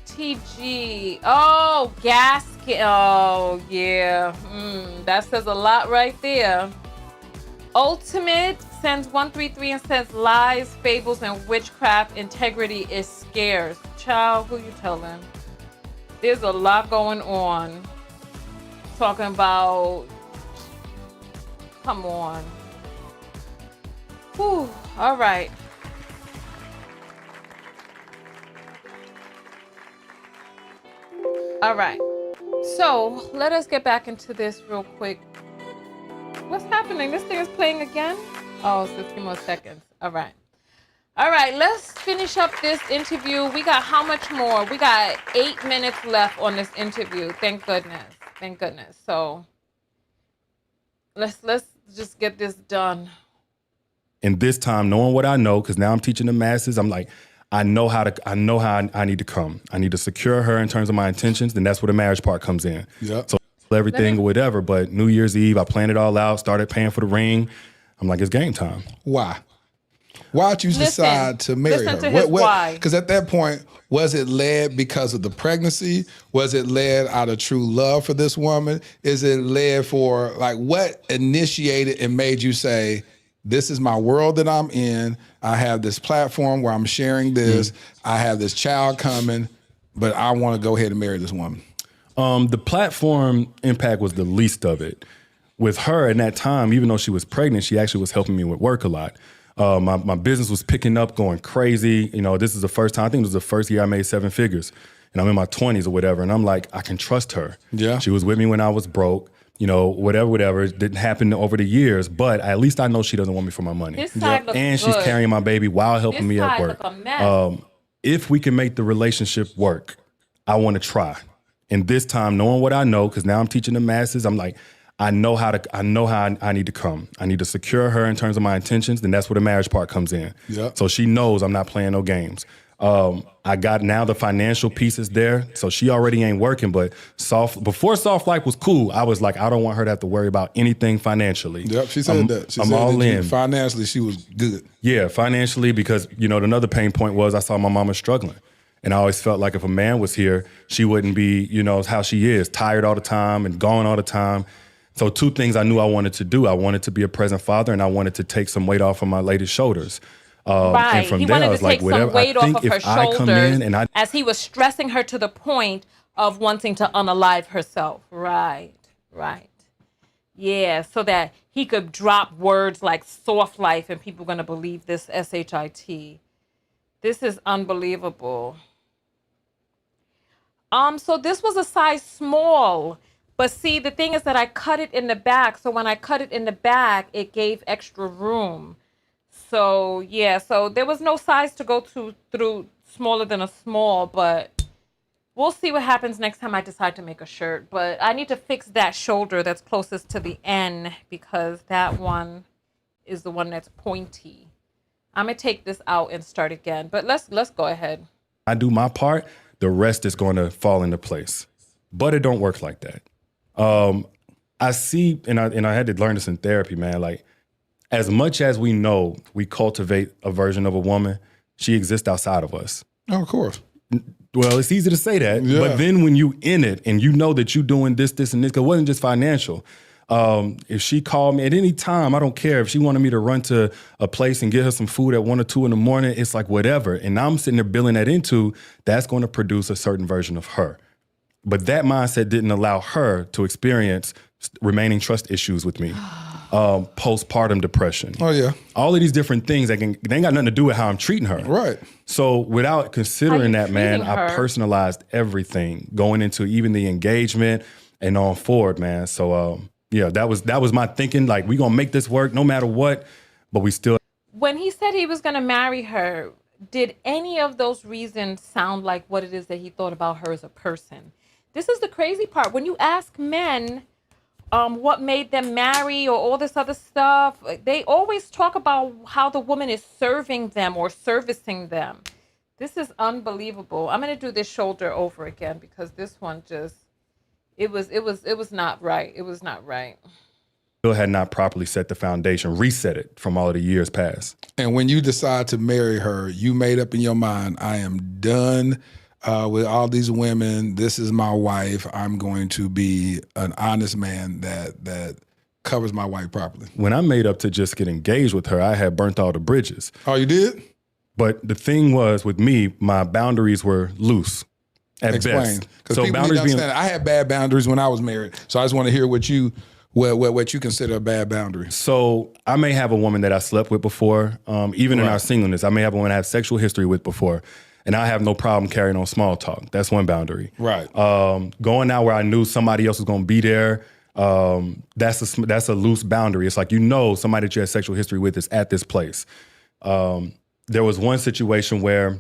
TG, oh, gasket, oh yeah. That says a lot right there. Ultimate sends 133 and says lies, fables, and witchcraft. Integrity is scarce. Child, who you telling? There's a lot going on. Talking about, come on. Whew, all right. All right. So let us get back into this real quick. What's happening? This thing is playing again? Oh, 60 more seconds. All right. All right, let's finish up this interview. We got how much more? We got 8 minutes left on this interview. Thank goodness. Thank goodness. So let's just get this done. And this time, knowing what I know, because now I'm teaching the masses, I'm like, I know how I need to come. I need to secure her in terms of my intentions. Then that's where the marriage part comes in. Yep. So everything or whatever. But New Year's Eve, I planned it all out, started paying for the ring. I'm like, it's game time. Why? Why'd you decide to marry her? Why? Because at that point, was it led because of the pregnancy? Was it led out of true love for this woman? Is it led for, like, what initiated and made you say, this is my world that I'm in. I have this platform where I'm sharing this. I have this child coming, but I want to go ahead and marry this woman. The platform impact was the least of it. with her in that time, even though she was pregnant, she actually was helping me with work a lot. My business was picking up, going crazy. You know, this is the first time, I think it was the first year I made 7 figures. And I'm in my 20s or whatever. And I'm like, I can trust her. Yeah. She was with me when I was broke. You know, whatever. It didn't happen over the years, but at least I know she doesn't want me for my money. This side looks And she's good. carrying my baby while helping This me at side work. look a mess. If we can make the relationship work, I want to try. And this time, knowing what I know, because now I'm teaching the masses, I'm like, I know how I need to come. I need to secure her in terms of my intentions. Then that's where the marriage part comes in. Yep. So she knows I'm not playing no games. I got now the financial pieces there. So she already ain't working, but before Soft Life was cool, I was like, I don't want her to have to worry about anything financially. Yep, she said that. She I'm said all that in. Financially, she was good. Yeah, financially, because, you know, another pain point was I saw my mama struggling. And I always felt like if a man was here, she wouldn't be, you know, how she is, tired all the time and gone all the time. So 2 things I knew I wanted to do. I wanted to be a present father, and I wanted to take some weight off of my lady's shoulders. Right. And from He there, wanted I to was like, take some whatever. weight I off think of her if I come in and shoulders as he was stressing her to the point of wanting to unalive herself. Right. Yeah, so that he could drop words like soft life and people are going to believe this SHIT. This is unbelievable. So this was a size small. But see, the thing is that I cut it in the back. So when I cut it in the back, it gave extra room. So, yeah, so there was no size to go through smaller than a small, but we'll see what happens next time I decide to make a shirt. But I need to fix that shoulder that's closest to the N because that one is the one that's pointy. I'm going to take this out and start again. But let's go ahead. I do my part, the rest is going to fall into place. But it don't work like that. I see, and I had to learn this in therapy, man, like, as much as we know we cultivate a version of a woman, she exists outside of us. Oh, of course. Well, it's easy to say that, Yeah. but then when you in it and you know that you doing this, and this, 'cause it wasn't just financial. If she called me at any time, I don't care. If she wanted me to run to a place and get her some food at 1 or 2 in the morning, it's like whatever. And I'm sitting there billing that into, that's going to produce a certain version of her. But that mindset didn't allow her to experience remaining trust issues with me. Postpartum depression. Oh, yeah. All of these different things they ain't got nothing to do with how I'm treating her. Right. So without considering that, man, treating I her? personalized everything going into even the engagement and on forward, man. So yeah, that was my thinking. Like, we gonna make this work no matter what, but we still. When he said he was going to marry her, did any of those reasons sound like what it is that he thought about her as a person? This is the crazy part. When you ask men what made them marry or all this other stuff, they always talk about how the woman is serving them or servicing them. This is unbelievable. I'm going to do this shoulder over again because this one just, it was not right. It was not right. Still had not properly set the foundation, reset it from all of the years past. And when you decide to marry her, you made up in your mind, I am done with all these women. This is my wife. I'm going to be an honest man that covers my wife properly. When I made up to just get engaged with her, I had burnt all the bridges. Oh, you did? But the thing was, with me, my boundaries were loose at Explain. best. Because So people need to boundaries being understand, I had bad boundaries when I was married. So I just want to hear what you consider a bad boundary. So I may have a woman that I slept with before, even in our singleness. I may have a woman I have sexual history with before, and I have no problem carrying on small talk. That's one boundary. Right. Going out where I knew somebody else was going to be there, that's a loose boundary. It's like, you know, somebody that you had sexual history with is at this place. There was one situation where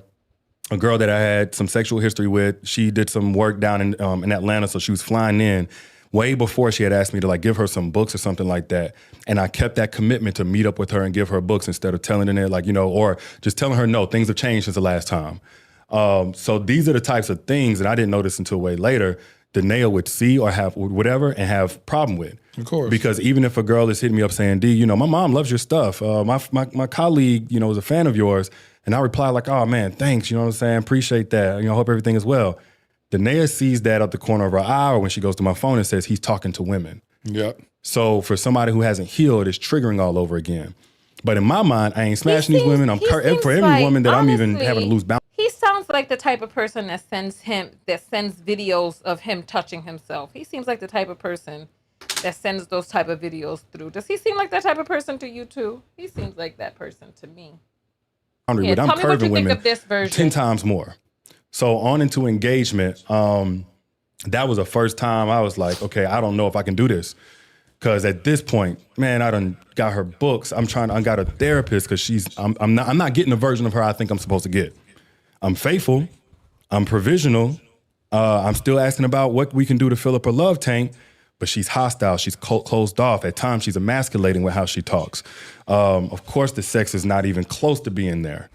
a girl that I had some sexual history with, she did some work down in Atlanta, so she was flying in way before she had asked me to like give her some books or something like that. And I kept that commitment to meet up with her and give her books instead of telling her like, you know, or just telling her, no, things have changed since the last time. So these are the types of things that I didn't notice until way later, Danae would see or have whatever and have problem with. Of course. Because even if a girl is hitting me up saying, D, you know, my mom loves your stuff. My colleague, you know, is a fan of yours. And I reply like, oh man, thanks. You know what I'm saying? Appreciate that. You know, hope everything is well. Danae sees that at the corner of her eye, or when she goes to my phone and says he's talking to women. Yep. So for somebody who hasn't healed, it's triggering all over again. But in my mind, I ain't smashing these women. I'm for every woman that I'm even having to lose boundaries. He sounds like the type of person that sends videos of him touching himself. He seems like the type of person that sends those type of videos through. Does he seem like that type of person to you too? He seems like that person to me. But I'm tell me what you curving think women of this version. 10 times more. So on into engagement, that was the first time I was like, okay, I don't know if I can do this. Because at this point, man, I done got her books. I got a therapist because I'm not getting the version of her I think I'm supposed to get. I'm faithful. I'm provisional. I'm still asking about what we can do to fill up her love tank, but she's hostile. She's closed off. At times, she's emasculating with how she talks. Of course, the sex is not even close to being there.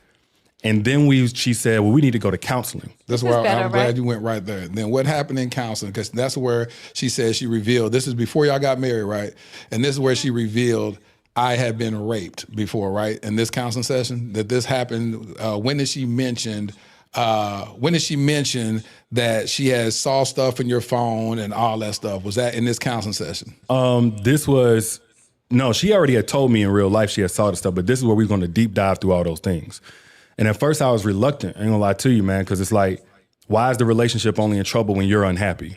And then she said, well, we need to go to counseling. That's where I'm glad you went right there. Then what happened in counseling? Because that's where she said she revealed, this is before y'all got married, right? And this is where she revealed, I had been raped before, right? In this counseling session, that this happened. When did she mention that she had saw stuff in your phone and all that stuff? Was that in this counseling session? No, she already had told me in real life she had saw the stuff, but this is where we're going to deep dive through all those things. And at first I was reluctant, I ain't gonna lie to you, man, because it's like, why is the relationship only in trouble when you're unhappy?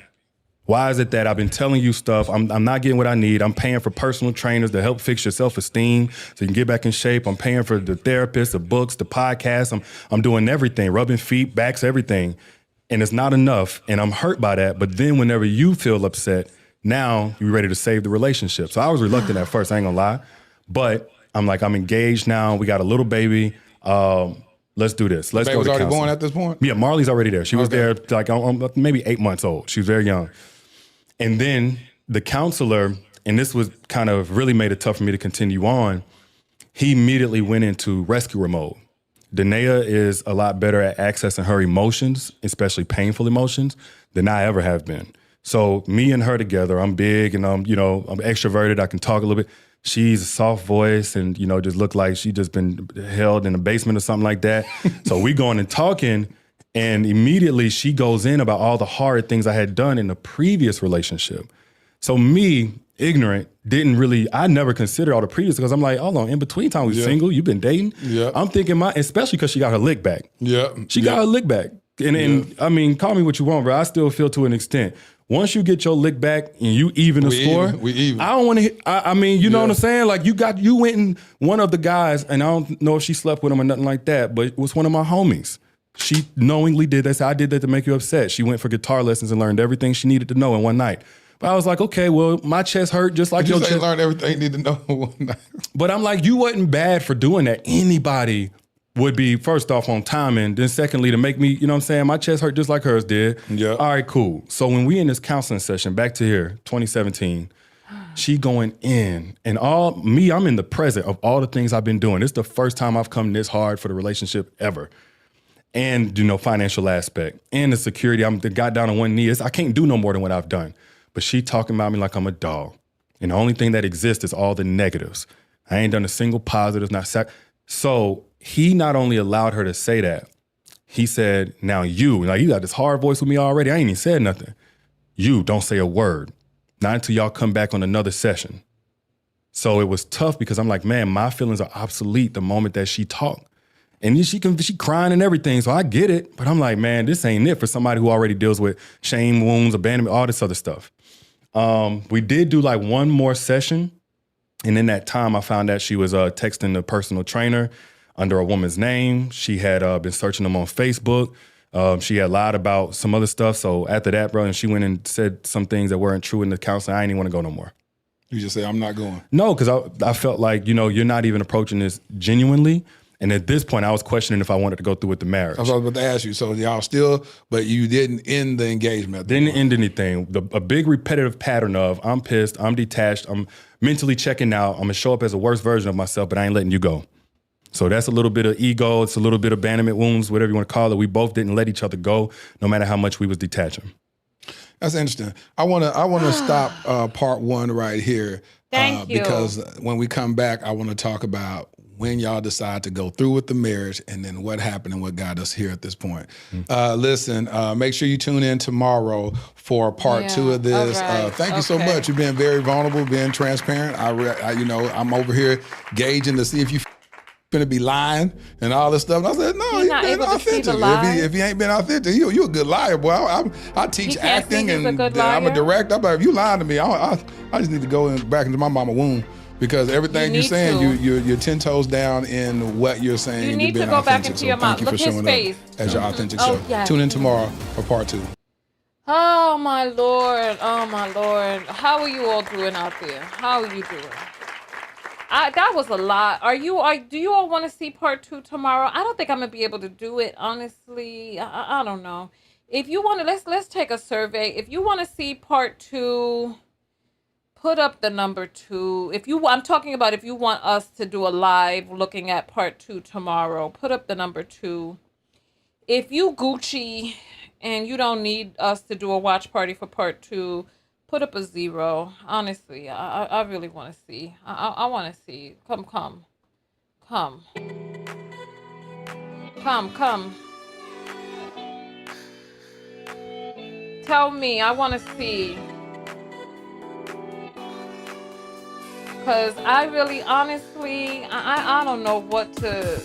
Why is it that I've been telling you stuff, I'm not getting what I need, I'm paying for personal trainers to help fix your self-esteem so you can get back in shape, I'm paying for the therapist, the books, the podcast, I'm doing everything, rubbing feet, backs, everything, and it's not enough, and I'm hurt by that, but then whenever you feel upset, now you're ready to save the relationship. So I was reluctant at first, I ain't gonna lie, but I'm like, I'm engaged now, we got a little baby, let's do this. Let's go to was already counseling. born at this point? Yeah, Marley's already there. She was there like maybe 8 months old. She was very young. And then the counselor, and this was kind of really made it tough for me to continue on, he immediately went into rescuer mode. Danae is a lot better at accessing her emotions, especially painful emotions, than I ever have been. So me and her together, I'm big and I'm extroverted. I can talk a little bit. She's a soft voice and, just look like she just been held in the basement or something like that. So we going and talking, and immediately she goes in about all the hard things I had done in the previous relationship. So me, ignorant, I never considered all the previous, because I'm like, hold on, in between time we single, you've been dating. Yeah. I'm thinking especially because she got her lick back. Yeah. She got her lick back. And I mean, call me what you want, bro. I still feel to an extent. Once you get your lick back and you even the score, we even. I don't want to. I mean, you know what I'm saying? Like you went and one of the guys, and I don't know if she slept with him or nothing like that, but it was one of my homies. She knowingly did this. I did that to make you upset. She went for guitar lessons and learned everything she needed to know in one night. But I was like, okay, well, my chest hurt just like your chest. Learned everything you need to know in one night. But I'm like, you wasn't bad for doing that. Anybody would be, first off, on timing, then secondly, to make me, you know what I'm saying, my chest hurt just like hers did. Yeah. All right, cool. So when we in this counseling session, back to here, 2017, she going in, and I'm in the present of all the things I've been doing. It's the first time I've come this hard for the relationship ever. And, financial aspect, and the security. I'm got down on one knee. I can't do no more than what I've done. But she talking about me like I'm a dog. And the only thing that exists is all the negatives. I ain't done a single positive, So he not only allowed her to say that, he said, now you got this hard voice with me already. I ain't even said nothing. You don't say a word. Not until y'all come back on another session. So it was tough because I'm like, man, my feelings are obsolete the moment that she talked. And she crying and everything, so I get it. But I'm like, man, this ain't it for somebody who already deals with shame, wounds, abandonment, all this other stuff. We did do like one more session. And in that time, I found out she was texting the personal trainer under a woman's name. She had been searching them on Facebook. She had lied about some other stuff. So after that, bro, and she went and said some things that weren't true in the counseling. I didn't even want to go no more. You just say, I'm not going. No, because I felt like, you're not even approaching this genuinely. And at this point, I was questioning if I wanted to go through with the marriage. I was about to ask you. So y'all still, but you didn't end the engagement. Didn't end anything. A big repetitive pattern of I'm pissed, I'm detached, I'm mentally checking out, I'm going to show up as a worse version of myself, but I ain't letting you go. So that's a little bit of ego. It's a little bit of abandonment wounds, whatever you want to call it. We both didn't let each other go, no matter how much we was detaching. That's interesting. I want to stop part one right here. Thank you. Because when we come back, I want to talk about when y'all decide to go through with the marriage and then what happened and what got us here at this point. Listen, make sure you tune in tomorrow for part 2 of this. Right. Thank you so much. You've been very vulnerable, being transparent. I'm over here gauging to see if you finna be lying and all this stuff. And I said, no, He's he's not been able to see the authentic. lies. If he ain't been authentic, you a good liar, boy. I teach He can't see acting he's a and good I'm a liar? director. I'm like, if you lying to me, I just need to go back into my mama womb. Because everything You you're saying, need you're 10 toes down in what you're saying. You need You're to being go back authentic. into So your mouth. thank you Look for his showing face. up as your authentic Oh, show. yes. Tune in tomorrow for part 2. Oh my Lord. Oh my Lord. How are you all doing out there? How are you doing? That was a lot. Do you all want to see part 2 tomorrow? I don't think I'm gonna be able to do it, honestly. I don't know. If you want to, let's take a survey. If you want to see part 2, put up the number 2. I'm talking about if you want us to do a live looking at part 2 tomorrow, put up the number 2. If you Gucci and you don't need us to do a watch party for part 2, put up a 0. Honestly, I really want to see. I want to see. Come. Tell me. I want to see. Because I really, honestly, I don't know what to...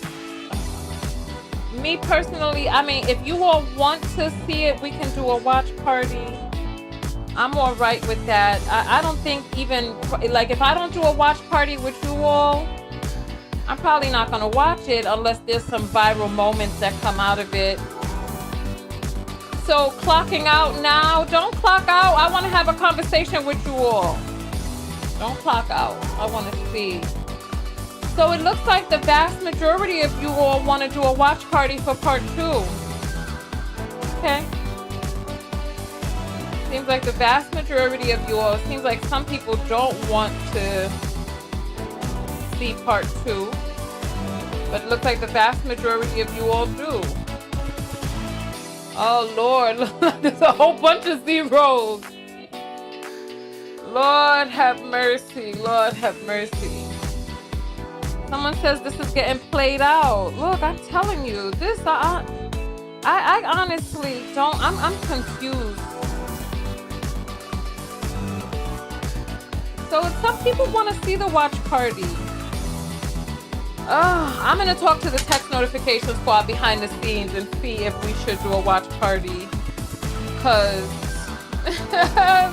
Me personally, I mean, if you all want to see it, we can do a watch party. I'm all right with that. I don't think even, like, if I don't do a watch party with you all, I'm probably not going to watch it unless there's some viral moments that come out of it. So clocking out now, don't clock out. I want to have a conversation with you all. Don't clock out. I want to see. So it looks like the vast majority of you all want to do a watch party for part 2. Okay. Seems like the vast majority of you all, it seems like some people don't want to see part 2. But it looks like the vast majority of you all do. Oh Lord, there's a whole bunch of zeros. Lord have mercy, Lord have mercy. Someone says this is getting played out. Look, I'm telling you, this, I honestly don't, I'm confused. So if some people want to see the watch party, I'm going to talk to the text notification squad behind the scenes and see if we should do a watch party. Because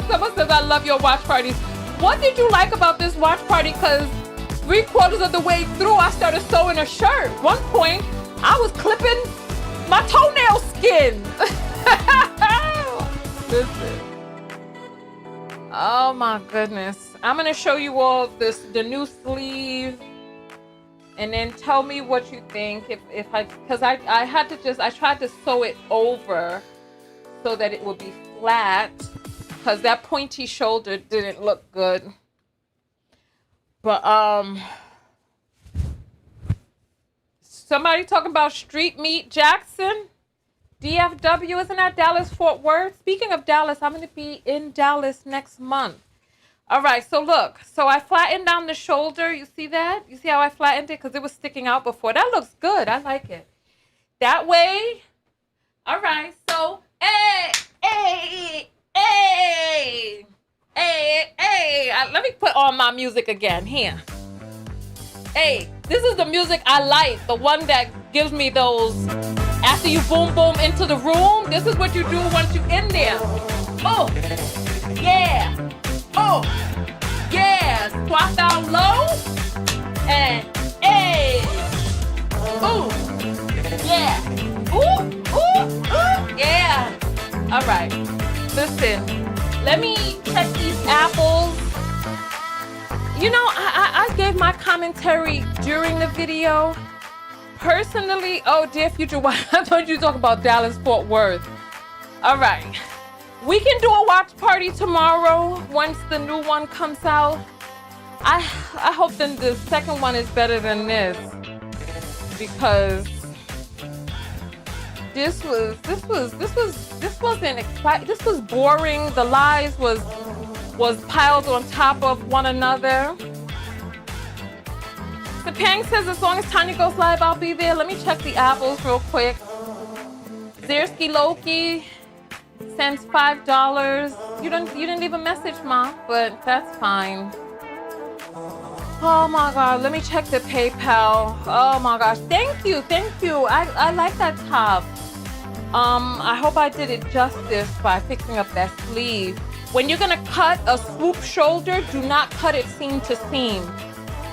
someone says, I love your watch parties. What did you like about this watch party? Because 3/4 of the way through, I started sewing a shirt. One point, I was clipping my toenail skin. Listen. Oh my goodness. I'm going to show you all the new sleeve. And then tell me what you think because I tried to sew it over so that it would be flat because that pointy shoulder didn't look good. But somebody talking about street meat, Jaxin, DFW, isn't that Dallas Fort Worth? Speaking of Dallas, I'm going to be in Dallas next month. All right, so look. So I flattened down the shoulder. You see that? You see how I flattened it? Because it was sticking out before. That looks good. I like it. That way. All right, so, hey. Let me put on my music again. Here. Hey, this is the music I like. The one that gives me those, after you boom, boom into the room, this is what you do once you're in there. Oh, yeah. Oh, yeah, squat down low, and hey, ooh, yeah, ooh, yeah. All right, listen, let me check these apples. You know, I gave my commentary during the video. Personally, oh, dear future wife, I thought you talk about Dallas Fort Worth. All right. We can do a watch party tomorrow once the new one comes out. I hope then the second one is better than this because this wasn't exciting. This was boring. The lies was piled on top of one another. Sepang says as long as Tonya goes live, I'll be there. Let me check the apples real quick. Zersky Loki sends $5. You didn't leave a message, Mom, but that's fine. Oh my God, let me check the PayPal. Oh my gosh, thank you. I like that top. I hope I did it justice by fixing up that sleeve. When you're gonna cut a swoop shoulder, do not cut it seam to seam.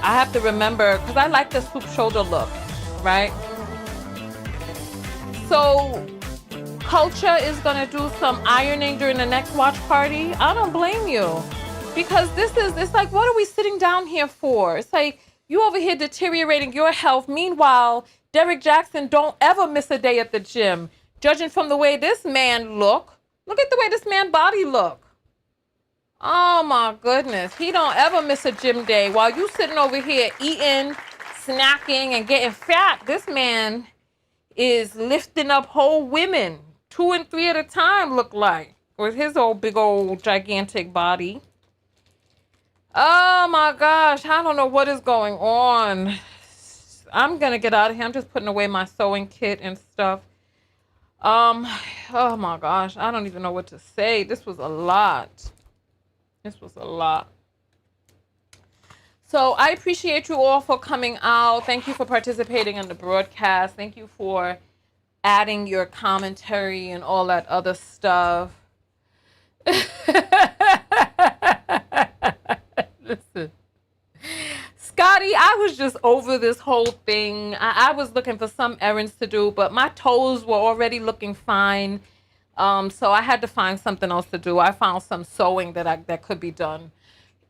I have to remember, because I like the swoop shoulder look, right? So, Culture is gonna do some ironing during the next watch party. I don't blame you. Because it's like, what are we sitting down here for? It's like, you over here deteriorating your health. Meanwhile, Derrick Jaxin don't ever miss a day at the gym. Judging from the way this man look at the way this man body look. Oh my goodness. He don't ever miss a gym day. While you sitting over here eating, snacking, and getting fat, this man is lifting up whole women. 2 and 3 at a time, look like. With his old big old gigantic body. Oh my gosh, I don't know what is going on. I'm gonna get out of here. I'm just putting away my sewing kit and stuff. Oh my gosh, I don't even know what to say. This was a lot. So I appreciate you all for coming out. Thank you for participating in the broadcast. Thank you for adding your commentary and all that other stuff. Listen, Scotty, I was just over this whole thing. I was looking for some errands to do, but my toes were already looking fine. So I had to find something else to do. I found some sewing that could be done.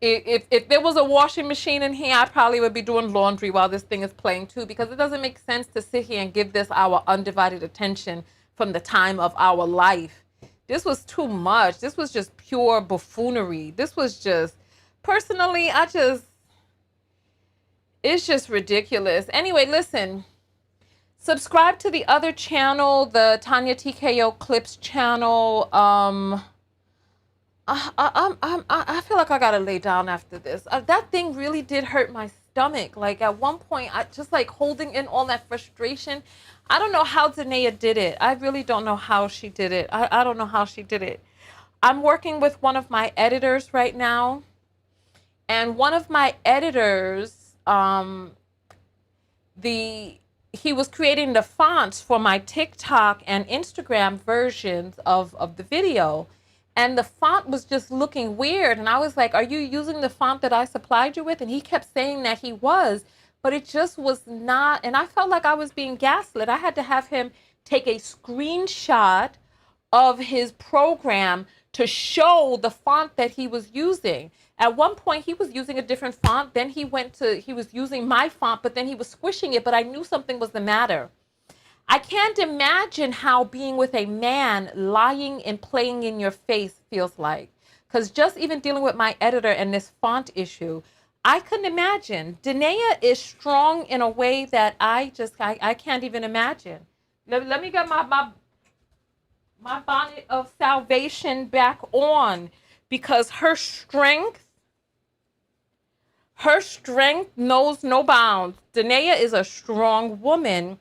If there was a washing machine in here, I probably would be doing laundry while this thing is playing too, because it doesn't make sense to sit here and give this our undivided attention from the time of our life. This was too much. This was just pure buffoonery. This was just, personally, it's just ridiculous. Anyway, listen, subscribe to the other channel, the Tonya TKO Clips channel. I feel like I gotta lay down after this. That thing really did hurt my stomach. Like at one point, I just like holding in all that frustration. I don't know how Danae did it. I really don't know how she did it. I don't know how she did it. I'm working with one of my editors right now. And one of my editors, he was creating the fonts for my TikTok and Instagram versions of the video. And the font was just looking weird. And I was like, are you using the font that I supplied you with? And he kept saying that he was, but it just was not. And I felt like I was being gaslit. I had to have him take a screenshot of his program to show the font that he was using. At one point, he was using a different font. Then he was using my font, but then he was squishing it. But I knew something was the matter. I can't imagine how being with a man lying and playing in your face feels like. Because just even dealing with my editor and this font issue, I couldn't imagine. Danae is strong in a way that I can't even imagine. Let me get my bonnet of salvation back on, because her strength knows no bounds. Danae is a strong woman,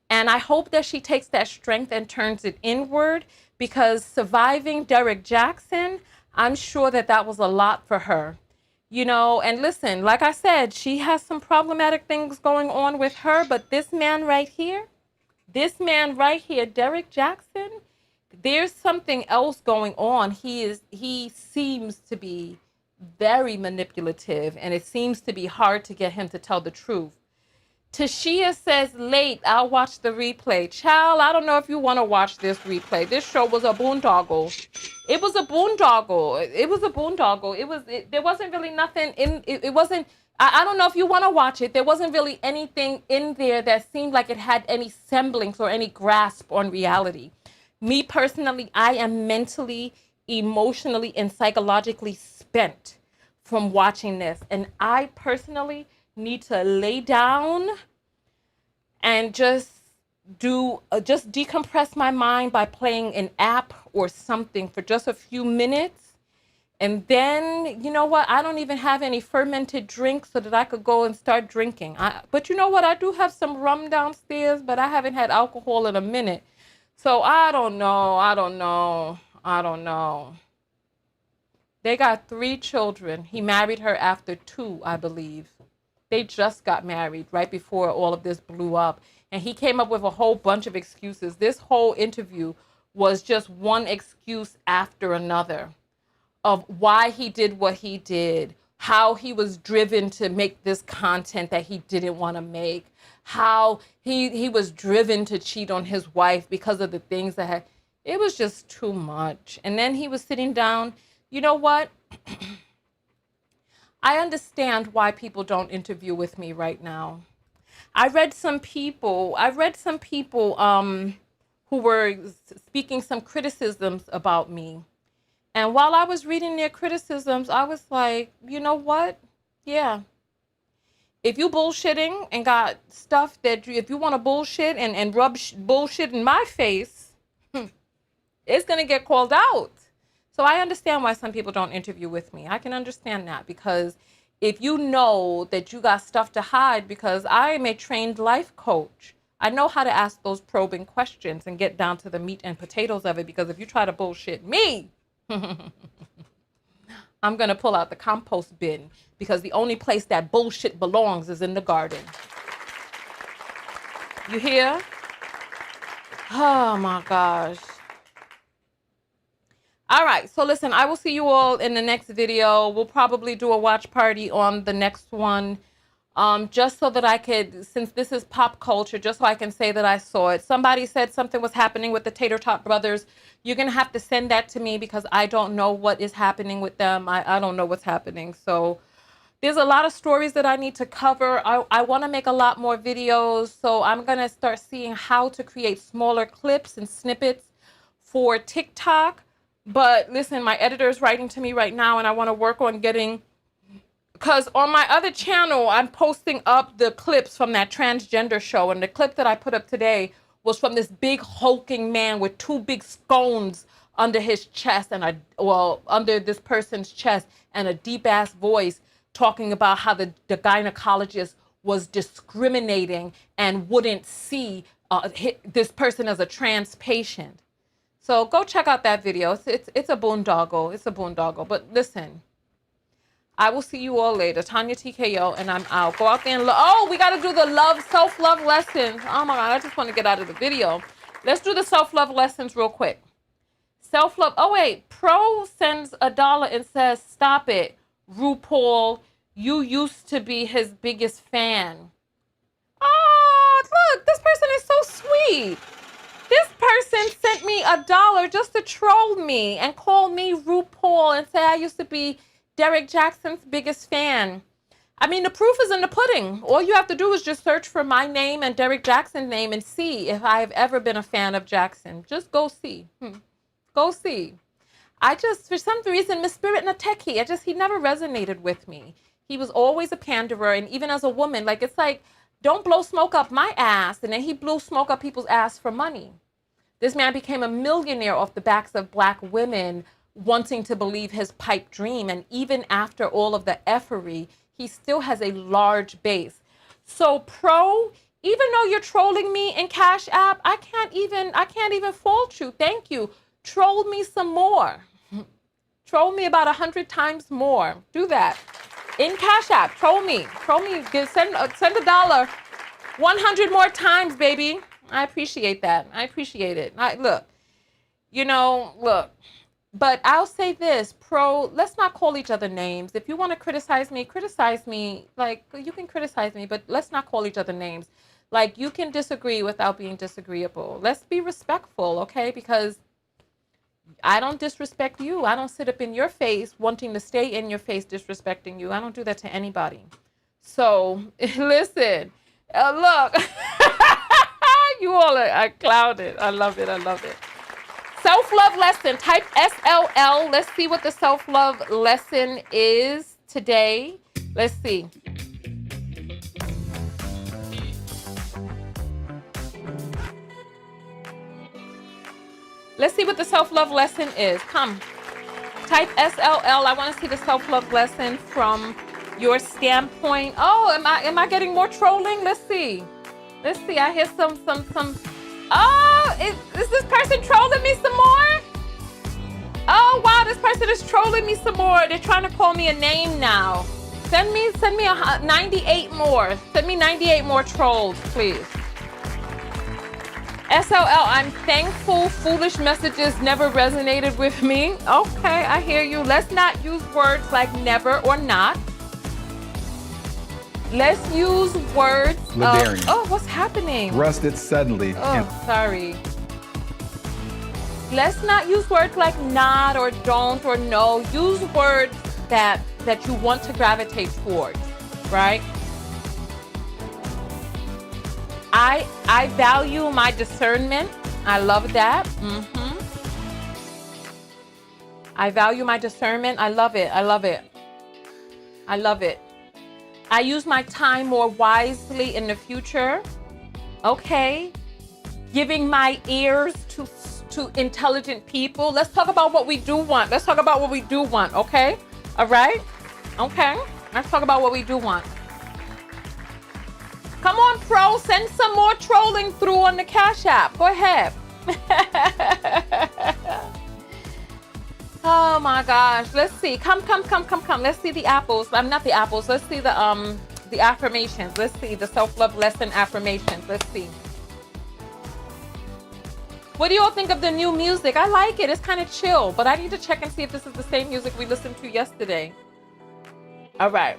and I hope that she takes that strength and turns it inward, because surviving Derrick Jaxin, I'm sure that was a lot for her. You know, and listen, like I said, she has some problematic things going on with her, but this man right here, Derrick Jaxin, there's something else going on. He seems to be very manipulative, and it seems to be hard to get him to tell the truth. Tashia says, late, I'll watch the replay. Child, I don't know if you want to watch this replay. This show was a boondoggle. It was a boondoggle. There wasn't really nothing in it. It wasn't, I don't know if you want to watch it. There wasn't really anything in there that seemed like it had any semblance or any grasp on reality. Me personally, I am mentally, emotionally, and psychologically spent from watching this. And I personally need to lay down and just decompress my mind by playing an app or something for just a few minutes. And then, you know what? I don't even have any fermented drinks so that I could go and start drinking. But you know what? I do have some rum downstairs, but I haven't had alcohol in a minute. So I don't know. They got 3 children. He married her after 2, I believe. They just got married right before all of this blew up. And he came up with a whole bunch of excuses. This whole interview was just one excuse after another of why he did what he did, how he was driven to make this content that he didn't want to make, how he was driven to cheat on his wife because of the things that had, it was just too much. And then he was sitting down. You know what? I understand why people don't interview with me right now. I read some people who were speaking some criticisms about me. And while I was reading their criticisms, I was like, you know what? Yeah. If you bullshitting and got stuff that if you want to bullshit and rub bullshit in my face, it's going to get called out. So I understand why some people don't interview with me. I can understand that, because if you know that you got stuff to hide, because I am a trained life coach, I know how to ask those probing questions and get down to the meat and potatoes of it, because if you try to bullshit me, I'm going to pull out the compost bin, because the only place that bullshit belongs is in the garden. You hear? Oh my gosh. All right, so listen, I will see you all in the next video. We'll probably do a watch party on the next one, just so that I could, since this is pop culture, just so I can say that I saw it. Somebody said something was happening with the Tater Tot brothers. You're going to have to send that to me, because I don't know what is happening with them. I don't know what's happening. So there's a lot of stories that I need to cover. I want to make a lot more videos. So I'm going to start seeing how to create smaller clips and snippets for TikTok. But listen, my editor is writing to me right now, and I want to work on getting, because on my other channel, I'm posting up the clips from that transgender show. And the clip that I put up today was from this big hulking man with two big scones under his chest and under this person's chest, and a deep ass voice talking about how the gynecologist was discriminating and wouldn't see this person as a trans patient. So go check out that video. It's a boondoggle. It's a boondoggle. But listen, I will see you all later. Tonya TKO, and I'm out. Go out there and we got to do the self-love lessons. Oh my God, I just want to get out of the video. Let's do the self-love lessons real quick. Self-love. Oh wait, Pro sends $1 and says, "Stop it, RuPaul. You used to be his biggest fan." Oh, look, this person is so sweet. This person sent me $1 just to troll me and call me RuPaul and say I used to be Derrick Jaxin's biggest fan. I mean, the proof is in the pudding. All you have to do is just search for my name and Derrick Jaxin's name and see if I've ever been a fan of Jaxin. Just go see. Go see. For some reason, Miss Spirit Nateki, he never resonated with me. He was always a panderer, and even as a woman, it's like, don't blow smoke up my ass, and then he blew smoke up people's ass for money. This man became a millionaire off the backs of Black women wanting to believe his pipe dream. And even after all of the effery, he still has a large base. So Pro, even though you're trolling me in Cash App, I can't even fault you. Thank you. Troll me some more. Troll me about 100 times more. Do that. In Cash App, troll me. Send $1 100 more times, baby. I appreciate that. I appreciate it. Look. But I'll say this, Pro, let's not call each other names. If you want to criticize me. You can criticize me, but let's not call each other names. You can disagree without being disagreeable. Let's be respectful, okay? Because I don't disrespect you. I don't sit up in your face wanting to stay in your face disrespecting you. I don't do that to anybody. So, listen. Look. You all are clouded. I love it. I love it. Self-love lesson. Type SLL. Let's see what the self-love lesson is today. Let's see. Let's see what the self-love lesson is. Come. Type SLL. I want to see the self-love lesson from your standpoint. Oh, am I getting more trolling? Let's see. Let's see. I hear some. Oh, is this person trolling me some more? Oh, wow, this person is trolling me some more. They're trying to call me a name now. Send me 98 more. Send me 98 more trolls, please. SLL, I'm thankful foolish messages never resonated with me. Okay, I hear you. Let's not use words like never or not. Let's use words Ladarian. oh, what's happening? Rusted suddenly. Oh, sorry. Let's not use words like not or don't or no. Use words that you want to gravitate towards, right? I value my discernment. I love that. I value my discernment. I love it. I love it. I love it. I use my time more wisely in the future. Okay. Giving my ears to intelligent people. Let's talk about what we do want. Let's talk about what we do want, okay? All right? Okay. Let's talk about what we do want. Come on, Pro, send some more trolling through on the Cash App. Go ahead. Oh my gosh. Let's see. Come. Let's see the apples. Not the apples. Let's see the affirmations. Let's see the self-love lesson affirmations. Let's see. What do you all think of the new music? I like it. It's kind of chill, but I need to check and see if this is the same music we listened to yesterday. All right.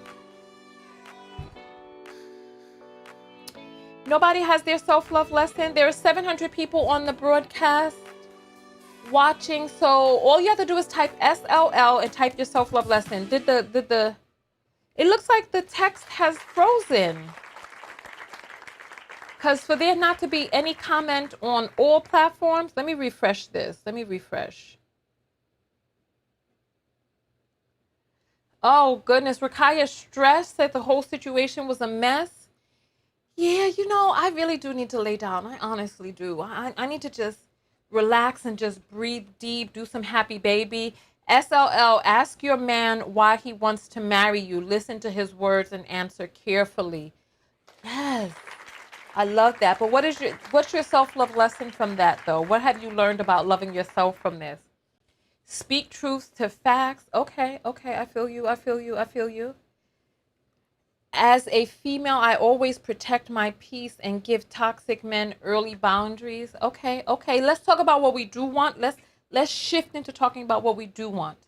Nobody has their self-love lesson. There are 700 people on the broadcast watching. So all you have to do is type SLL and type your self-love lesson. It looks like the text has frozen. Because for there not to be any comment on all platforms, let me refresh this. Let me refresh. Oh, goodness. Rakaya stressed that the whole situation was a mess. Yeah, I really do need to lay down. I honestly do. I need to just relax and just breathe deep, do some happy baby. SLL, ask your man why he wants to marry you. Listen to his words and answer carefully. Yes. I love that. But what's your self-love lesson from that, though? What have you learned about loving yourself from this? Speak truth to facts. Okay. I feel you. As a female, I always protect my peace and give toxic men early boundaries. Okay. Let's talk about what we do want. Let's shift into talking about what we do want.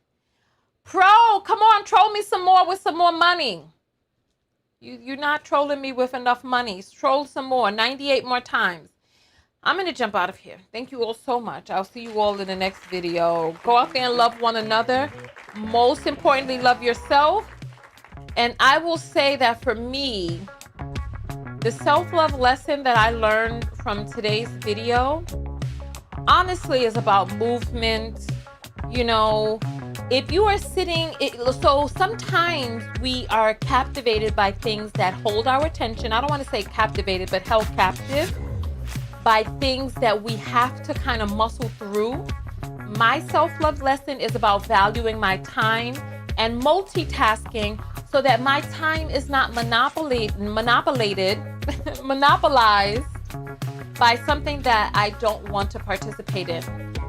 Pro, come on, troll me some more with some more money. You're not trolling me with enough money. Troll some more, 98 more times. I'm going to jump out of here. Thank you all so much. I'll see you all in the next video. Go out there and love one another. Most importantly, love yourself. And I will say that for me, the self-love lesson that I learned from today's video, honestly, is about movement. If you are so sometimes we are captivated by things that hold our attention. I don't want to say captivated, but held captive by things that we have to kind of muscle through. My self-love lesson is about valuing my time and multitasking so that my time is not monopolized by something that I don't want to participate in.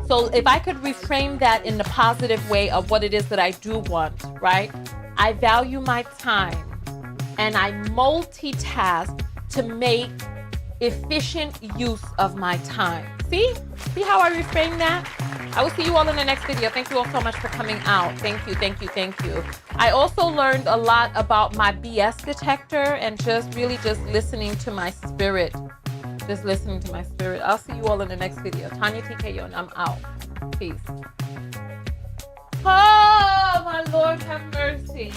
So if I could reframe that in the positive way of what it is that I do want, right? I value my time and I multitask to make efficient use of my time. See how I reframe that? I will see you all in the next video. Thank you all so much for coming out. Thank you. I also learned a lot about my BS detector and just listening to my spirit. I'll see you all in the next video. Tonya TKO, and I'm out. Peace. Oh, my Lord, have mercy.